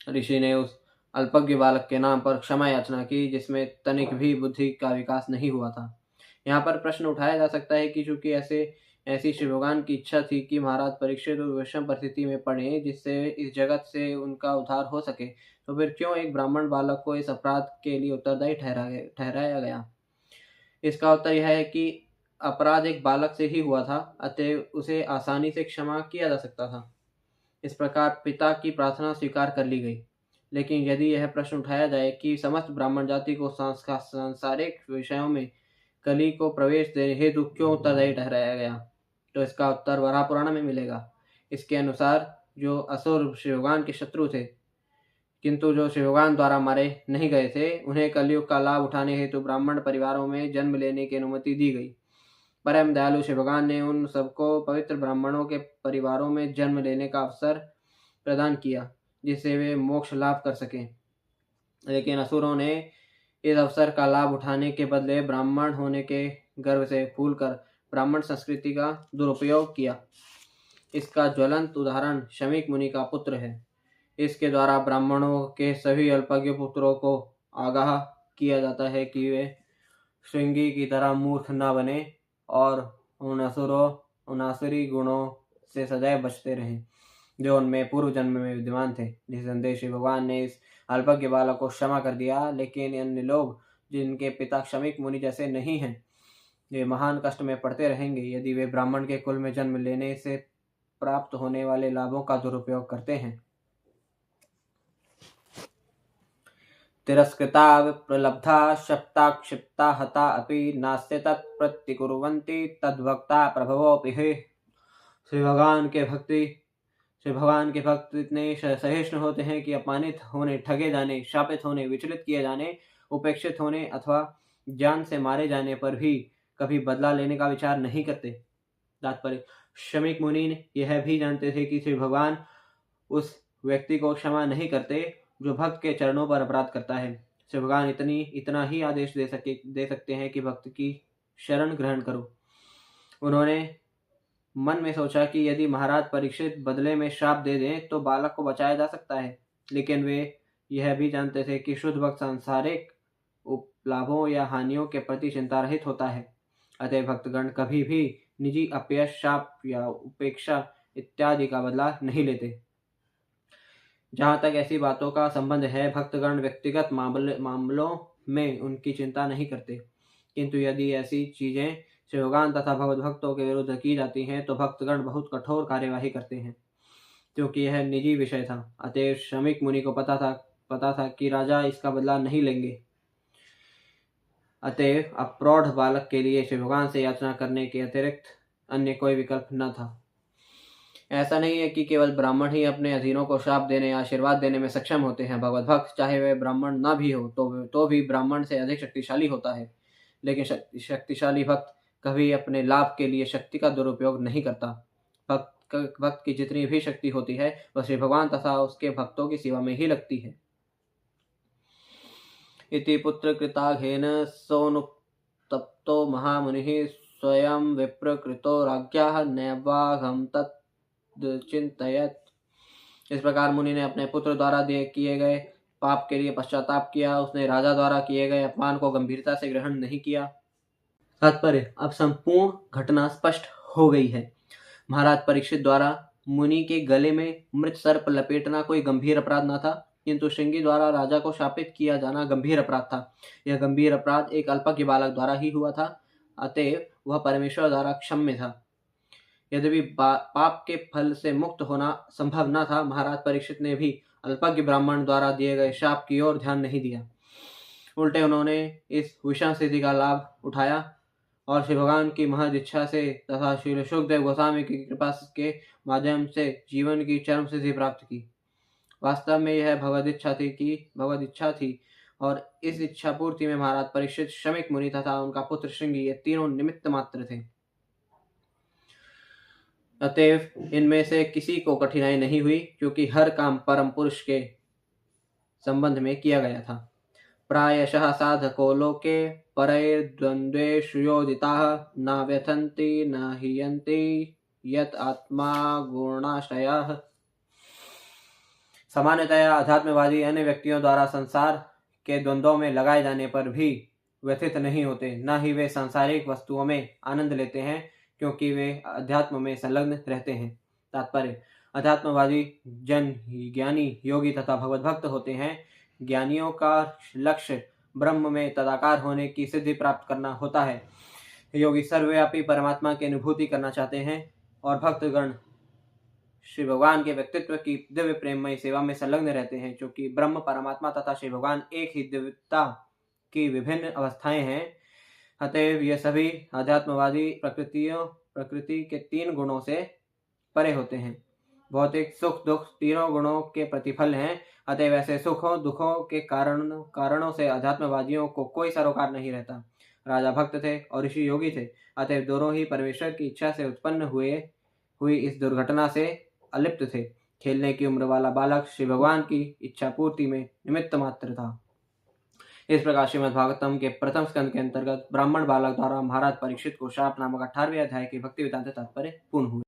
ऋषि ने उस अल्पज्ञ बालक के नाम पर क्षमा याचना की जिसमें तनिक भी बुद्धि का विकास नहीं हुआ था। यहाँ पर प्रश्न उठाया जा सकता है कि चूंकि ऐसी श्री भगवान की इच्छा थी कि महाराज परीक्षित विषम परिस्थिति में पड़े जिससे इस जगत से उनका उद्धार हो सके, तो फिर क्यों एक ब्राह्मण बालक को इस अपराध के लिए उत्तरदायी ठहराया गया? इसका उत्तर यह है कि अपराध एक बालक से ही हुआ था, अतः उसे आसानी से क्षमा किया जा सकता था। इस प्रकार पिता की प्रार्थना स्वीकार कर ली गई। लेकिन यदि यह प्रश्न उठाया जाए कि समस्त ब्राह्मण जाति को सांसारिक विषयों में कली को प्रवेश देने हेतु क्यों उत्तरदायी ठहराया गया, तो इसका उत्तर वराह पुराण में मिलेगा। इसके अनुसार जो असुर श्री भगवान के शत्रु थे, किंतु जो श्री भगवान द्वारा मारे नहीं गए थे, उन्हें कलयुग का लाभ उठाने हेतु ब्राह्मण परिवारों में जन्म लेने की अनुमति दी गई। परम दयालु श्री भगवान ने उन सबको पवित्र ब्राह्मणों के परिवारों में जन्म लेने का अवसर प्रदान किया, जिससे वे मोक्ष लाभ कर सकें। लेकिन असुरों ने इस अवसर का लाभ उठाने के बदले ब्राह्मण होने के गर्व से फूलकर ब्राह्मण संस्कृति का दुरुपयोग किया। इसका ज्वलंत उदाहरण शमीक मुनि का पुत्र है। इसके द्वारा ब्राह्मणों के सभी अल्पज्ञ पुत्रों को आगाह किया जाता है कि वे श्रृंगी की तरह मूर्ख न बने और उन आसुरी गुणों से सदैव बचते रहें जो उनमें पूर्व जन्म में विद्यमान थे। जिस संदेश श्री भगवान ने इस अल्पज्ञ बालक को क्षमा कर दिया, लेकिन अन्य लोग जिनके पिता शमीक मुनि जैसे नहीं हैं, वे महान कष्ट में पड़ते रहेंगे यदि वे ब्राह्मण के कुल में जन्म लेने से प्राप्त होने वाले लाभों का दुरुपयोग करते हैं। तिरस्कृता विप्रलब्धा शप्ता क्षिप्ता हता अपि नास्ति तत्प्रतिकुर्वन्ति तद्भक्ता प्रभवोऽपि हे। श्री भगवान के भक्त इतने सहिष्णु होते हैं कि अपमानित होने, ठगे जाने, शापित होने, विचलित किए जाने, उपेक्षित होने अथवा जान से मारे जाने पर भी कभी बदला लेने का विचार नहीं करते। तात्पर्य, शमीक मुनि यह भी जानते थे कि श्री भगवान उस व्यक्ति को क्षमा नहीं करते जो भक्त के चरणों पर अपराध करता है। श्री भगवान इतना ही आदेश दे सकते हैं कि भक्त की शरण ग्रहण करो। उन्होंने मन में सोचा कि यदि महाराज परीक्षित बदले में श्राप दे दें तो बालक को बचाया जा सकता है, लेकिन वे यह भी जानते थे कि शुद्ध भक्त सांसारिक लाभों या हानियों के प्रति चिंता रहित होता है। अतः भक्तगण कभी भी निजी अपयश, शाप या उपेक्षा इत्यादि का बदला नहीं लेते। जहां तक ऐसी बातों का संबंध है, भक्तगण व्यक्तिगत मामलों में उनकी चिंता नहीं करते, किंतु यदि ऐसी चीजें श्री भगवान तथा भगवत भक्तों के विरुद्ध की जाती हैं तो भक्तगण बहुत कठोर कार्यवाही करते हैं, क्योंकि यह निजी विषय था। अतएव शमीक मुनि को पता था कि राजा इसका बदला नहीं लेंगे। अतएव अब प्रौढ़ बालक के लिए श्री भगवान से याचना करने के अतिरिक्त अन्य कोई विकल्प न था। ऐसा नहीं है कि केवल ब्राह्मण ही अपने अधीनों को श्राप देने या आशीर्वाद देने में सक्षम होते हैं। भगवत भक्त चाहे वह ब्राह्मण न भी हो तो भी ब्राह्मण से अधिक शक्तिशाली होता है, लेकिन शक्तिशाली भक्त कभी अपने लाभ के लिए शक्ति का दुरुपयोग नहीं करता। भक्त की जितनी भी शक्ति होती है वह श्री भगवान तथा उसके भक्तों की सेवा में ही लगती है। इति पुत्र कृताघेन सोनुतप्तो महामुनिः स्वयं विप्रकृतो राज्ञः नैवाघं तच्चिन्तयत्। इस प्रकार मुनि ने अपने पुत्र द्वारा किए गए पाप के लिए पश्चाताप किया। उसने राजा द्वारा किए गए अपमान को गंभीरता से ग्रहण नहीं किया। तात्पर्य, अब संपूर्ण घटना स्पष्ट हो गई है। महाराज परीक्षित द्वारा मुनि के गले में मृत सर्प लपेटना कोई गंभीर अपराध न था, किंतु श्रृंगी द्वारा राजा को शापित किया जाना गंभीर अपराध था। यह गंभीर अपराध एक अल्पज्ञ बालक द्वारा ही हुआ था, अतएव वह परमेश्वर द्वारा क्षम्य था। यद्यपि पाप के फल से मुक्त होना संभव न था, महाराज परीक्षित ने भी अल्पज्ञ ब्राह्मण द्वारा दिए गए शाप की ओर ध्यान नहीं दिया। उल्टे उन्होंने इस विषम स्थिति का लाभ उठाया और श्री भगवान की महज इच्छा से तथा श्री सुखदेव गोस्वामी की कृपा के माध्यम से जीवन की चरम सिद्धि प्राप्त की। वास्तव में यह भगवद इच्छा थी और इस इच्छा पूर्ति में महाराज परीक्षित, शमीक मुनि तथा उनका पुत्र श्रृंगी ये तीनों निमित्त मात्र थे। अतएव इनमें से किसी को कठिनाई नहीं हुई, क्योंकि हर काम परम पुरुष के संबंध में किया गया था। प्रायशः साधको लोके परैर्द्वन्द्वेषु योजिताः न व्यथन्ति न हीयन्ति यत् आत्मा गुणाश्रयः। सामान्यतया अध्यात्मवादी अन्य व्यक्तियों द्वारा संसार के द्वंद्वों में लगाए जाने पर भी व्यथित नहीं होते, न ही वे सांसारिक वस्तुओं में आनंद लेते हैं, क्योंकि वे अध्यात्म में संलग्न रहते हैं। तात्पर्य, अध्यात्मवादी जन ज्ञानी, योगी तथा भगवत भक्त होते हैं। ज्ञानियों का लक्ष्य ब्रह्म में तदाकार होने की सिद्धि प्राप्त करना होता है। योगी सर्वव्यापी परमात्मा की अनुभूति करना चाहते हैं और भक्तगण श्री भगवान के व्यक्तित्व की दिव्य प्रेममय सेवा में संलग्न रहते हैं। क्योंकि ब्रह्म, परमात्मा तथा श्री भगवान एक ही दिव्यता की विभिन्न अवस्थाएं हैं, अतएव ये सभी अध्यात्मवादी प्रकृति के तीन गुणों से परे होते हैं। भौतिक सुख दुख तीनों गुणों के प्रतिफल हैं। अतएव ऐसे सुखों दुखों के कारणों से अध्यात्मवादियों को कोई सरोकार नहीं रहता। राजा भक्त थे और ऋषि योगी थे, अतएव दोनों ही परमेश्वर की इच्छा से उत्पन्न हुई इस दुर्घटना से अलिप्त थे। खेलने की उम्र वाला बालक श्री भगवान की इच्छा पूर्ति में निमित्त मात्र था। इस प्रकार श्रीमद् भागवतम के प्रथम स्कंद के अंतर्गत ब्राह्मण बालक द्वारा महाराज परीक्षित को शाप नामक 18वें अध्याय के भक्ति वेदांत तात्पर्य पूर्ण हुए।